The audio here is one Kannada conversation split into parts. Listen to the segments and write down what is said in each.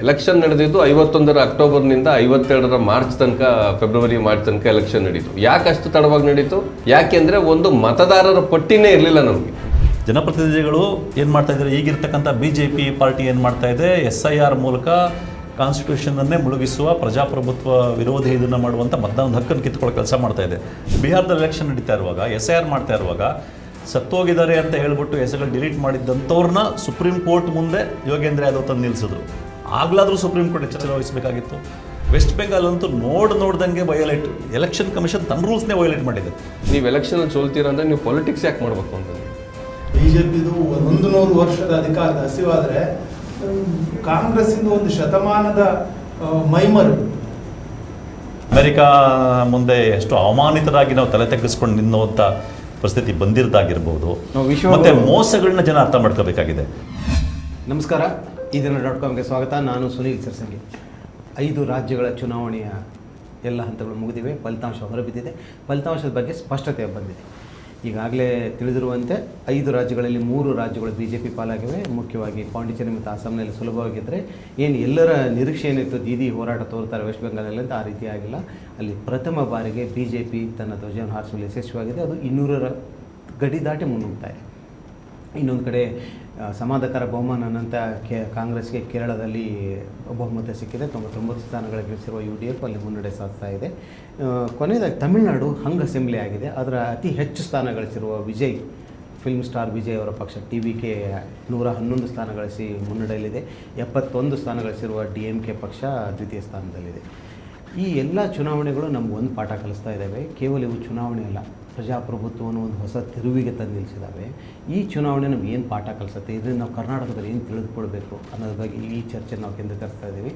ಎಲೆಕ್ಷನ್ ನಡೆದಿದ್ದು 51 ಅಕ್ಟೋಬರ್ನಿಂದ 52 ಮಾರ್ಚ್ ತನಕ, ಫೆಬ್ರವರಿ ಮಾರ್ಚ್ ತನಕ ಎಲೆಕ್ಷನ್ ನಡೀತು. ಯಾಕೆ ಅಷ್ಟು ತಡವಾಗಿ ನಡೀತು? ಯಾಕೆಂದರೆ ಒಂದು ಮತದಾರರ ಪಟ್ಟಿನೇ ಇರಲಿಲ್ಲ ನಮಗೆ. ಜನಪ್ರತಿನಿಧಿಗಳು ಏನು ಮಾಡ್ತಾ ಇದ್ದಾರೆ, ಈಗಿರ್ತಕ್ಕಂಥ BJP ಪಾರ್ಟಿ ಏನು ಮಾಡ್ತಾ ಇದೆ, SIR ಮೂಲಕ ಕಾನ್ಸ್ಟಿಟ್ಯೂಷನನ್ನೇ ಮುಳುಗಿಸುವ ಪ್ರಜಾಪ್ರಭುತ್ವ ವಿರೋಧಿ ಇದನ್ನು ಮಾಡುವಂಥ ಮತದಾನದ ಹಕ್ಕನ್ನು ಕಿತ್ಕೊಳ್ಳೋ ಕೆಲಸ ಮಾಡ್ತಾ ಇದೆ. ಬಿಹಾರದಲ್ಲಿ ಎಲೆಕ್ಷನ್ ನಡೀತಾ ಇರುವಾಗ, SIR ಮಾಡ್ತಾ ಇರುವಾಗ ಸತ್ತೋಗಿದ್ದಾರೆ ಅಂತ ಹೇಳ್ಬಿಟ್ಟು ಹೆಸರುಗಳು ಡಿಲೀಟ್ ಮಾಡಿದ್ದಂಥವ್ರನ್ನ ಸುಪ್ರೀಂ ಕೋರ್ಟ್ ಮುಂದೆ ಯೋಗೇಂದ್ರ ಯಾದವ್ ತಂದು ನಿಲ್ಲಿಸಿದ್ರು. ಆಗ್ಲಾದರೂ ಸುಪ್ರೀಂ ಕೋರ್ಟ್ ಎಚ್ಚರ ವಹಿಸಬೇಕಾಗಿತ್ತು. ವೆಸ್ಟ್ ಬೆಂಗಾಲ್ ಅಂತೂ ನೋಡ್ದಂಗೆ ವಯೋಲೇಟ್, ಎಲೆಕ್ಷನ್ ಕಮಿಷನ್ ತನ್ನ ರೂಲ್ಸ್ನೇ ವಯೋಲೇಟ್ ಮಾಡಿದೆ. ನೀವು ಎಲೆಕ್ಷನಲ್ಲಿ ಸೋಲ್ತೀರ ಅಂದರೆ ನೀವು ಪಾಲಿಟಿಕ್ಸ್ ಯಾಕೆ ಮಾಡಬೇಕು ಅಂತ. BJPದು 100 ವರ್ಷದ ಅಧಿಕಾರದ ಹಸಿವಾದರೆ ಕಾಂಗ್ರೆಸ್ಸಿಂದ ಒಂದು ಶತಮಾನದ ಮೈಮರು. ಅಮೆರಿಕಾ ಮುಂದೆ ಎಷ್ಟು ಅವಮಾನಿತರಾಗಿ ನಾವು ತಲೆ ತಗ್ಗಿಸ್ಕೊಂಡು ನಿಲ್ಲುವಂಥ ಪರಿಸ್ಥಿತಿ ಬಂದಿರೋದಾಗಿರ್ಬೋದು. ಮತ್ತೆ ಮೋಸಗಳನ್ನ ಜನ ಅರ್ಥ ಮಾಡ್ಕೋಬೇಕಾಗಿದೆ. ನಮಸ್ಕಾರ, ಇದನ್ನ.comಗೆ ಸ್ವಾಗತ. ನಾನು ಸುನೀಲ್ ಸರ್ಸಂಗಿ. 5 ರಾಜ್ಯಗಳ ಚುನಾವಣೆಯ ಎಲ್ಲ ಹಂತಗಳು ಮುಗಿದಿವೆ, ಫಲಿತಾಂಶ ಹೊರಬಿದ್ದಿದೆ. ಫಲಿತಾಂಶದ ಬಗ್ಗೆ ಸ್ಪಷ್ಟತೆ ಬಂದಿದೆ. ಈಗಾಗಲೇ ತಿಳಿದಿರುವಂತೆ 5 ರಾಜ್ಯಗಳಲ್ಲಿ 3 ರಾಜ್ಯಗಳು BJP ಪಾಲಾಗಿವೆ. ಮುಖ್ಯವಾಗಿ ಪಾಂಡಿಚೇರಿ ಮತ್ತು ಅಸ್ಸಾಂನಲ್ಲಿ ಸುಲಭವಾಗಿದ್ದರೆ ಏನು ಎಲ್ಲರ ನಿರೀಕ್ಷೆ ಏನಿತ್ತು, ದೀದಿ ಹೋರಾಟ ತೋರ್ತಾರೆ ವೆಸ್ಟ್ ಬೆಂಗಾಲಲ್ಲಿ ಅಂತ, ಆ ರೀತಿ ಆಗಿಲ್ಲ. ಅಲ್ಲಿ ಪ್ರಥಮ ಬಾರಿಗೆ BJP ತನ್ನ ಧ್ವಜವನ್ನು ಹಾರಿಸುವಲ್ಲಿ ಯಶಸ್ವಿಯಾಗಿದೆ. ಅದು 200ರ ಗಡಿ ದಾಟಿ ಮುನ್ನುಗ್ತಾ ಇದೆ. ಇನ್ನೊಂದು ಕಡೆ ಸಮಾಧಾನಕರ ಬಹುಮಾನ ಅಂತ ಕಾಂಗ್ರೆಸ್ಗೆ ಕೇರಳದಲ್ಲಿ ಬಹುಮತ ಸಿಕ್ಕಿದೆ. 99 ಸ್ಥಾನಗಳ ಗಳಿಸಿರುವ UDF ಅಲ್ಲಿ ಮುನ್ನಡೆ ಸಾಧಿಸ್ತಾ ಇದೆ. ಕೊನೆಯದಾಗಿ ತಮಿಳುನಾಡು ಹಂಗ್ ಅಸೆಂಬ್ಲಿ ಆಗಿದೆ. ಅದರ ಅತಿ ಹೆಚ್ಚು ಸ್ಥಾನ ಗಳಿಸಿರುವ ವಿಜಯ್, ಫಿಲ್ಮ್ ಸ್ಟಾರ್ ವಿಜಯ್ ಅವರ ಪಕ್ಷ TVK 111 ಸ್ಥಾನ ಗಳಿಸಿ ಮುನ್ನಡೆಯಲ್ಲಿದೆ. 71 ಸ್ಥಾನ ಗಳಿಸಿರುವ DMK ಪಕ್ಷ ದ್ವಿತೀಯ ಸ್ಥಾನದಲ್ಲಿದೆ. ಈ ಎಲ್ಲ ಚುನಾವಣೆಗಳು ನಮ್ಗೆ ಒಂದು ಪಾಠ ಕಲಿಸ್ತಾ ಇದ್ದಾವೆ. ಕೇವಲ ಇವು ಚುನಾವಣೆ ಅಲ್ಲ, ಪ್ರಜಾಪ್ರಭುತ್ವವನ್ನು ಒಂದು ಹೊಸ ತಿರುವಿಗೆ ತಂದು ನಿಲ್ಲಿಸಿದ್ದಾವೆ. ಈ ಚುನಾವಣೆ ನಮ್ಗೆ ಏನು ಪಾಠ ಕಲಿಸುತ್ತೆ, ಇದರಿಂದ ನಾವು ಕರ್ನಾಟಕದಲ್ಲಿ ಏನು ತಿಳಿದುಕೊಳ್ಬೇಕು ಅನ್ನೋದ್ರ ಬಗ್ಗೆ ಈ ಚರ್ಚೆ ನಾವು ಕೇಂದ್ರೀಕರಿಸ್ತಾ ಇದ್ದೀವಿ.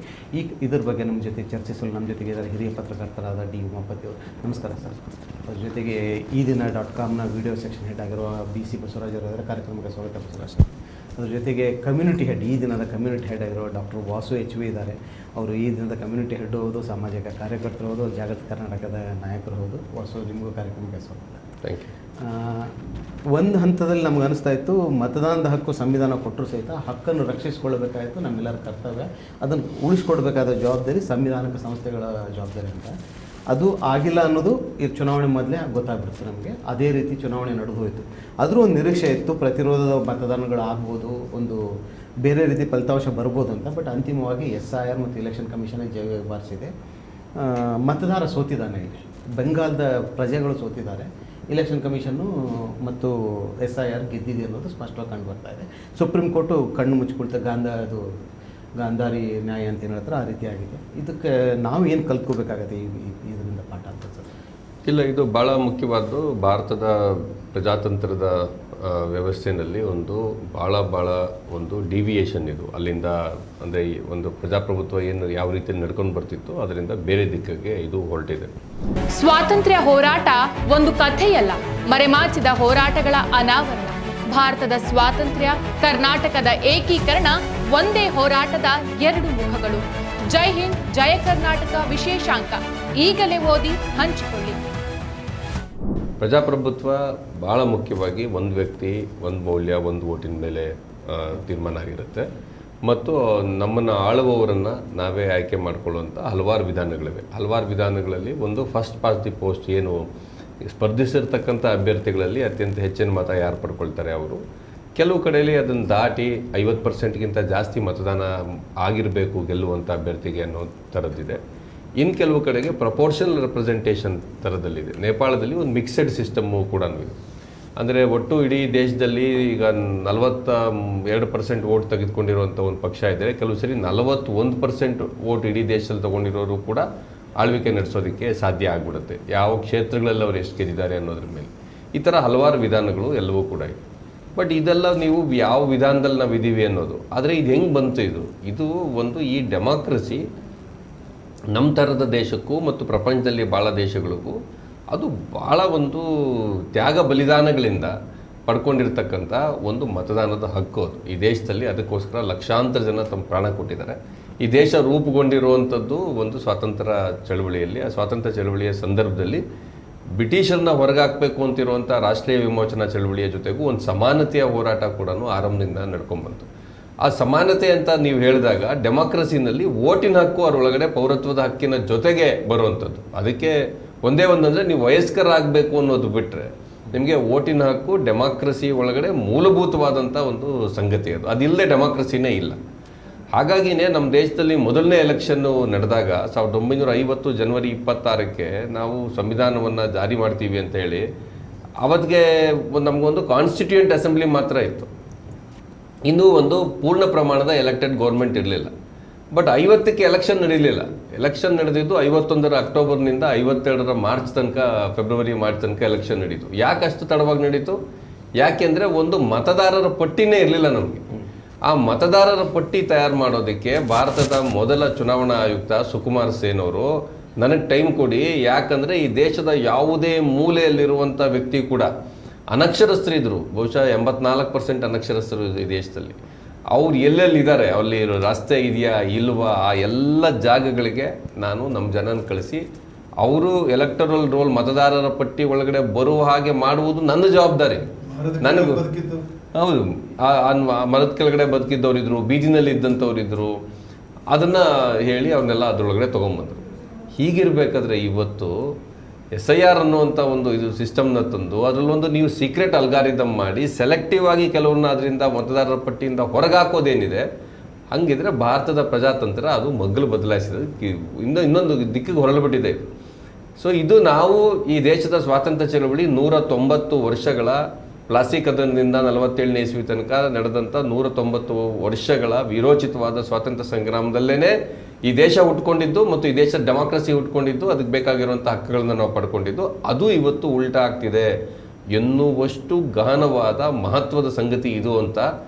ಇದ್ರ ಬಗ್ಗೆ ನಮ್ಮ ಜೊತೆ ಚರ್ಚಿಸಲು ನಮ್ಮ ಜೊತೆಗೆ ಇದ್ದಾರೆ ಹಿರಿಯ ಪತ್ರಕರ್ತರಾದ D. ಉಮಾಪತಿ ಅವರು. ನಮಸ್ಕಾರ ಸರ್. ಅದ್ರ ಜೊತೆಗೆ ಇದನ್ನ.comನ ವಿಡಿಯೋ ಸೆಕ್ಷನ್ ಹೆಡ್ ಆಗಿರುವ BC ಬಸವರಾಜ್ ಅವರ ಕಾರ್ಯಕ್ರಮಕ್ಕೆ ಸ್ವಾಗತ. ಬಸವರಾಜ್ ಸರ್. ಅದ್ರ ಜೊತೆಗೆ ಕಮ್ಯುನಿಟಿ ಹೆಡ್, ಈ ದಿನದ ಕಮ್ಯುನಿಟಿ ಹೆಡ್ ಆಗಿರುವ ಡಾಕ್ಟರ್ ವಾಸು HV ಇದ್ದಾರೆ. ಅವರು ಈ ದಿನದ ಕಮ್ಯುನಿಟಿ ಹೆಡ್ ಹೌದು, ಸಾಮಾಜಿಕ ಕಾರ್ಯಕರ್ತರು ಹೌದು, ಜಾಗೃತ ಕರ್ನಾಟಕದ ನಾಯಕರು ಹೌದು. ವಾಸು, ನಿಮಗೂ ಕಾರ್ಯಕ್ರಮಕ್ಕೆ ಸ್ವಾಗತ. Thank you. ಒಂದು ಹಂತದಲ್ಲಿ ನಮ್ಗೆ ಅನಿಸ್ತಾ ಇತ್ತು, ಮತದಾನದ ಹಕ್ಕು ಸಂವಿಧಾನ ಕೊಟ್ಟರು ಸಹಿತ ಹಕ್ಕನ್ನು ರಕ್ಷಿಸಿಕೊಳ್ಬೇಕಾಯಿತು ನಮ್ಮೆಲ್ಲರ ಕರ್ತವ್ಯ, ಅದನ್ನು ಉಳಿಸ್ಕೊಡ್ಬೇಕಾದ ಜವಾಬ್ದಾರಿ ಸಂವಿಧಾನಿಕ ಸಂಸ್ಥೆಗಳ ಜವಾಬ್ದಾರಿ ಅಂತ. ಅದು ಆಗಿಲ್ಲ ಅನ್ನೋದು ಈ ಚುನಾವಣೆ ಮೊದಲೇ ಗೊತ್ತಾಗ್ಬಿಡ್ತು ನಮಗೆ. ಅದೇ ರೀತಿ ಚುನಾವಣೆ ನಡೆದು ಹೋಯಿತು. ಆದರೂ ಒಂದು ನಿರೀಕ್ಷೆ ಇತ್ತು, ಪ್ರತಿರೋಧದ ಮತದಾನಗಳು ಆಗ್ಬೋದು, ಒಂದು ಬೇರೆ ರೀತಿ ಫಲಿತಾಂಶ ಬರ್ಬೋದು ಅಂತ. ಬಟ್ ಅಂತಿಮವಾಗಿ SIR ಮತ್ತು ಎಲೆಕ್ಷನ್ ಕಮಿಷನ್ ಜಯ ಬಾರಿಸಿದೆ. ಮತದಾರ ಸೋತಿದ್ದಾನೆ, ಇಲ್ಲಿ ಬೆಂಗಾಲದ ಪ್ರಜೆಗಳು ಸೋತಿದ್ದಾರೆ. ಎಲೆಕ್ಷನ್ ಕಮಿಷನ್ನು ಮತ್ತು SIR ಗೆದ್ದಿದೆ ಅನ್ನೋದು ಸ್ಪಷ್ಟವಾಗಿ ಕಂಡು ಬರ್ತಾ ಇದೆ. ಸುಪ್ರೀಂ ಕೋರ್ಟು ಕಣ್ಣು ಮುಚ್ಚಿಕೊಳ್ತಾ ಗಾಂಧಾರಿ ನ್ಯಾಯ ಅಂತ ಏನು ಹೇಳ್ತಾರೆ, ಆ ರೀತಿ ಆಗಿದೆ. ಇದಕ್ಕೆ ನಾವು ಏನು ಕಲ್ತ್ಕೋಬೇಕಾಗತ್ತೆ ಇದರಿಂದ ಪಾಠ ಅಂತ ಸರ್? ಇಲ್ಲ, ಇದು ಭಾಳ ಮುಖ್ಯವಾದ್ದು. ಭಾರತದ ಪ್ರಜಾತಂತ್ರದ ವ್ಯವಸ್ಥೆಯಲ್ಲಿ ಭಾಳ ಒಂದು ಡಿವಿಯೇಷನ್ ಇದು. ಅಲ್ಲಿಂದ ಅಂದರೆ ಒಂದು ಪ್ರಜಾಪ್ರಭುತ್ವ ಏನು ಯಾವ ರೀತಿ ನಡ್ಕೊಂಡು ಬರ್ತಿತ್ತು ಅದರಿಂದ ಬೇರೆ ದಿಕ್ಕಿಗೆ ಇದು ಹೊರಟಿದೆ. ಸ್ವಾತಂತ್ರ್ಯ ಹೋರಾಟ ಒಂದು ಕಥೆಯಲ್ಲ, ಮರೆಮಾಚಿದ ಹೋರಾಟಗಳ ಅನಾವರಣ. ಭಾರತದ ಸ್ವಾತಂತ್ರ್ಯ, ಕರ್ನಾಟಕದ ಏಕೀಕರಣ ಒಂದೇ ಹೋರಾಟದ 2 ಮುಖಗಳು. ಜೈ ಹಿಂದ್, ಜಯ ಕರ್ನಾಟಕ ವಿಶೇಷಾಂಕ ಈಗಲೇ ಓದಿ ಹಂಚಿಕೊಳ್ಳಿ. ಪ್ರಜಾಪ್ರಭುತ್ವ ಭಾಳ ಮುಖ್ಯವಾಗಿ ಒಂದು ವ್ಯಕ್ತಿ, ಒಂದು ಮೌಲ್ಯ, ಒಂದು ಓಟಿನ ಮೇಲೆ ತೀರ್ಮಾನ ಆಗಿರುತ್ತೆ. ಮತ್ತು ನಮ್ಮನ್ನು ಆಳುವವರನ್ನು ನಾವೇ ಆಯ್ಕೆ ಮಾಡಿಕೊಳ್ಳುವಂಥ ಹಲವಾರು ವಿಧಾನಗಳಿವೆ. ಹಲವಾರು ವಿಧಾನಗಳಲ್ಲಿ ಒಂದು ಫಸ್ಟ್ ಪಾಸ್ ದಿ ಪೋಸ್ಟ್, ಏನು ಸ್ಪರ್ಧಿಸಿರ್ತಕ್ಕಂಥ ಅಭ್ಯರ್ಥಿಗಳಲ್ಲಿ ಅತ್ಯಂತ ಹೆಚ್ಚಿನ ಮತ ಯಾರು ಪಡ್ಕೊಳ್ತಾರೆ ಅವರು. ಕೆಲವು ಕಡೆಯಲ್ಲಿ ಅದನ್ನು ದಾಟಿ 50%ಗಿಂತ ಜಾಸ್ತಿ ಮತದಾನ ಆಗಿರಬೇಕು ಗೆಲ್ಲುವಂಥ ಅಭ್ಯರ್ಥಿಗೆ ಅನ್ನೋ ಥರದ್ದಿದೆ. ಇನ್ನು ಕೆಲವು ಕಡೆಗೆ ಪ್ರಪೋರ್ಷನಲ್ ರೆಪ್ರೆಸೆಂಟೇಷನ್ ಥರದಲ್ಲಿದೆ. ನೇಪಾಳದಲ್ಲಿ ಒಂದು ಮಿಕ್ಸೆಡ್ ಸಿಸ್ಟಮ್ಮು ಕೂಡ ಇದೆ. ಅಂದರೆ ಒಟ್ಟು ಇಡೀ ದೇಶದಲ್ಲಿ ಈಗ 42% ವೋಟ್ ತೆಗೆದುಕೊಂಡಿರುವಂಥ ಒಂದು ಪಕ್ಷ ಇದ್ದರೆ, ಕೆಲವು ಸರಿ 41% ವೋಟ್ ಇಡೀ ದೇಶದಲ್ಲಿ ತೊಗೊಂಡಿರೋರು ಕೂಡ ಆಳ್ವಿಕೆ ನಡೆಸೋದಕ್ಕೆ ಸಾಧ್ಯ ಆಗಿಬಿಡುತ್ತೆ, ಯಾವ ಕ್ಷೇತ್ರಗಳಲ್ಲಿ ಅವರು ಎಷ್ಟು ಗೆದ್ದಿದ್ದಾರೆ ಅನ್ನೋದ್ರ ಮೇಲೆ. ಈ ಥರ ಹಲವಾರು ವಿಧಾನಗಳು ಎಲ್ಲವೂ ಕೂಡ ಇದೆ. ಬಟ್ ಇದೆಲ್ಲ ನೀವು ಯಾವ ವಿಧಾನದಲ್ಲಿ ನಾವು ಇದ್ದೀವಿ ಅನ್ನೋದು. ಆದರೆ ಇದು ಹೆಂಗೆ ಬಂತು? ಇದು ಒಂದು ಈ ಡೆಮಾಕ್ರಸಿ ನಮ್ಮ ಥರದ ದೇಶಕ್ಕೂ ಮತ್ತು ಪ್ರಪಂಚದಲ್ಲಿ ಭಾಳ ದೇಶಗಳಿಗೂ ಅದು ಭಾಳ ಒಂದು ತ್ಯಾಗ ಬಲಿದಾನಗಳಿಂದ ಪಡ್ಕೊಂಡಿರ್ತಕ್ಕಂಥ ಒಂದು ಮತದಾನದ ಹಕ್ಕು ಅದು ಈ ದೇಶದಲ್ಲಿ. ಅದಕ್ಕೋಸ್ಕರ ಲಕ್ಷಾಂತರ ಜನ ತಮ್ಮ ಪ್ರಾಣ ಕೊಟ್ಟಿದ್ದಾರೆ. ಈ ದೇಶ ರೂಪುಗೊಂಡಿರುವಂಥದ್ದು ಒಂದು ಸ್ವಾತಂತ್ರ್ಯ ಚಳವಳಿಯಲ್ಲಿ. ಆ ಸ್ವಾತಂತ್ರ್ಯ ಚಳವಳಿಯ ಸಂದರ್ಭದಲ್ಲಿ ಬ್ರಿಟಿಷರನ್ನ ಹೊರಗಾಕಬೇಕು ಅಂತಿರುವಂಥ ರಾಷ್ಟ್ರೀಯ ವಿಮೋಚನಾ ಚಳವಳಿಯ ಜೊತೆಗೂ ಒಂದು ಸಮಾನತೆಯ ಹೋರಾಟ ಕೂಡ ಆರಂಭದಿಂದ ನಡ್ಕೊಂಡ್ಬಂತು. ಆ ಸಮಾನತೆ ಅಂತ ನೀವು ಹೇಳಿದಾಗ ಡೆಮಾಕ್ರಸಿನಲ್ಲಿ ವೋಟಿನ ಹಕ್ಕು ಅದರೊಳಗಡೆ ಪೌರತ್ವದ ಹಕ್ಕಿನ ಜೊತೆಗೆ ಬರುವಂಥದ್ದು. ಅದಕ್ಕೆ ಒಂದೇ ಒಂದಂದರೆ ನೀವು ವಯಸ್ಕರಾಗಬೇಕು ಅನ್ನೋದು ಬಿಟ್ಟರೆ ನಿಮಗೆ ವೋಟಿನ ಹಕ್ಕು ಡೆಮಾಕ್ರಸಿ ಒಳಗಡೆ ಮೂಲಭೂತವಾದಂಥ ಒಂದು ಸಂಗತಿ ಅದು. ಅದಿಲ್ಲದೆ ಡೆಮಾಕ್ರಸಿನೇ ಇಲ್ಲ. ಹಾಗಾಗಿನೇ ನಮ್ಮ ದೇಶದಲ್ಲಿ ಮೊದಲನೇ ಎಲೆಕ್ಷನ್ನು ನಡೆದಾಗ 1950 ಜನವರಿ 26ಕ್ಕೆ ನಾವು ಸಂವಿಧಾನವನ್ನು ಜಾರಿ ಮಾಡ್ತೀವಿ ಅಂತ ಹೇಳಿ ಅವತ್ತಿಗೆ ನಮಗೊಂದು ಕಾನ್ಸ್ಟಿಟ್ಯೂಯೆಂಟ್ ಅಸೆಂಬ್ಲಿ ಮಾತ್ರ ಇತ್ತು. ಇನ್ನೂ ಒಂದು ಪೂರ್ಣ ಪ್ರಮಾಣದ ಎಲೆಕ್ಟೆಡ್ ಗೌರ್ಮೆಂಟ್ ಇರಲಿಲ್ಲ. ಬಟ್ 50ಕ್ಕೆ ಎಲೆಕ್ಷನ್ ನಡೀಲಿಲ್ಲ. ಎಲೆಕ್ಷನ್ ನಡೆದಿದ್ದು 51 ಅಕ್ಟೋಬರ್ನಿಂದ 52 ಮಾರ್ಚ್ ತನಕ, ಫೆಬ್ರವರಿ ಮಾರ್ಚ್ ತನಕ ಎಲೆಕ್ಷನ್ ನಡೀತು. ಯಾಕೆ ಅಷ್ಟು ತಡವಾಗಿ ನಡೀತು? ಯಾಕೆಂದರೆ ಒಂದು ಮತದಾರರ ಪಟ್ಟಿನೇ ಇರಲಿಲ್ಲ ನಮಗೆ. ಆ ಮತದಾರರ ಪಟ್ಟಿ ತಯಾರು ಮಾಡೋದಕ್ಕೆ ಭಾರತದ ಮೊದಲ ಚುನಾವಣಾ ಆಯುಕ್ತ ಸುಕುಮಾರ್ ಸೇನ್ ಅವರು ನನಗೆ ಟೈಮ್ ಕೊಡಿ, ಯಾಕಂದರೆ ಈ ದೇಶದ ಯಾವುದೇ ಮೂಲೆಯಲ್ಲಿರುವಂಥ ವ್ಯಕ್ತಿ ಕೂಡ ಅನಕ್ಷರಸ್ಥರಿದ್ದರು, ಬಹುಶಃ 84% ಅನಕ್ಷರಸ್ಥರು ಈ ದೇಶದಲ್ಲಿ. ಅವ್ರು ಎಲ್ಲೆಲ್ಲಿದ್ದಾರೆ, ಅಲ್ಲಿ ರಸ್ತೆ ಇದೆಯಾ ಇಲ್ವಾ, ಆ ಎಲ್ಲ ಜಾಗಗಳಿಗೆ ನಾನು ನಮ್ಮ ಜನನ ಕಳಿಸಿ ಅವರು ಎಲೆಕ್ಟರಲ್ ರೋಲ್ ಮತದಾರರ ಪಟ್ಟಿ ಒಳಗಡೆ ಬರುವ ಹಾಗೆ ಮಾಡುವುದು ನನ್ನ ಜವಾಬ್ದಾರಿ. ನನಗೂ ಹೌದು, ಮರದ ಕೆಳಗಡೆ ಬದುಕಿದ್ದವರಿದ್ರು, ಬೀದಿನಲ್ಲಿ ಇದ್ದಂಥವ್ರಿದ್ರು, ಅದನ್ನು ಹೇಳಿ ಅವ್ರನ್ನೆಲ್ಲ ಅದರೊಳಗಡೆ ತೊಗೊಂಬಂದರು. ಹೀಗಿರಬೇಕಾದ್ರೆ ಇವತ್ತು SIR ಅನ್ನುವಂಥ ಒಂದು ಇದು ಸಿಸ್ಟಮ್ನ ತಂದು ಅದರಲ್ಲೊಂದು ನೀವು ಸೀಕ್ರೆಟ್ ಅಲ್ಗಾರಿದಮ್ ಮಾಡಿ ಸೆಲೆಕ್ಟಿವ್ ಆಗಿ ಕೆಲವ್ರನ್ನ ಅದರಿಂದ ಮತದಾರರ ಪಟ್ಟಿಯಿಂದ ಹೊರಗಾಕೋದೇನಿದೆ, ಹಂಗಿದ್ರೆ ಭಾರತದ ಪ್ರಜಾತಂತ್ರ ಅದು ಮಗ್ಗಲು ಬದಲಾಯಿಸಿದ ಇನ್ನೊಂದು ದಿಕ್ಕಿಗೆ ಹೊರಲ್ಬಿಟ್ಟಿದೆ. ಸೊ ಇದು ನಾವು ಈ ದೇಶದ ಸ್ವಾತಂತ್ರ್ಯ ಚಳವಳಿ 190 ವರ್ಷಗಳ ಪ್ಲಾಸ್ಟಿಕ್ ಕದನದಿಂದ 47ನೇ ಇಸ್ವಿ ತನಕ ನಡೆದಂಥ 190 ವರ್ಷಗಳ ವಿರೋಚಿತವಾದ ಸ್ವಾತಂತ್ರ್ಯ ಸಂಗ್ರಾಮದಲ್ಲೇ ಈ ದೇಶ ಹುಟ್ಕೊಂಡಿದ್ದು ಮತ್ತು ಈ ದೇಶದ ಡೆಮಾಕ್ರಸಿ ಹುಟ್ಕೊಂಡಿದ್ದು, ಅದಕ್ಕೆ ಬೇಕಾಗಿರುವಂಥ ಹಕ್ಕುಗಳನ್ನ ನಾವು ಪಡ್ಕೊಂಡಿದ್ದು. ಅದು ಇವತ್ತು ಉಲ್ಟಾ ಆಗ್ತಿದೆ ಎನ್ನುವಷ್ಟು ಗಹನವಾದ ಮಹತ್ವದ ಸಂಗತಿ ಇದು ಅಂತ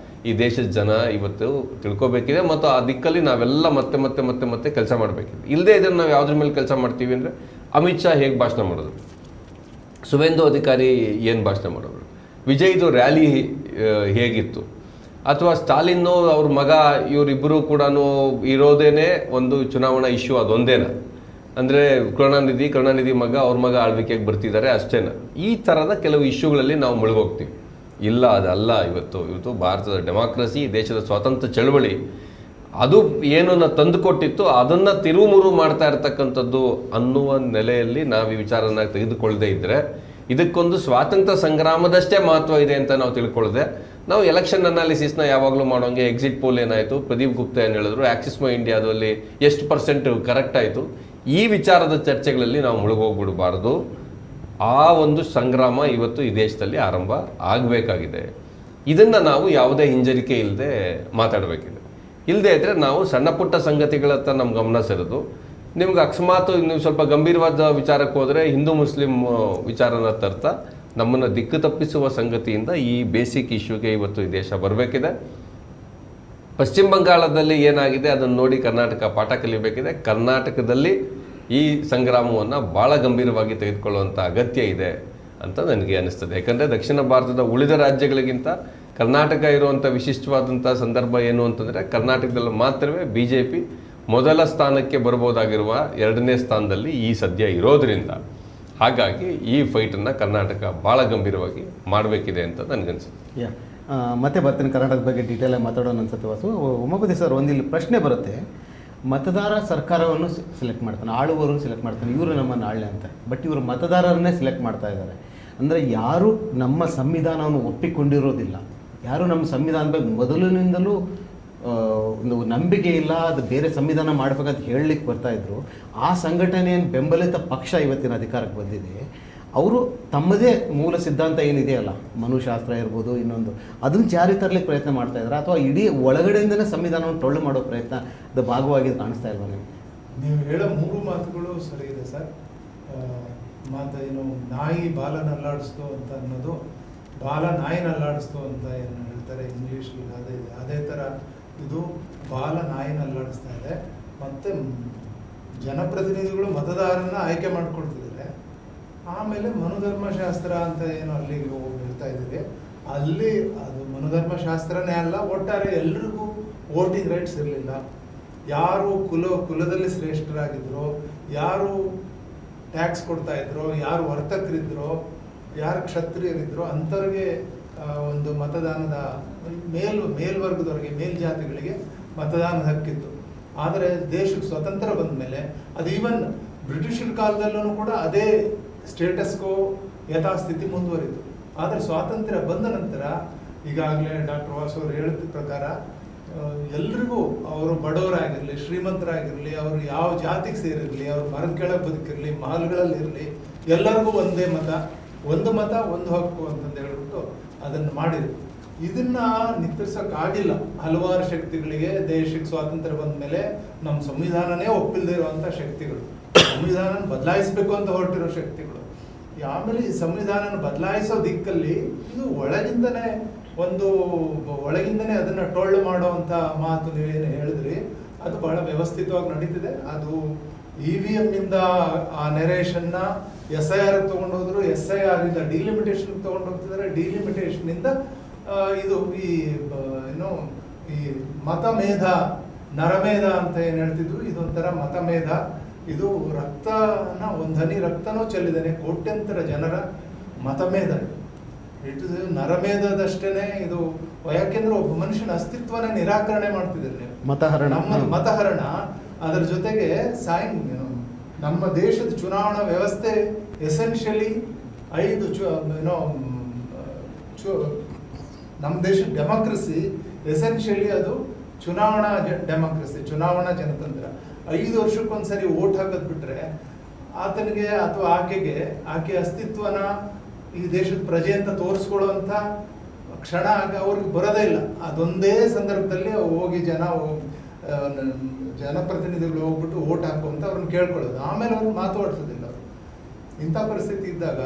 ಈ ದೇಶದ ಜನ ಇವತ್ತು ತಿಳ್ಕೊಬೇಕಿದೆ. ಮತ್ತು ಆ ದಿಕ್ಕಲ್ಲಿ ನಾವೆಲ್ಲ ಮತ್ತೆ ಕೆಲಸ ಮಾಡಬೇಕಿದೆ. ಇಲ್ಲದೇ ಇದನ್ನು ನಾವು ಯಾವುದ್ರ ಮೇಲೆ ಕೆಲಸ ಮಾಡ್ತೀವಿ ಅಂದರೆ, ಅಮಿತ್ ಶಾ ಹೇಗೆ ಭಾಷಣ ಮಾಡೋದು, ಸುವೇಂದು ಅಧಿಕಾರಿ ಏನು ಭಾಷಣ ಮಾಡೋರು, ವಿಜಯ್ದು ರ್ಯಾಲಿ ಹೇಗಿತ್ತು, ಅಥವಾ ಸ್ಟಾಲಿನ್ನು ಅವ್ರ ಮಗ ಇವರಿಬ್ಬರು ಕೂಡ ಇರೋದೇನೆ ಒಂದು ಚುನಾವಣಾ ಇಶ್ಯೂ ಅದೊಂದೇನ, ಅಂದರೆ ಕರುಣಾನಿಧಿ ಮಗ ಅವ್ರ ಮಗ ಆಳ್ವಿಕೆಗೆ ಬರ್ತಿದ್ದಾರೆ ಅಷ್ಟೇನ. ಈ ಥರದ ಕೆಲವು ಇಶ್ಯೂಗಳಲ್ಲಿ ನಾವು ಮುಳುಗೋಗ್ತೀವಿ. ಇಲ್ಲ, ಅದಲ್ಲ. ಇವತ್ತು ಭಾರತದ ಡೆಮಾಕ್ರಸಿ, ದೇಶದ ಸ್ವಾತಂತ್ರ್ಯ ಚಳವಳಿ ಅದು ಏನನ್ನ ತಂದುಕೊಟ್ಟಿತ್ತು ಅದನ್ನು ತಿರುಮುರು ಮಾಡ್ತಾ ಇರ್ತಕ್ಕಂಥದ್ದು ಅನ್ನುವ ನೆಲೆಯಲ್ಲಿ ನಾವು ಈ ವಿಚಾರನ ತೆಗೆದುಕೊಳ್ಳದೆ ಇದ್ದರೆ, ಇದಕ್ಕೊಂದು ಸ್ವಾತಂತ್ರ್ಯ ಸಂಗ್ರಾಮದಷ್ಟೇ ಮಹತ್ವ ಇದೆ ಅಂತ ನಾವು ತಿಳ್ಕೊಳ್ಳದೆ, ನಾವು ಎಲೆಕ್ಷನ್ ಅನಾಲಿಸಿಸ್ನ ಯಾವಾಗಲೂ ಮಾಡೋಂಗೆ ಎಕ್ಸಿಟ್ ಪೋಲ್ ಏನಾಯಿತು, ಪ್ರದೀಪ್ ಗುಪ್ತಾ ಏನು ಹೇಳಿದ್ರು, ಆಕ್ಸಿಸ್ ಮೈ ಇಂಡಿಯಾದಲ್ಲಿ ಎಷ್ಟು % ಕರೆಕ್ಟ್ ಆಯಿತು, ಈ ವಿಚಾರದ ಚರ್ಚೆಗಳಲ್ಲಿ ನಾವು ಮುಳುಗೋಗ್ಬಿಡಬಾರ್ದು. ಆ ಒಂದು ಸಂಗ್ರಾಮ ಇವತ್ತು ಈ ದೇಶದಲ್ಲಿ ಆರಂಭ ಆಗಬೇಕಾಗಿದೆ. ಇದನ್ನು ನಾವು ಯಾವುದೇ ಹಿಂಜರಿಕೆ ಇಲ್ಲದೆ ಮಾತಾಡಬೇಕಿದೆ. ಇಲ್ಲದೆ ಇದ್ದರೆ ನಾವು ಸಣ್ಣ ಪುಟ್ಟ ಸಂಗತಿಗಳತ್ತ ನಮ್ಮ ಗಮನ ಸೆಳೆದು, ನಿಮ್ಗೆ ಅಕಸ್ಮಾತ್ ನೀವು ಸ್ವಲ್ಪ ಗಂಭೀರವಾದ ವಿಚಾರಕ್ಕೆ ಹೋದರೆ ಹಿಂದೂ ಮುಸ್ಲಿಂ ವಿಚಾರನ ತರ್ತಾ ನಮ್ಮನ್ನು ದಿಕ್ಕು ತಪ್ಪಿಸುವ ಸಂಗತಿಯಿಂದ ಈ ಬೇಸಿಕ್ ಇಶ್ಯೂಗೆ ಇವತ್ತು ಈ ದೇಶ ಬರಬೇಕಿದೆ. ಪಶ್ಚಿಮ ಬಂಗಾಳದಲ್ಲಿ ಏನಾಗಿದೆ ಅದನ್ನು ನೋಡಿ ಕರ್ನಾಟಕ ಪಾಠ ಕಲಿಬೇಕಿದೆ. ಕರ್ನಾಟಕದಲ್ಲಿ ಈ ಸಂಗ್ರಾಮವನ್ನು ಭಾಳ ಗಂಭೀರವಾಗಿ ತೆಗೆದುಕೊಳ್ಳುವಂಥ ಅಗತ್ಯ ಇದೆ ಅಂತ ನನಗೆ ಅನ್ನಿಸ್ತದೆ. ಯಾಕಂದರೆ ದಕ್ಷಿಣ ಭಾರತದ ಉಳಿದ ರಾಜ್ಯಗಳಿಗಿಂತ ಕರ್ನಾಟಕ ಇರುವಂಥ ವಿಶಿಷ್ಟವಾದಂಥ ಸಂದರ್ಭ ಏನು ಅಂತಂದರೆ, ಕರ್ನಾಟಕದಲ್ಲಿ ಮಾತ್ರವೇ BJP ಮೊದಲ ಸ್ಥಾನಕ್ಕೆ ಬರ್ಬೋದಾಗಿರುವ 2ನೇ ಸ್ಥಾನದಲ್ಲಿ ಈ ಸದ್ಯ ಇರೋದರಿಂದ, ಹಾಗಾಗಿ ಈ ಫೈಟನ್ನು ಕರ್ನಾಟಕ ಭಾಳ ಗಂಭೀರವಾಗಿ ಮಾಡಬೇಕಿದೆ ಅಂತ ನನಗನ್ಸುತ್ತೆ. ಮತ್ತೆ ಬರ್ತೀನಿ ಕರ್ನಾಟಕದ ಬಗ್ಗೆ ಡೀಟೇಲಾಗಿ ಮಾತಾಡೋಣ ಅನ್ಸುತ್ತೆ ವಾಸು. ಉಮಾಪತಿ ಸರ್, ಒಂದಿಲ್ಲಿ ಪ್ರಶ್ನೆ ಬರುತ್ತೆ. ಮತದಾರ ಸರ್ಕಾರವನ್ನು ಸೆಲೆಕ್ಟ್ ಮಾಡ್ತಾನೆ, ಆಳುವವರು ಸೆಲೆಕ್ಟ್ ಮಾಡ್ತಾನೆ, ಇವರು ನಮ್ಮನ್ನು ಆಳ್ಳೆ ಅಂತ. ಬಟ್ ಇವರು ಮತದಾರರನ್ನೇ ಸೆಲೆಕ್ಟ್ ಮಾಡ್ತಾ ಇದ್ದಾರೆ. ಅಂದರೆ ಯಾರು ನಮ್ಮ ಸಂವಿಧಾನವನ್ನು ಒಪ್ಪಿಕೊಂಡಿರೋದಿಲ್ಲ, ಯಾರು ನಮ್ಮ ಸಂವಿಧಾನದ ಬಗ್ಗೆ ಮೊದಲಿನಿಂದಲೂ ಒಂದು ನಂಬಿಕೆ ಇಲ್ಲ, ಅದು ಬೇರೆ ಸಂವಿಧಾನ ಮಾಡಬೇಕಂತ ಹೇಳಲಿಕ್ಕೆ ಬರ್ತಾಯಿದ್ರು. ಆ ಸಂಘಟನೆಯನ್ನು ಬೆಂಬಲಿತ ಪಕ್ಷ ಇವತ್ತಿನ ಅಧಿಕಾರಕ್ಕೆ ಬಂದಿದೆ. ಅವರು ತಮ್ಮದೇ ಮೂಲ ಸಿದ್ಧಾಂತ ಏನಿದೆಯಲ್ಲ, ಮನುಶಾಸ್ತ್ರ ಇರ್ಬೋದು, ಇನ್ನೊಂದು, ಅದನ್ನು ಜಾರಿ ತರಲಿಕ್ಕೆ ಪ್ರಯತ್ನ ಮಾಡ್ತಾ ಇದ್ದಾರೆ, ಅಥವಾ ಇಡೀ ಒಳಗಡೆಯಿಂದನೇ ಸಂವಿಧಾನವನ್ನು ಟೊಳ್ಳು ಮಾಡೋ ಪ್ರಯತ್ನದ ಭಾಗವಾಗಿ ಕಾಣಿಸ್ತಾ ಇಲ್ವಾ ನಿಮಗೆ? ನೀವು ಹೇಳೋ 3 ಮಾತುಗಳು ಸರಿ ಇದೆ ಸರ್. ಏನು ನಾಯಿ ಬಾಲನಲ್ಲಾಡಿಸ್ತು ಅಂತ ಅನ್ನೋದು, ಬಾಲ ನಾಯಿನಲ್ಲಾಡಿಸ್ತು ಅಂತ ಏನು ಹೇಳ್ತಾರೆ ಇಂಗ್ಲೀಷಲ್ಲಿ, ಅದೇ ಇದೆ. ಅದೇ ಥರ ಇದು ಬಾಲ ನಾಯಿನಲ್ಲಾಡಿಸ್ತಾ ಇದೆ. ಮತ್ತು ಜನಪ್ರತಿನಿಧಿಗಳು ಮತದಾರನ ಆಯ್ಕೆ ಮಾಡ್ಕೊಳ್ತಿದ್ದಾರೆ. ಆಮೇಲೆ ಮನುಧರ್ಮಶಾಸ್ತ್ರ ಅಂತ ಏನು ಅಲ್ಲಿಗೆ ಹೇಳ್ತಾ ಇದ್ದೀರಿ, ಅಲ್ಲಿ ಅದು ಮನುಧರ್ಮಶಾಸ್ತ್ರನೇ ಅಲ್ಲ, ಒಟ್ಟಾರೆ ಎಲ್ರಿಗೂ ವೋಟಿಂಗ್ ರೈಟ್ಸ್ ಇರಲಿಲ್ಲ. ಯಾರು ಕುಲದಲ್ಲಿ ಶ್ರೇಷ್ಠರಾಗಿದ್ರು, ಯಾರು ಟ್ಯಾಕ್ಸ್ ಕೊಡ್ತಾ ಇದ್ರು, ಯಾರು ವರ್ತಕರಿದ್ರು, ಯಾರು ಕ್ಷತ್ರಿಯರಿದ್ರು ಅಂಥವ್ರಿಗೆ ಒಂದು ಮತದಾನದ ಮೇಲ್ವರ್ಗದವರಿಗೆ, ಮೇಲ್ಜಾತಿಗಳಿಗೆ ಮತದಾನದ ಹಕ್ಕಿತ್ತು. ಆದರೆ ದೇಶಕ್ಕೆ ಸ್ವತಂತ್ರ ಬಂದ ಮೇಲೆ ಅದು ಈವನ್ ಬ್ರಿಟಿಷರ ಕಾಲದಲ್ಲೂ ಕೂಡ ಅದೇ ಸ್ಟೇಟಸ್ಗೂ ಯಥಾಸ್ಥಿತಿ ಮುಂದುವರಿತು. ಆದರೆ ಸ್ವಾತಂತ್ರ್ಯ ಬಂದ ನಂತರ ಈಗಾಗಲೇ ಡಾಕ್ಟರ್ ವಾಸು ಅವರು ಹೇಳಿದ ಪ್ರಕಾರ ಎಲ್ರಿಗೂ, ಅವರು ಬಡವರಾಗಿರಲಿ, ಶ್ರೀಮಂತರಾಗಿರಲಿ, ಅವರು ಯಾವ ಜಾತಿಗೆ ಸೇರಿರಲಿ, ಅವ್ರು ಮರದ ಕೆಳಗೆ ಬದುಕಿರಲಿ, ಮಹಲ್ಗಳಲ್ಲಿ ಇರಲಿ, ಎಲ್ಲರಿಗೂ ಒಂದೇ ಮತ, ಒಂದು ಹಕ್ಕು ಅಂತಂದು ಹೇಳ್ಬಿಟ್ಟು ಅದನ್ನು ಮಾಡಿದ್ರು. ಇದನ್ನ ನಿಂತಿರ್ಸೋಕ್ಕಾಗಿಲ್ಲ. ಹಲವಾರು ಶಕ್ತಿಗಳಿಗೆ ದೇಶಕ್ಕೆ ಸ್ವಾತಂತ್ರ್ಯ ಬಂದ ಮೇಲೆ ನಮ್ಮ ಸಂವಿಧಾನನೇ ಒಪ್ಪಿಲ್ಲದೆ ಇರುವಂಥ ಶಕ್ತಿಗಳು, ಸಂವಿಧಾನ ಬದಲಾಯಿಸಬೇಕು ಅಂತ ಹೊರಟಿರೋ ಶಕ್ತಿಗಳು. ಆಮೇಲೆ ಈ ಸಂವಿಧಾನ ಬದಲಾಯಿಸೋ ದಿಕ್ಕಲ್ಲಿ ಇದು ಒಳಗಿಂದನೇ ಅದನ್ನ ಟೊಳ್ಳು ಮಾಡುವಂಥ ಮಾತು ನೀವೇನು ಹೇಳಿದ್ರಿ, ಅದು ಬಹಳ ವ್ಯವಸ್ಥಿತವಾಗಿ ನಡೀತಿದೆ. ಅದು EVM ಇಂದ ಆ ನೆರೇಷನ್ನ SIR ತಗೊಂಡೋದ್ರು, SIR ಇಂದ ಡಿಲಿಮಿಟೇಷನ್ ತಗೊಂಡು ಹೋಗ್ತಿದ್ದಾರೆ, ಡಿಲಿಮಿಟೇಷನ್ ಇಂದ ಇದು ಈ ಮತಮೇಧ, ನರಮೇಧ ಅಂತ ಏನು ಹೇಳ್ತಿದ್ವು, ಇದೊಂಥರ ಮತಮೇಧ. ಇದು ರಕ್ತನ, ಒಂದು ಹನಿ ರಕ್ತನೂ ಚೆಲ್ಲಿದ್ದೇನೆ ಕೋಟ್ಯಂತರ ಜನರ ಮತಮೇಧ. ಇದು ನರಮೇಧದಷ್ಟೇನೆ ಇದು. ಯಾಕೆಂದ್ರೆ ಒಬ್ಬ ಮನುಷ್ಯನ ಅಸ್ತಿತ್ವನೇ ನಿರಾಕರಣೆ ಮಾಡ್ತಿದ್ದಾರೆ ನೀವು. ಮತಹರಣ. ಅದರ ಜೊತೆಗೆ ನಮ್ಮ ದೇಶದ ಚುನಾವಣಾ ವ್ಯವಸ್ಥೆ ಎಸೆನ್ಷಿಯಲಿ 5 ನಮ್ಮ ದೇಶದ ಡೆಮೋಕ್ರಸಿ ಎಸೆನ್ಷಿಯಲಿ ಅದು ಚುನಾವಣಾ ಡೆಮೋಕ್ರಸಿ, ಚುನಾವಣಾ ಜನತಂತ್ರ. 5 ವರ್ಷಕ್ಕೊಂದ್ಸರಿ ವೋಟ್ ಹಾಕೋದ್ ಬಿಟ್ರೆ ಆತನಿಗೆ ಅಥವಾ ಆಕೆ ಅಸ್ತಿತ್ವನ ಈ ದೇಶದ ಪ್ರಜೆ ಅಂತ ತೋರಿಸ್ಕೊಳ್ಳುವಂಥ ಕ್ಷಣ ಅವ್ರಿಗೆ ಬರೋದೇ ಇಲ್ಲ. ಅದೊಂದೇ ಸಂದರ್ಭದಲ್ಲಿ ಹೋಗಿ ಜನಪ್ರತಿನಿಧಿಗಳು ಹೋಗ್ಬಿಟ್ಟು ವೋಟ್ ಹಾಕುವಂತ ಅವ್ರನ್ನ ಕೇಳ್ಕೊಳ್ಳೋದು, ಆಮೇಲೆ ಅವ್ರನ್ನ ಮಾತಾಡ್ಸೋದಿಲ್ಲ. ಇಂಥ ಪರಿಸ್ಥಿತಿ ಇದ್ದಾಗ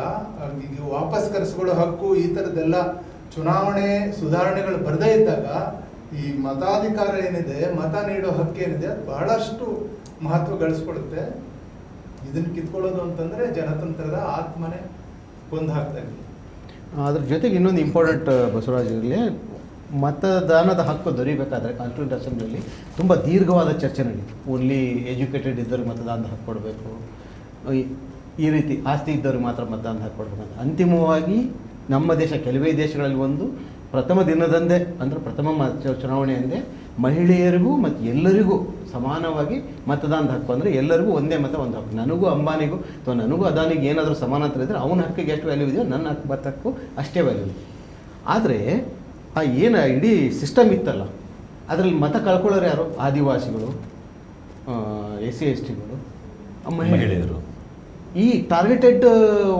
ಈಗ ವಾಪಸ್ ಕರೆಸ್ಕೊಳ್ಳೋ ಹಕ್ಕು, ಈ ಥರದ್ದೆಲ್ಲ ಚುನಾವಣೆ ಸುಧಾರಣೆಗಳು ಬರದೇ ಇದ್ದಾಗ ಈ ಮತಾಧಿಕಾರ ಏನಿದೆ, ಮತ ನೀಡೋ ಹಕ್ಕು ಏನಿದೆ, ಅದು ಬಹಳಷ್ಟು ಮಹತ್ವ ಗಳಿಸ್ಕೊಡುತ್ತೆ. ಇದನ್ನ ಕಿತ್ಕೊಳ್ಳೋದು ಅಂತಂದ್ರೆ ಜನತಂತ್ರದ ಆತ್ಮನೆ ಕೊಂದು ಹಾಕ್ತಾ ಇದೆ. ಅದ್ರ ಜೊತೆಗೆ ಇನ್ನೊಂದು ಇಂಪಾರ್ಟೆಂಟ್ ಬಸವರಾಜ್ ಇರಲಿ, ಮತದಾನದ ಹಕ್ಕು ದೊರೀಬೇಕಾದ್ರೆ ಕಾನ್ಸ್ಟಿಟ್ಯೂಂಟ್ ಅಸೆಂಬ್ಲಿಯಲ್ಲಿ ತುಂಬ ದೀರ್ಘವಾದ ಚರ್ಚೆ ನಡೀತು. ಓನ್ಲಿ ಎಜುಕೇಟೆಡ್ ಇದ್ದವ್ರಿಗೆ ಮತದಾನದ ಹಕ್ಕು ಕೊಡಬೇಕು, ಈ ರೀತಿ ಆಸ್ತಿ ಇದ್ದವ್ರಿಗೆ ಮಾತ್ರ ಮತದಾನದ ಹಕ್ಕು ಕೊಡಬೇಕಂತ. ಅಂತಿಮವಾಗಿ ನಮ್ಮ ದೇಶ, ಕೆಲವೇ ದೇಶಗಳಲ್ಲಿ ಪ್ರಥಮ ದಿನದಂದೇ ಅಂದರೆ ಪ್ರಥಮ ಚುನಾವಣೆಯಂದೇ ಮಹಿಳೆಯರಿಗೂ ಮತ್ತು ಎಲ್ಲರಿಗೂ ಸಮಾನವಾಗಿ ಮತದಾನದ ಹಕ್ಕು, ಅಂದರೆ ಎಲ್ಲರಿಗೂ ಒಂದೇ ಮತ ಒಂದು ಹಕ್ಕು. ನನಗೂ ಅಂಬಾನಿಗೂ ಅಥವಾ ನನಗೂ ಅದಾನಿಗೆ ಏನಾದರೂ ಸಮಾನತೆ ಇದ್ದರೆ ಅವನ ಹಕ್ಕಿಗೆ ಎಷ್ಟು ವ್ಯಾಲ್ಯೂ ಇದೆಯೋ ನನ್ನ ಮತಕ್ಕೂ ಅಷ್ಟೇ ವ್ಯಾಲ್ಯೂ ಇದೆ. ಆದರೆ ಆ ಏನು ಇಡೀ ಸಿಸ್ಟಮ್ ಇತ್ತಲ್ಲ, ಅದರಲ್ಲಿ ಮತ ಕಳ್ಕೊಳ್ಳೋರು ಯಾರು? ಆದಿವಾಸಿಗಳು, SC STಗಳು, ಮಹಿಳೆಯರು. ಈ ಟಾರ್ಗೆಟೆಡ್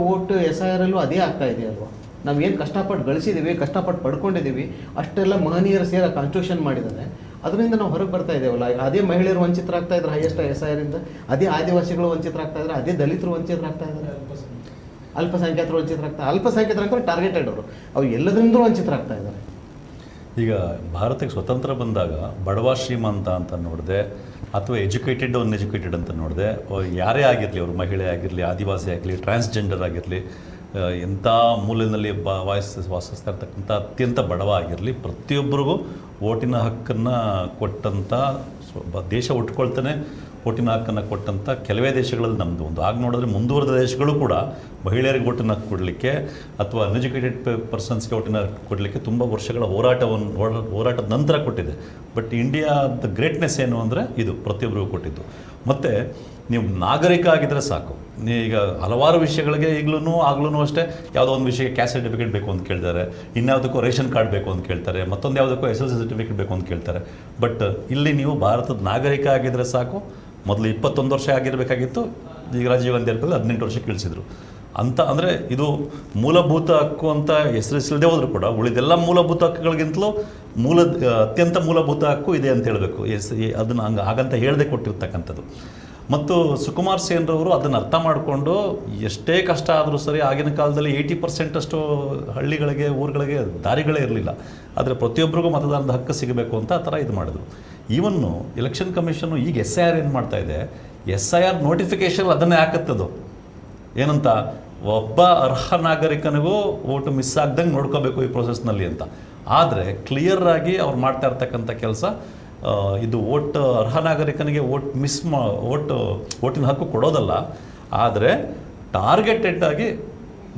ವೋಟ್ SIR ಅಲ್ಲೂ ಅದೇ ಆಗ್ತಾ ಇದೆಯಲ್ವ. ನಾವೇನು ಕಷ್ಟಪಟ್ಟು ಗಳಿಸಿದ್ದೀವಿ, ಕಷ್ಟಪಟ್ಟು ಪಡ್ಕೊಂಡಿದ್ದೀವಿ, ಅಷ್ಟೆಲ್ಲ ಮಹನೀಯರು ಸೇರಿ ಕಾನ್ಸ್ಟಿಟ್ಯೂಷನ್ ಮಾಡಿದ್ದಾರೆ. ಅದರಿಂದ ನಾವು ಹೊರಗೆ ಬರ್ತಾ ಇದ್ದೇವಲ್ಲ. ಅದೇ ಮಹಿಳೆಯರು ವಂಚಿತರಾಗ್ತಾ ಇದ್ದಾರೆ ಹೈಯೆಸ್ಟ್ SIR ಇಂದ, ಅದೇ ಆದಿವಾಸಿಗಳು ವಂಚಿತರಾಗ್ತಾ ಇದ್ದಾರೆ, ಅದೇ ದಲಿತರು ವಂಚಿತರಾಗ್ತಾ ಇದ್ದಾರೆ, ಅಲ್ಪಸಂಖ್ಯಾತರು ವಂಚಿತರಾಗ್ತಾರೆ. ಅಲ್ಪಸಂಖ್ಯಾತರು ಟಾರ್ಗೆಟೆಡ್ ಅವ್ರು ಎಲ್ಲದರಿಂದ ವಂಚಿತರಾಗ್ತಾ ಇದ್ದಾರೆ. ಈಗ ಭಾರತಕ್ಕೆ ಸ್ವತಂತ್ರ ಬಂದಾಗ ಬಡವ ಶ್ರೀಮಂತ ಅಂತ ನೋಡಿದೆ, ಅಥವಾ ಎಜುಕೇಟೆಡ್ ಅನ್ಎಜುಕೇಟೆಡ್ ಅಂತ ನೋಡಿದೆ, ಯಾರೇ ಆಗಿರಲಿ, ಅವರು ಮಹಿಳೆ ಆಗಿರಲಿ, ಆದಿವಾಸಿ ಆಗಿರಲಿ, ಟ್ರಾನ್ಸ್ಜೆಂಡರ್ ಆಗಿರಲಿ, ಎಂಥ ಮೂಲೆಯಲ್ಲಿ ವಾಸಿಸ್ತಾ ಇರ್ತಕ್ಕಂಥ ಅತ್ಯಂತ ಬಡವ ಆಗಿರಲಿ, ಪ್ರತಿಯೊಬ್ಬರಿಗೂ ವೋಟಿನ ಹಕ್ಕನ್ನು ಕೊಟ್ಟಂಥ, ದೇಶ ಉಟ್ಕೊಳ್ತಾನೆ ವೋಟಿನ ಹಕ್ಕನ್ನು ಕೊಟ್ಟಂಥ ಕೆಲವೇ ದೇಶಗಳಲ್ಲಿ ನಮ್ಮದು ಒಂದು. ಆಗ ನೋಡಿದ್ರೆ ಮುಂದುವರೆದ ದೇಶಗಳು ಕೂಡ ಮಹಿಳೆಯರಿಗೆ ವೋಟಿನ ಹಕ್ಕು ಕೊಡಲಿಕ್ಕೆ ಅಥವಾ ಅನ್ಎಜುಕೇಟೆಡ್ ಪರ್ಸನ್ಸ್ಗೆ ವೋಟಿನ ಹಕ್ಕು ಕೊಡಲಿಕ್ಕೆ ತುಂಬ ವರ್ಷಗಳ ಹೋರಾಟದ ನಂತರ ಕೊಟ್ಟಿದೆ. ಬಟ್ ಇಂಡಿಯಾದ ಗ್ರೇಟ್ನೆಸ್ ಏನು ಅಂದರೆ ಇದು ಪ್ರತಿಯೊಬ್ಬರಿಗೂ ಕೊಟ್ಟಿದ್ದು. ಮತ್ತು ನೀವು ನಾಗರಿಕ ಆಗಿದ್ದರೆ ಸಾಕು. ಈಗ ಹಲವಾರು ವಿಷಯಗಳಿಗೆ ಆಗ್ಲೂ ಅಷ್ಟೇ, ಯಾವುದೋ ಒಂದು ವಿಷಯಕ್ಕೆ ಕ್ಯಾಸ್ಟ್ ಸರ್ಟಿಫಿಕೇಟ್ ಬೇಕು ಅಂತ ಕೇಳ್ತಾರೆ, ಇನ್ಯಾವುದಕ್ಕೂ ರೇಷನ್ ಕಾರ್ಡ್ ಬೇಕು ಅಂತ ಕೇಳ್ತಾರೆ, ಮತ್ತೊಂದು ಯಾವುದಕ್ಕೂ SSLC ಸರ್ಟಿಫಿಕೇಟ್ ಬೇಕು ಅಂತ ಕೇಳ್ತಾರೆ. ಬಟ್ ಇಲ್ಲಿ ನೀವು ಭಾರತದ ನಾಗರಿಕ ಆಗಿದ್ದರೆ ಸಾಕು. ಮೊದಲು 21 ವರ್ಷ ಆಗಿರಬೇಕಾಗಿತ್ತು, ಈಗ ರಾಜೀವ್ ಗಾಂಧಿ ಅವ್ರಲ್ಲಿ 18 ವರ್ಷಕ್ಕೆ ಇಳಿಸಿದ್ರು ಅಂತ. ಅಂದರೆ ಇದು ಮೂಲಭೂತ ಹಕ್ಕು ಅಂತ ಹೆಸರಿಸಲದೇ ಹೋದರೂ ಕೂಡ ಉಳಿದೆಲ್ಲ ಮೂಲಭೂತ ಹಕ್ಕುಗಳಿಗಿಂತಲೂ ಅತ್ಯಂತ ಮೂಲಭೂತ ಹಕ್ಕು ಇದೆ ಅಂತ ಹೇಳಬೇಕು. ಅದನ್ನು ಹಾಗಂತ ಹೇಳದೆ ಕೊಟ್ಟಿರ್ತಕ್ಕಂಥದ್ದು. ಮತ್ತು ಸುಕುಮಾರ್ ಸೇನ್ರವರು ಅದನ್ನು ಅರ್ಥ ಮಾಡಿಕೊಂಡು ಎಷ್ಟೇ ಕಷ್ಟ ಆದರೂ ಸರಿ, ಆಗಿನ ಕಾಲದಲ್ಲಿ 80% ಅಷ್ಟು ಹಳ್ಳಿಗಳಿಗೆ, ಊರುಗಳಿಗೆ ದಾರಿಗಳೇ ಇರಲಿಲ್ಲ. ಆದರೆ ಪ್ರತಿಯೊಬ್ಬರಿಗೂ ಮತದಾನದ ಹಕ್ಕು ಸಿಗಬೇಕು ಅಂತ ಆ ಥರ ಇದು ಮಾಡಿದ್ರು. ಈವನ್ನು ಎಲೆಕ್ಷನ್ ಕಮಿಷನ್ನು ಈಗ SIR ಏನು ಮಾಡ್ತಾ ಇದೆ, SIR ನೋಟಿಫಿಕೇಷನ್ ಅದನ್ನೇ ಹಾಕತ್ತದು ಏನಂತ, ಒಬ್ಬ ಅರ್ಹ ನಾಗರಿಕನಿಗೂ ವೋಟು ಮಿಸ್ ಆಗ್ದಂಗೆ ನೋಡ್ಕೋಬೇಕು ಈ ಪ್ರೊಸೆಸ್ನಲ್ಲಿ ಅಂತ. ಆದರೆ ಕ್ಲಿಯರಾಗಿ ಅವ್ರು ಮಾಡ್ತಾ ಇರ್ತಕ್ಕಂಥ ಕೆಲಸ ಇದು ಅರ್ಹ ನಾಗರಿಕನಿಗೆ ವೋಟಿನ ಹಕ್ಕು ಕೊಡೋದಲ್ಲ, ಆದರೆ ಟಾರ್ಗೆಟೆಡ್ ಆಗಿ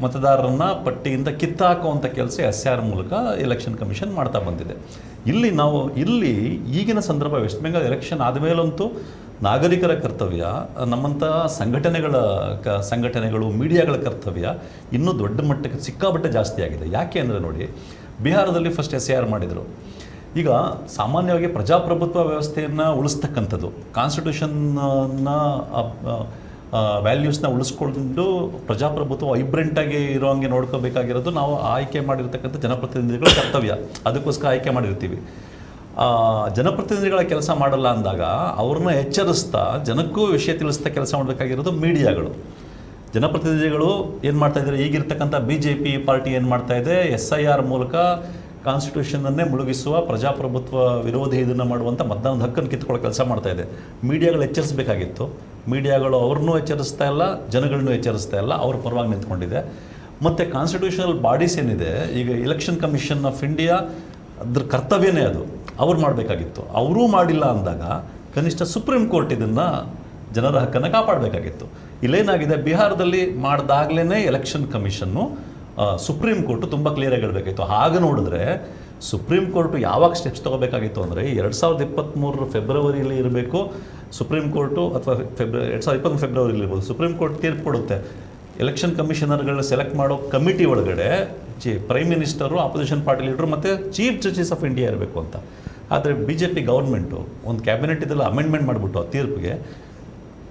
ಮತದಾರರನ್ನ ಪಟ್ಟಿಯಿಂದ ಕಿತ್ತಾಕುವಂಥ ಕೆಲಸ SIR ಮೂಲಕ ಎಲೆಕ್ಷನ್ ಕಮಿಷನ್ ಮಾಡ್ತಾ ಬಂದಿದೆ. ಇಲ್ಲಿ ಈಗಿನ ಸಂದರ್ಭ ವೆಸ್ಟ್ ಬೆಂಗಾಲ್ ಎಲೆಕ್ಷನ್ ಆದಮೇಲಂತೂ ನಾಗರಿಕರ ಕರ್ತವ್ಯ, ನಮ್ಮಂಥ ಸಂಘಟನೆಗಳು ಮೀಡಿಯಾಗಳ ಕರ್ತವ್ಯ ಇನ್ನೂ ದೊಡ್ಡ ಮಟ್ಟಕ್ಕೆ ಸಿಕ್ಕಾಪಟ್ಟೆ ಜಾಸ್ತಿ ಆಗಿದೆ. ಯಾಕೆ ಅಂದರೆ ನೋಡಿ, ಬಿಹಾರದಲ್ಲಿ ಫಸ್ಟ್ SIR ಮಾಡಿದರು. ಈಗ ಸಾಮಾನ್ಯವಾಗಿ ಪ್ರಜಾಪ್ರಭುತ್ವ ವ್ಯವಸ್ಥೆಯನ್ನು ಉಳಿಸ್ತಕ್ಕಂಥದ್ದು, ಕಾನ್ಸ್ಟಿಟ್ಯೂಷನ್ನ ವ್ಯಾಲ್ಯೂಸ್ನ ಉಳಿಸ್ಕೊಂಡು ಪ್ರಜಾಪ್ರಭುತ್ವ ವೈಬ್ರೆಂಟಾಗಿ ಇರೋಂಗೆ ನೋಡ್ಕೋಬೇಕಾಗಿರೋದು ನಾವು ಆಯ್ಕೆ ಮಾಡಿರ್ತಕ್ಕಂಥ ಜನಪ್ರತಿನಿಧಿಗಳ ಕರ್ತವ್ಯ. ಅದಕ್ಕೋಸ್ಕರ ಆಯ್ಕೆ ಮಾಡಿರ್ತೀವಿ. ಜನಪ್ರತಿನಿಧಿಗಳ ಕೆಲಸ ಮಾಡಲ್ಲ ಅಂದಾಗ ಅವ್ರನ್ನ ಎಚ್ಚರಿಸ್ತಾ ಜನಕ್ಕೂ ವಿಷಯ ತಿಳಿಸ್ತಾ ಕೆಲಸ ಮಾಡಬೇಕಾಗಿರೋದು ಮೀಡಿಯಾಗಳು. ಜನಪ್ರತಿನಿಧಿಗಳು ಏನು ಮಾಡ್ತಾಯಿದ್ದಾರೆ, ಈಗಿರ್ತಕ್ಕಂಥ BJP ಪಾರ್ಟಿ ಏನು ಮಾಡ್ತಾಯಿದೆ, SIR ಮೂಲಕ ಕಾನ್ಸ್ಟಿಟ್ಯೂಷನನ್ನೇ ಮುಳುಗಿಸುವ ಪ್ರಜಾಪ್ರಭುತ್ವ ವಿರೋಧಿ ಇದನ್ನು ಮಾಡುವಂಥ ಮತದಾನದ ಹಕ್ಕನ್ನು ಕಿತ್ಕೊಳ್ಳೋ ಕೆಲಸ ಮಾಡ್ತಾಯಿದೆ. ಮೀಡಿಯಾಗಳು ಎಚ್ಚರಿಸಬೇಕಾಗಿತ್ತು. ಮೀಡಿಯಾಗಳು ಅವ್ರನ್ನೂ ಎಚ್ಚರಿಸ್ತಾ ಇಲ್ಲ, ಜನಗಳನ್ನೂ ಎಚ್ಚರಿಸ್ತಾ ಇಲ್ಲ, ಅವ್ರ ಪರವಾಗಿ ನಿಂತ್ಕೊಂಡಿದೆ. ಮತ್ತು ಕಾನ್ಸ್ಟಿಟ್ಯೂಷನಲ್ ಬಾಡೀಸ್ ಏನಿದೆ, ಈಗ ಎಲೆಕ್ಷನ್ ಕಮಿಷನ್ ಆಫ್ ಇಂಡಿಯಾ ಅದ್ರ ಕರ್ತವ್ಯನೇ ಅದು, ಅವ್ರು ಮಾಡಬೇಕಾಗಿತ್ತು. ಅವರೂ ಮಾಡಿಲ್ಲ ಅಂದಾಗ ಕನಿಷ್ಠ ಸುಪ್ರೀಂ ಕೋರ್ಟ್ ಇದನ್ನು ಜನರ ಹಕ್ಕನ್ನು ಕಾಪಾಡಬೇಕಾಗಿತ್ತು. ಇಲ್ಲೇನಾಗಿದೆ, ಬಿಹಾರದಲ್ಲಿ ಮಾಡಿದಾಗಲೇ ಎಲೆಕ್ಷನ್ ಕಮಿಷನ್ನು ಸುಪ್ರೀಂ ಕೋರ್ಟು ತುಂಬ ಕ್ಲಿಯರಾಗಿ ಹೇಳಬೇಕಾಗಿತ್ತು. ಹಾಗೆ ನೋಡಿದ್ರೆ ಸುಪ್ರೀಂ ಕೋರ್ಟು ಯಾವಾಗ ಸ್ಟೆಪ್ಸ್ ತೊಗೋಬೇಕಾಗಿತ್ತು ಅಂದರೆ 2023 ಫೆಬ್ರವರಿಯಲ್ಲಿ ಇರಬೇಕು ಸುಪ್ರೀಂ ಕೋರ್ಟು, ಅಥವಾ 2023 ಫೆಬ್ರವರಿಯಲ್ಲಿ ಇರ್ಬೋದು. ಸುಪ್ರೀಂ ಕೋರ್ಟ್ ತೀರ್ಪು ಕೊಡುತ್ತೆ. ಎಲೆಕ್ಷನ್ ಕಮಿಷನರ್ಗಳನ್ನ ಸೆಲೆಕ್ಟ್ ಮಾಡೋ ಕಮಿಟಿ ಒಳಗಡೆ prime minister, opposition party leader ಮತ್ತು ಚೀಫ್ ಜಸ್ಟಿಸ್ ಆಫ್ ಇಂಡಿಯಾ ಇರಬೇಕು ಅಂತ. ಆದರೆ BJP ಗೌರ್ಮೆಂಟು ಒಂದು ಕ್ಯಾಬಿನೆಟ್ ಇದೆಲ್ಲ ಅಮೆಂಡ್ಮೆಂಟ್ ಮಾಡಿಬಿಟ್ಟು ಆ ತೀರ್ಪಿಗೆ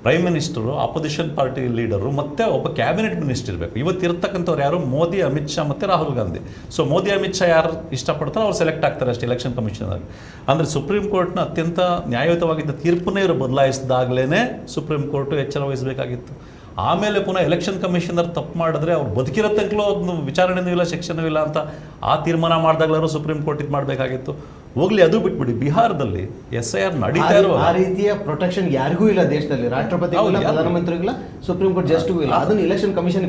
prime minister, opposition party leader ಮತ್ತು ಒಬ್ಬ ಕ್ಯಾಬಿನೆಟ್ ಮಿನಿಸ್ಟರ್ ಇರಬೇಕು. ಇವತ್ತಿರ್ತಕ್ಕಂಥವ್ರು ಯಾರು, ಮೋದಿ, ಅಮಿತ್ ಶಾ ಮತ್ತು ರಾಹುಲ್ ಗಾಂಧಿ. ಸೊ ಮೋದಿ, ಅಮಿತ್ ಶಾ ಯಾರು ಇಷ್ಟಪಡ್ತಾರೋ ಅವ್ರು ಸೆಲೆಕ್ಟ್ ಆಗ್ತಾರೆ ಅಷ್ಟೇ ಎಲೆಕ್ಷನ್ ಕಮಿಷನರ್. ಅಂದರೆ ಸುಪ್ರೀಂ ಕೋರ್ಟ್ನ ಅತ್ಯಂತ ನ್ಯಾಯಯುತವಾಗಿದ್ದ ತೀರ್ಪನ್ನೇ ಇವರು ಬದಲಾಯಿಸಿದಾಗಲೇ ಸುಪ್ರೀಂ ಕೋರ್ಟು ಎಚ್ಚರ ವಹಿಸಬೇಕಾಗಿತ್ತು. ಆಮೇಲೆ ಪುನಃ ಎಲೆಕ್ಷನ್ ಕಮಿಷನರ್ ತಪ್ಪು ಮಾಡಿದ್ರೆ ಅವ್ರು ಬದುಕಿರೋ ತನಕಲೂ ಅದನ್ನು ವಿಚಾರಣೆನೂ ಇಲ್ಲ, ಶಿಕ್ಷೆನೂ ಇಲ್ಲ ಅಂತ ಆ ತೀರ್ಮಾನ ಮಾಡಿದಾಗಲಾದ್ರು ಸುಪ್ರೀಂ ಕೋರ್ಟ್ ಇದು ಮಾಡಬೇಕಾಗಿತ್ತು. ಹೋಗ್ಲಿ, ಅದು ಬಿಟ್ಬಿಡಿ. ಬಿಹಾರದಲ್ಲಿ SIR ನಡೀತಾ ಇರುವ ಆ ರೀತಿಯ ಪ್ರೊಟೆಕ್ಷನ್ ಯಾರಿಗೂ ಇಲ್ಲ ದೇಶದಲ್ಲಿ. ರಾಷ್ಟ್ರಪತಿಗೂ ಇಲ್ಲ, ಪ್ರಧಾನಮಂತ್ರಿಗೂ ಸುಪ್ರೀಂ ಕೋರ್ಟ್ ಜಸ್ಟಿಗೂ ಇಲ್ಲ. ಅದನ್ನು ಎಲೆಕ್ಷನ್ ಕಮಿಷನ್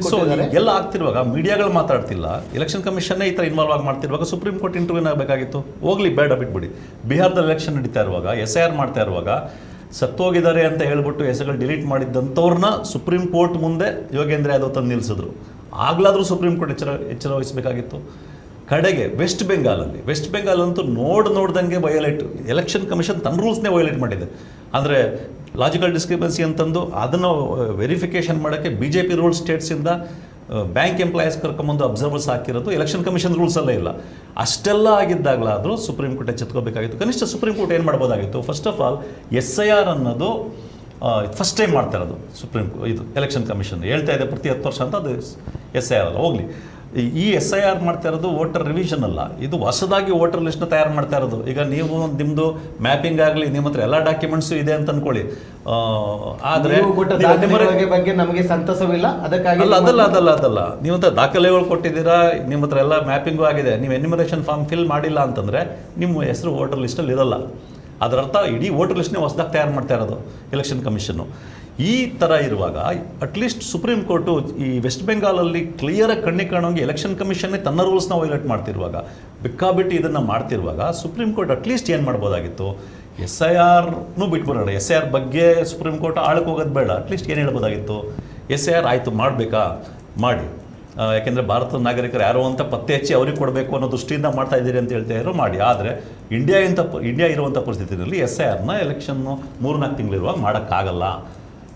ಎಲ್ಲ ಆಗ್ತಿರುವಾಗ ಮೀಡಿಯಾಗಳು ಮಾತಾಡ್ತಿಲ್ಲ, ಎಲೆಕ್ಷನ್ ಕಮಿಷನ್ನೇ ಈ ಥರ ಇನ್ವಾಲ್ವ್ ಆಗಿ ಮಾಡ್ತಿರುವಾಗ ಸುಪ್ರೀಂ ಕೋರ್ಟ್ ಇಂಟರ್ವ್ಯೂನ್ ಆಗಬೇಕಾಗಿತ್ತು. ಹೋಗ್ಲಿ, ಬೇಡ, ಬಿಟ್ಬಿಡಿ. ಬಿಹಾರದಲ್ಲಿ ಎಲೆಕ್ಷನ್ ನಡೀತಾ ಇರುವಾಗ, SIR ಮಾಡ್ತಾ ಇರುವಾಗ ಸತ್ತೋಗಿದ್ದಾರೆ ಅಂತ ಹೇಳ್ಬಿಟ್ಟು ಹೆಸರುಗಳು ಡಿಲೀಟ್ ಮಾಡಿದ್ದಂಥವ್ರನ್ನ ಸುಪ್ರೀಂ ಕೋರ್ಟ್ ಮುಂದೆ ಯೋಗೇಂದ್ರ ಯಾದವ್ ತಂದು ನಿಲ್ಲಿಸಿದ್ರು. ಆಗಲಾದರೂ ಸುಪ್ರೀಂ ಕೋರ್ಟ್ ಎಚ್ಚರ ವಹಿಸಬೇಕಾಗಿತ್ತು. ಕಡೆಗೆ ವೆಸ್ಟ್ ಬೆಂಗಾಲಂತೂ ನೋಡ್ದಂಗೆ ವಯೋಲೇಟ್, ಎಲೆಕ್ಷನ್ ಕಮಿಷನ್ ತನ್ನ ರೂಲ್ಸ್ನೇ ವಯೋಲೇಟ್ ಮಾಡಿದೆ. ಅಂದರೆ ಲಾಜಿಕಲ್ ಡಿಸ್ಕ್ರಿಪೆನ್ಸಿ ಅಂತಂದು ಅದನ್ನು ವೆರಿಫಿಕೇಷನ್ ಮಾಡೋಕ್ಕೆ BJP ರೂಲ್ ಸ್ಟೇಟ್ಸಿಂದ ಬ್ಯಾಂಕ್ ಎಂಪ್ಲಾಯೀಸ್ ಕರ್ಕೊಂಬಂದು ಅಬ್ಸರ್ವರ್ಸ್ ಹಾಕಿರೋದು ಎಲೆಕ್ಷನ್ ಕಮಿಷನ್ ರೂಲ್ಸಲ್ಲೇ ಇಲ್ಲ. ಅಷ್ಟೆಲ್ಲ ಆಗಿದ್ದಾಗಲಾದರೂ ಸುಪ್ರೀಂ ಕೋರ್ಟ್ ಎಚ್ಚೆತ್ಕೋಬೇಕಾಗಿತ್ತು. ಕನಿಷ್ಠ ಸುಪ್ರೀಂ ಕೋರ್ಟ್ ಏನು ಮಾಡ್ಬೋದಾಗಿತ್ತು, ಫಸ್ಟ್ ಆಫ್ ಆಲ್ SIR ಅನ್ನೋದು ಫಸ್ಟ್ ಟೈಮ್ ಮಾಡ್ತಾ ಇರೋದು ಇದು ಎಲೆಕ್ಷನ್ ಕಮಿಷನ್ ಹೇಳ್ತಾ ಇದೆ ಪ್ರತಿ 10 ವರ್ಷ ಅಂತ. ಅದು SIR ಅಲ್ಲ. ಹೋಗಲಿ, ಈ SIR ಮಾಡ್ತಾ ಇರೋದು ವೋಟರ್ ರಿವಿಷನ್ ಅಲ್ಲ, ಇದು ಹೊಸದಾಗಿ ವೋಟರ್ ಲಿಸ್ಟ್ನ ತಯಾರು ಮಾಡ್ತಾ ಇರೋದು. ಈಗ ನೀವು ನಿಮ್ಮದು ಮ್ಯಾಪಿಂಗ್ ಆಗಲಿ, ನಿಮ್ಮ ಹತ್ರ ಎಲ್ಲ ಡಾಕ್ಯುಮೆಂಟ್ಸು ಇದೆ ಅಂತ ಅಂದ್ಕೊಳ್ಳಿ. ಆದರೆ ಬಗ್ಗೆ ನಮಗೆ ಸಂತಸವಿಲ್ಲ, ಅದಕ್ಕಾಗಿ ಅದಲ್ಲ ನೀವು ದಾಖಲೆಗಳು ಕೊಟ್ಟಿದ್ದೀರಾ, ನಿಮ್ಮ ಹತ್ರ ಎಲ್ಲ ಮ್ಯಾಪಿಂಗು ಆಗಿದೆ, ನೀವು ಎನ್ಯುಮರೇಷನ್ ಫಾರ್ಮ್ ಫಿಲ್ ಮಾಡಿಲ್ಲ ಅಂತಂದರೆ ನಿಮ್ಮ ಹೆಸರು ವೋಟರ್ ಲಿಸ್ಟಲ್ಲಿ ಇರಲ್ಲ. ಅದರರ್ಥ ಇಡೀ ವೋಟರ್ ಲಿಸ್ಟ್ನೇ ಹೊಸದಾಗಿ ತಯಾರು ಮಾಡ್ತಾ ಇರೋದು ಎಲೆಕ್ಷನ್ ಕಮಿಷನ್ನು. ಈ ಥರ ಇರುವಾಗ ಅಟ್ಲೀಸ್ಟ್ ಸುಪ್ರೀಂ ಕೋರ್ಟು ಈ ವೆಸ್ಟ್ ಬೆಂಗಾಲಲ್ಲಿ ಕ್ಲಿಯರಾಗಿ ಕಣ್ಣಿಗೆ ಕಾಣೋಂಗೆ ಎಲೆಕ್ಷನ್ ಕಮಿಷನ್ನೇ ತನ್ನ ರೂಲ್ಸ್ನ ವೈಲೇಟ್ ಮಾಡ್ತಿರುವಾಗ, ಬೇಕಾಬಿಟ್ಟು ಇದನ್ನು ಮಾಡ್ತಿರುವಾಗ ಸುಪ್ರೀಂ ಕೋರ್ಟ್ ಅಟ್ಲೀಸ್ಟ್ ಏನು ಮಾಡ್ಬೋದಾಗಿತ್ತು, SIRನೂ ಬಿಟ್ಬಿಡೋಣ. SIR ಬಗ್ಗೆ ಸುಪ್ರೀಂ ಕೋರ್ಟ್ ಆಳಕ್ಕೆ ಹೋಗೋದು ಬೇಡ, ಅಟ್ಲೀಸ್ಟ್ ಏನು ಹೇಳ್ಬೋದಾಗಿತ್ತು, SIR ಆಯಿತು ಮಾಡಬೇಕಾ ಮಾಡಿ, ಯಾಕೆಂದರೆ ಭಾರತದ ನಾಗರಿಕರು ಯಾರೋ ಅಂತ ಪತ್ತೆ ಹಚ್ಚಿ ಅವ್ರಿಗೆ ಕೊಡಬೇಕು ಅನ್ನೋ ದೃಷ್ಟಿಯಿಂದ ಮಾಡ್ತಾ ಇದ್ದೀರಿ ಅಂತ ಹೇಳ್ತಾ ಇರೋ ಮಾಡಿ. ಆದರೆ ಇಂಡಿಯಾ ಇರುವಂಥ ಪರಿಸ್ಥಿತಿಯಲ್ಲಿ SIRನ ಎಲೆಕ್ಷನ್ನು 3-4 ತಿಂಗಳಿರುವಾಗ ಮಾಡೋಕ್ಕಾಗಲ್ಲ.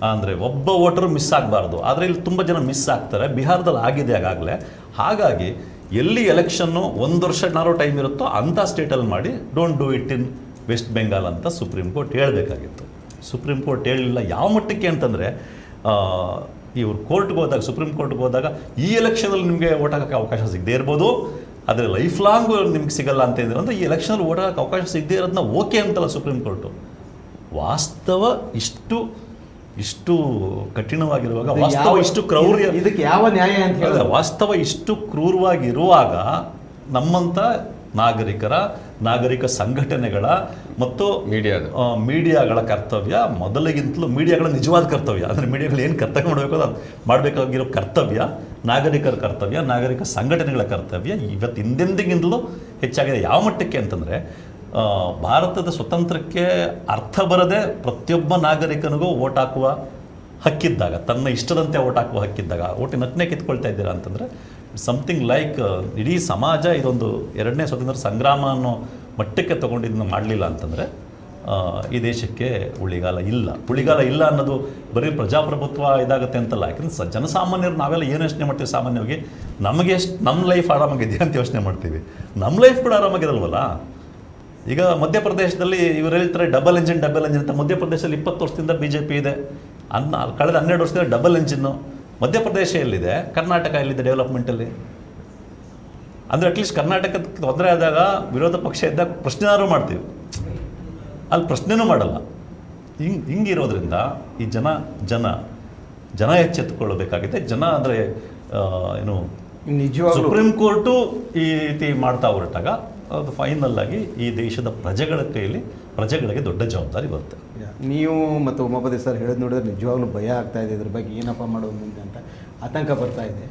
ಅಂದರೆ ಒಬ್ಬ ವೋಟರು ಮಿಸ್ ಆಗಬಾರ್ದು. ಆದರೆ ಇಲ್ಲಿ ತುಂಬ ಜನ ಮಿಸ್ ಆಗ್ತಾರೆ. ಬಿಹಾರದಲ್ಲಿ ಆಗಿದೆ ಆಗಾಗಲೇ. ಹಾಗಾಗಿ ಎಲ್ಲಿ ಎಲೆಕ್ಷನ್ನು 1 ವರ್ಷನಾರೋ ಟೈಮ್ ಇರುತ್ತೋ ಅಂಥ ಸ್ಟೇಟಲ್ಲಿ ಮಾಡಿ, don't do it in West Bengal ಅಂತ ಸುಪ್ರೀಂ ಕೋರ್ಟ್ ಹೇಳಬೇಕಾಗಿತ್ತು. ಸುಪ್ರೀಂ ಕೋರ್ಟ್ ಹೇಳಲಿಲ್ಲ. ಯಾವ ಮಟ್ಟಕ್ಕೆ ಅಂತಂದರೆ, ಇವರು ಕೋರ್ಟ್ಗೆ ಹೋದಾಗ, ಸುಪ್ರೀಂ ಕೋರ್ಟ್ಗೆ ಹೋದಾಗ ಈ ಎಲೆಕ್ಷನಲ್ಲಿ ನಿಮಗೆ ವೋಟ್ ಹಾಕೋಕ್ಕೆ ಅವಕಾಶ ಸಿಗದೇ ಇರ್ಬೋದು, ಆದರೆ ಲೈಫ್ ಲಾಂಗು ನಿಮ್ಗೆ ಸಿಗಲ್ಲ ಅಂತ ಹೇಳಿದ್ರೆ, ಅಂದರೆ ಈ ಎಲೆಕ್ಷನಲ್ಲಿ ವೋಟ್ ಹಾಕೋಕ್ಕೆ ಅವಕಾಶ ಸಿಗದೇ ಇರೋದನ್ನ ಓಕೆ ಅಂತಲ್ಲ ಸುಪ್ರೀಂ ಕೋರ್ಟು. ವಾಸ್ತವ ಇಷ್ಟು ಕಠಿಣವಾಗಿರುವಾಗ, ವಾಸ್ತವ ಇಷ್ಟು ಕ್ರೌರ್ಯ, ಇದಕ್ಕೆ ಯಾವ ನ್ಯಾಯ ಅಂತ ಹೇಳಿದ್ರೆ, ವಾಸ್ತವ ಇಷ್ಟು ಕ್ರೂರವಾಗಿರುವಾಗ ನಮ್ಮಂಥ ನಾಗರಿಕ ಸಂಘಟನೆಗಳ ಮತ್ತು ಮೀಡಿಯಾಗಳ ಕರ್ತವ್ಯ, ಮೊದಲಿಗಿಂತಲೂ ಮೀಡಿಯಾಗಳ ನಿಜವಾದ ಕರ್ತವ್ಯ, ಅಂದರೆ ಮೀಡಿಯಾಗಳು ಏನು ಕರ್ತವ್ಯ ಮಾಡಬೇಕು ಅದು ಮಾಡಬೇಕಾಗಿರೋ ಕರ್ತವ್ಯ, ನಾಗರಿಕರ ಕರ್ತವ್ಯ, ನಾಗರಿಕ ಸಂಘಟನೆಗಳ ಕರ್ತವ್ಯ ಇವತ್ತು ಹಿಂದೆಂದಿಗಿಂತಲೂ ಹೆಚ್ಚಾಗಿದೆ. ಯಾವ ಮಟ್ಟಕ್ಕೆ ಅಂತಂದರೆ, ಭಾರತದ ಸ್ವತಂತ್ರಕ್ಕೆ ಅರ್ಥ ಬರದೆ ಪ್ರತಿಯೊಬ್ಬ ನಾಗರಿಕನಿಗೂ ವೋಟ್ ಹಾಕುವ ಹಕ್ಕಿದ್ದಾಗ, ತನ್ನ ಇಷ್ಟದಂತೆ ಓಟ್ ಹಾಕುವ ಹಕ್ಕಿದ್ದಾಗ ಓಟಿನ ಹಕ್ಕನ್ನೇ ಕಿತ್ಕೊಳ್ತಾ ಇದ್ದೀರಾ ಅಂತಂದರೆ ಸಮಥಿಂಗ್ ಲೈಕ್ ಇಡೀ ಸಮಾಜ ಇದೊಂದು 2ನೇ ಸ್ವಾತಂತ್ರ್ಯ ಸಂಗ್ರಾಮ ಅನ್ನೋ ಮಟ್ಟಕ್ಕೆ ತೊಗೊಂಡಿದ್ದನ್ನು ಮಾಡಲಿಲ್ಲ ಅಂತಂದರೆ ಈ ದೇಶಕ್ಕೆ ಉಳಿಗಾಲ ಇಲ್ಲ ಅನ್ನೋದು ಬರೀ ಪ್ರಜಾಪ್ರಭುತ್ವ ಇದಾಗುತ್ತೆ ಅಂತಲ್ಲ. ಯಾಕಂದ್ರೆ ಜನಸಾಮಾನ್ಯರು ನಾವೆಲ್ಲ ಏನು ಯೋಚನೆ ಮಾಡ್ತೀವಿ, ಸಾಮಾನ್ಯವಾಗಿ ನಮಗೆ ಎಷ್ಟು ನಮ್ಮ ಲೈಫ್ ಆರಾಮಾಗಿದೆ ಅಂತ ಯೋಚನೆ ಮಾಡ್ತೀವಿ. ನಮ್ಮ ಲೈಫ್ ಕೂಡ ಆರಾಮಾಗಿರಲ್ವಲ್ಲ. ಈಗ ಮಧ್ಯಪ್ರದೇಶದಲ್ಲಿ ಇವರು ಹೇಳ್ತಾರೆ ಡಬಲ್ ಇಂಜಿನ್ ಅಂತ. ಮಧ್ಯಪ್ರದೇಶದಲ್ಲಿ 20 ವರ್ಷದಿಂದ BJP ಇದೆ, ಕಳೆದ 12 ವರ್ಷದಿಂದ ಡಬಲ್ ಇಂಜಿನ್ನು. ಮಧ್ಯಪ್ರದೇಶ ಎಲ್ಲಿದೆ, ಕರ್ನಾಟಕ ಎಲ್ಲಿದೆ ಡೆವಲಪ್ಮೆಂಟಲ್ಲಿ? ಅಂದರೆ ಅಟ್ಲೀಸ್ಟ್ ಕರ್ನಾಟಕಕ್ಕೆ ತೊಂದರೆ ಆದಾಗ ವಿರೋಧ ಪಕ್ಷ ಇದ್ದಾಗ ಪ್ರಶ್ನೆನಾದ್ರು ಮಾಡ್ತೀವಿ, ಅಲ್ಲಿ ಪ್ರಶ್ನೆನೂ ಮಾಡಲ್ಲ. ಹಿಂಗಿರೋದ್ರಿಂದ ಈ ಜನ ಎಚ್ಚೆತ್ತುಕೊಳ್ಳಬೇಕಾಗಿದೆ. ಜನ ಅಂದರೆ ಏನು, ನಿಜವಾಗ್ಲೂ ಸುಪ್ರೀಂ ಕೋರ್ಟು ಈ ರೀತಿ ಮಾಡ್ತಾ ಹೊರಟಾಗ ಅದು ಫೈನಲ್ ಆಗಿ ಈ ದೇಶದ ಪ್ರಜೆಗಳಿಗೆ ದೊಡ್ಡ ಜವಾಬ್ದಾರಿ ಬರುತ್ತೆ. ನೀವು ಮತ್ತು ಉಮಾಪತಿ ಸರ್ ಹೇಳೋದು ನೋಡಿದ್ರೆ ನಿಜವಾಗ್ಲೂ ಭಯ ಆಗ್ತಾ ಇದೆ. ಇದ್ರ ಬಗ್ಗೆ ಏನಪ್ಪ ಮಾಡೋದು ಮುಂದೆ ಅಂತ ಆತಂಕ ಬರ್ತಾ ಇದೆ.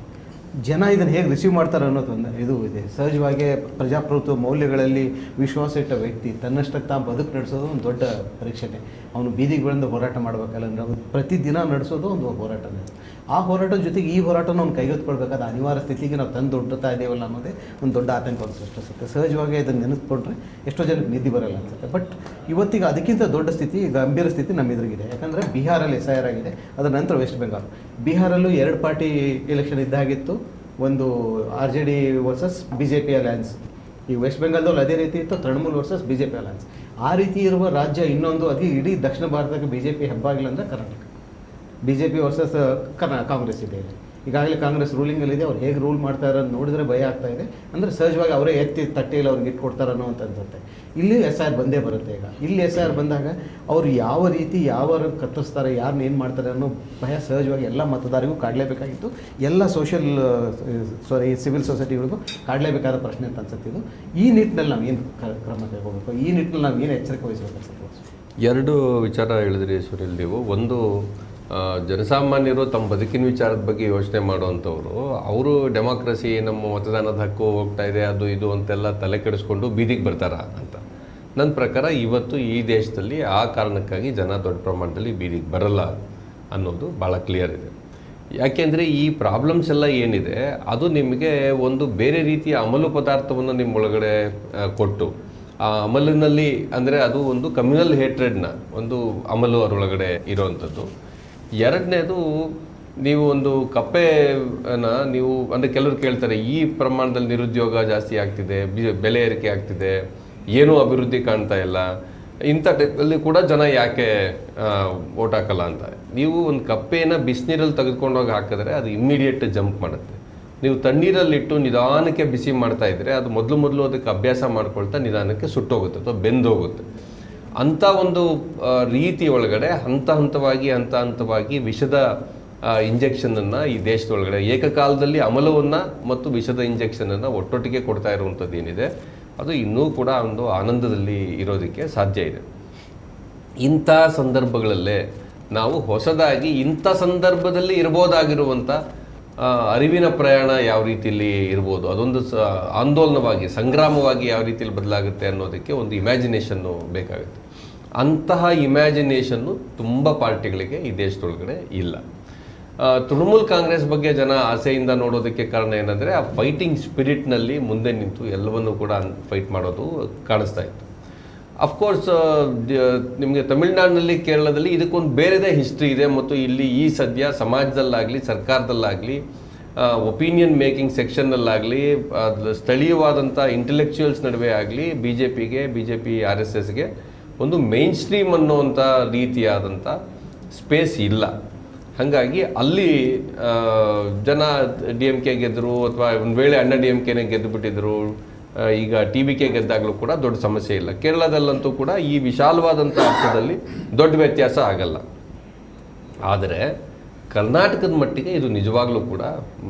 ಜನ ಇದನ್ನು ಹೇಗೆ ರಿಸೀವ್ ಮಾಡ್ತಾರೆ ಅನ್ನೋದೊಂದು ಇದು ಇದೆ. ಸಹಜವಾಗಿ ಪ್ರಜಾಪ್ರಭುತ್ವ ಮೌಲ್ಯಗಳಲ್ಲಿ ವಿಶ್ವಾಸ ಇಟ್ಟ ವ್ಯಕ್ತಿ ತನ್ನಷ್ಟಕ್ಕೆ ತಾನು ಬದುಕು ನಡೆಸೋದು ಒಂದು ದೊಡ್ಡ ಪರೀಕ್ಷೆನೆ. ಅವನು ಬೀದಿಗೆ ಬಂದು ಹೋರಾಟ ಮಾಡಬೇಕಲ್ಲ, ನಾವು ಪ್ರತಿದಿನ ನಡೆಸೋದು ಒಂದು ಹೋರಾಟನೇ. ಆ ಹೋರಾಟದ ಜೊತೆಗೆ ಈ ಹೋರಾಟನ ಅವ್ನು ಕೈಗೆತ್ತಿಕೊಳ್ಬೇಕಾದ ಅನಿವಾರ್ಯ ಸ್ಥಿತಿಗೆ ನಾವು ತಂದು ದೊಡ್ಡತಾ ಇದ್ದೇವಲ್ಲ ಅನ್ನೋದೇ ಒಂದು ದೊಡ್ಡ ಆತಂಕವನ್ನು ಸೃಷ್ಟಿಸುತ್ತೆ. ಸಹಜವಾಗಿ ಅದನ್ನು ನೆನೆಸ್ಕೊಂಡ್ರೆ ಎಷ್ಟೋ ಜನಕ್ಕೆ ನಿದ್ದೆ ಬರಲ್ಲ ಅನ್ಸುತ್ತೆ. ಬಟ್ ಇವತ್ತಿಗೆ ಅದಕ್ಕಿಂತ ದೊಡ್ಡ ಸ್ಥಿತಿ, ಗಂಭೀರ ಸ್ಥಿತಿ ನಮ್ಮ ಎದುರಿಗಿದೆ. ಯಾಕಂದರೆ ಬಿಹಾರಲ್ಲಿ SIR ಆಗಿದೆ, ಅದರ ನಂತರ ವೆಸ್ಟ್ ಬೆಂಗಾಲ್. ಬಿಹಾರಲ್ಲೂ 2 ಪಾರ್ಟಿ ಎಲೆಕ್ಷನ್ ಇದ್ದಾಗಿತ್ತು, ಒಂದು RJD ವರ್ಸಸ್ BJP ಅಲಯನ್ಸ್. ಈ ವೆಸ್ಟ್ ಬೆಂಗಾಲ್ದಲ್ಲಿ ಅದೇ ರೀತಿ ಇತ್ತು, ತೃಣಮೂಲ್ ವರ್ಸಸ್ BJP ಅಲಯನ್ಸ್. ಆ ರೀತಿ ಇರುವ ರಾಜ್ಯ ಇನ್ನೊಂದು, ಅದು ಇಡೀ ದಕ್ಷಿಣ ಭಾರತಕ್ಕೆ BJP ಹೆಬ್ಬಾಗಿಲ್ಲ ಅಂದರೆ ಕರ್ನಾಟಕ. BJP ವರ್ಸಸ್ ಕಾಂಗ್ರೆಸ್ ಇದೆ. ಈಗಾಗಲೇ ಕಾಂಗ್ರೆಸ್ ರೂಲಿಂಗಲ್ಲಿದೆ. ಅವ್ರು ಹೇಗೆ ರೂಲ್ ಮಾಡ್ತಾ ಇರೋ ನೋಡಿದ್ರೆ ಭಯ ಆಗ್ತಾ ಇದೆ. ಅಂದರೆ ಸಹಜವಾಗಿ ಅವರೇ ಎತ್ತಿ ತಟ್ಟೆಯಲ್ಲಿ ಅವ್ರಿಗೆ ಇಟ್ಕೊಡ್ತಾರೆ ಅನ್ನೋ ಅಂತ ಅನ್ಸುತ್ತೆ. ಇಲ್ಲಿ SIR ಬಂದೇ ಬರುತ್ತೆ. ಈಗ ಇಲ್ಲಿ SIR ಬಂದಾಗ ಅವರು ಯಾವ ರೀತಿ ಕತ್ತರಿಸ್ತಾರೆ, ಯಾರನ್ನ ಏನು ಮಾಡ್ತಾರೆ ಅನ್ನೋ ಭಯ ಸಹಜವಾಗಿ ಎಲ್ಲ ಮತದಾರರಿಗೂ ಕಾಡಲೇಬೇಕಾಗಿತ್ತು. ಎಲ್ಲ ಸಿವಿಲ್ ಸೊಸೈಟಿಗಳಿಗೂ ಕಾಡಲೇಬೇಕಾದ ಪ್ರಶ್ನೆ ಅಂತ ಅನ್ಸುತ್ತೆ. ಇದು ಈ ನಿಟ್ಟಿನಲ್ಲಿ ನಾವು ಏನು ಕ್ರಮ ಕೈಗೊಳ್ಳಬೇಕು, ಈ ನಿಟ್ಟಿನಲ್ಲಿ ನಾವು ಏನು ಎಚ್ಚರಿಕೆ ವಹಿಸಬೇಕು ಅನ್ಸುತ್ತೆ? 2 ವಿಚಾರ ಹೇಳಿದ್ರಿ ಸುನಿಲ್ ನೀವು. ಒಂದು, ಜನಸಾಮಾನ್ಯರು ತಮ್ಮ ಬದುಕಿನ ವಿಚಾರದ ಬಗ್ಗೆ ಯೋಚನೆ ಮಾಡುವಂಥವ್ರು, ಅವರು ಡೆಮಾಕ್ರಸಿ, ನಮ್ಮ ಮತದಾನದ ಹಕ್ಕು ಹೋಗ್ತಾ ಇದೆ, ಅದು ಇದು ಅಂತೆಲ್ಲ ತಲೆ ಕೆಡಿಸ್ಕೊಂಡು ಬೀದಿಗೆ ಬರ್ತಾರ ಅಂತ ನನ್ನ ಪ್ರಕಾರ ಇವತ್ತು ಈ ದೇಶದಲ್ಲಿ ಆ ಕಾರಣಕ್ಕಾಗಿ ಜನ ದೊಡ್ಡ ಪ್ರಮಾಣದಲ್ಲಿ ಬೀದಿಗೆ ಬರಲ್ಲ ಅನ್ನೋದು ಭಾಳ ಕ್ಲಿಯರ್ ಇದೆ. ಯಾಕೆಂದರೆ ಈ ಪ್ರಾಬ್ಲಮ್ಸ್ ಎಲ್ಲ ಏನಿದೆ ಅದು ನಿಮಗೆ ಒಂದು ಬೇರೆ ರೀತಿಯ ಅಮಲು ಪದಾರ್ಥವನ್ನು ನಿಮ್ಮ ಒಳಗಡೆ ಕೊಟ್ಟು, ಆ ಅಮಲಿನಲ್ಲಿ ಅಂದರೆ ಅದು ಒಂದು ಕಮ್ಯುನಲ್ ಹೇಟ್ರೆಡ್ನ ಒಂದು ಅಮಲು ಅದರೊಳಗಡೆ ಇರೋವಂಥದ್ದು. 2ನೇದು, ನೀವು ಒಂದು ಕಪ್ಪೆನ ನೀವು ಅಂದರೆ ಕೆಲವರು ಕೇಳ್ತಾರೆ, ಈ ಪ್ರಮಾಣದಲ್ಲಿ ನಿರುದ್ಯೋಗ ಜಾಸ್ತಿ ಆಗ್ತಿದೆ, ಬೆಲೆ ಏರಿಕೆ ಆಗ್ತಿದೆ, ಏನೂ ಅಭಿವೃದ್ಧಿ ಕಾಣ್ತಾ ಇಲ್ಲ, ಇಂಥ ಟೈಪಲ್ಲಿ ಕೂಡ ಜನ ಯಾಕೆ ಓಟ್ ಹಾಕಲ್ಲ ಅಂತ. ನೀವು ಒಂದು ಕಪ್ಪೆನ ಬಿಸಿನೀರಲ್ಲಿ ತೆಗೆದುಕೊಂಡೋಗಿ ಹಾಕಿದ್ರೆ ಅದು ಇಮ್ಮಿಡಿಯೇಟ್ ಜಂಪ್ ಮಾಡುತ್ತೆ. ನೀವು ತಣ್ಣೀರಲ್ಲಿಟ್ಟು ನಿಧಾನಕ್ಕೆ ಬಿಸಿ ಮಾಡ್ತಾ ಇದ್ದರೆ ಅದು ಮೊದಲು ಅದಕ್ಕೆ ಅಭ್ಯಾಸ ಮಾಡ್ಕೊಳ್ತಾ ನಿಧಾನಕ್ಕೆ ಸುಟ್ಟೋಗುತ್ತೆ ಅಥವಾ ಬೆಂದೋಗುತ್ತೆ. ಅಂಥ ಒಂದು ರೀತಿ ಒಳಗಡೆ ಹಂತವಾಗಿ ವಿಷದ ಇಂಜೆಕ್ಷನನ್ನು ಈ ದೇಶದೊಳಗಡೆ ಏಕಕಾಲದಲ್ಲಿ ಅಮಲವನ್ನು ಮತ್ತು ವಿಷದ ಇಂಜೆಕ್ಷನನ್ನು ಒಟ್ಟೊಟ್ಟಿಗೆ ಕೊಡ್ತಾ ಇರುವಂಥದ್ದು ಏನಿದೆ ಅದು ಇನ್ನೂ ಕೂಡ ಒಂದು ಆನಂದದಲ್ಲಿ ಇರೋದಕ್ಕೆ ಸಾಧ್ಯ ಇದೆ. ಇಂಥ ಸಂದರ್ಭಗಳಲ್ಲೇ ನಾವು ಹೊಸದಾಗಿ ಇಂಥ ಸಂದರ್ಭದಲ್ಲಿ ಇರ್ಬೋದಾಗಿರುವಂಥ ಅರಿವಿನ ಪ್ರಯಾಣ ಯಾವ ರೀತಿಯಲ್ಲಿ ಇರ್ಬೋದು, ಅದೊಂದು ಆಂದೋಲನವಾಗಿ ಸಂಗ್ರಾಮವಾಗಿ ಯಾವ ರೀತಿಯಲ್ಲಿ ಬದಲಾಗುತ್ತೆ ಅನ್ನೋದಕ್ಕೆ ಒಂದು ಇಮ್ಯಾಜಿನೇಷನ್ನು ಬೇಕಾಗುತ್ತೆ. ಅಂತಹ ಇಮ್ಯಾಜಿನೇಷನ್ನು ತುಂಬ ಪಾರ್ಟಿಗಳಿಗೆ ಈ ದೇಶದೊಳಗಡೆ ಇಲ್ಲ. ತೃಣಮೂಲ್ ಕಾಂಗ್ರೆಸ್ ಬಗ್ಗೆ ಜನ ಆಸೆಯಿಂದ ನೋಡೋದಕ್ಕೆ ಕಾರಣ ಏನಂದರೆ ಆ ಫೈಟಿಂಗ್ ಸ್ಪಿರಿಟ್ನಲ್ಲಿ ಮುಂದೆ ನಿಂತು ಎಲ್ಲವನ್ನೂ ಕೂಡ ಫೈಟ್ ಮಾಡೋದು ಕಾಣಿಸ್ತಾ ಇತ್ತು. ಅಫ್ಕೋರ್ಸ್ ನಿಮಗೆ ತಮಿಳ್ನಾಡಿನಲ್ಲಿ, ಕೇರಳದಲ್ಲಿ ಇದಕ್ಕೊಂದು ಬೇರೆದೇ ಹಿಸ್ಟ್ರಿ ಇದೆ. ಮತ್ತು ಇಲ್ಲಿ ಈ ಸದ್ಯ ಸಮಾಜದಲ್ಲಾಗಲಿ ಸರ್ಕಾರದಲ್ಲಾಗಲಿ ಒಪಿನಿಯನ್ ಮೇಕಿಂಗ್ ಸೆಕ್ಷನ್ನಲ್ಲಾಗಲಿ ಸ್ಥಳೀಯವಾದಂಥ ಇಂಟೆಲೆಕ್ಚುಯಲ್ಸ್ ನಡುವೆ ಆಗಲಿ BJP RSSಗೆ ಒಂದು ಮೇನ್ ಸ್ಟ್ರೀಮ್ ಅನ್ನೋವಂಥ ರೀತಿಯಾದಂಥ ಸ್ಪೇಸ್ ಇಲ್ಲ. ಹಾಗಾಗಿ ಅಲ್ಲಿ ಜನ DMK ಗೆದ್ದರು ಅಥವಾ ಒಂದು ವೇಳೆ ಅಣ್ಣ DMKನೇ ಗೆದ್ದುಬಿಟ್ಟಿದ್ರು, ಈಗ TVK ಗೆದ್ದಾಗಲೂ ಕೂಡ ದೊಡ್ಡ ಸಮಸ್ಯೆ ಇಲ್ಲ. ಕೇರಳದಲ್ಲಂತೂ ಕೂಡ ಈ ವಿಶಾಲವಾದಂಥ ಅರ್ಥದಲ್ಲಿ ದೊಡ್ಡ ವ್ಯತ್ಯಾಸ ಆಗಲ್ಲ. ಆದರೆ ಕರ್ನಾಟಕದ ಮಟ್ಟಿಗೆ ಇದು ನಿಜವಾಗ್ಲೂ ಕೂಡ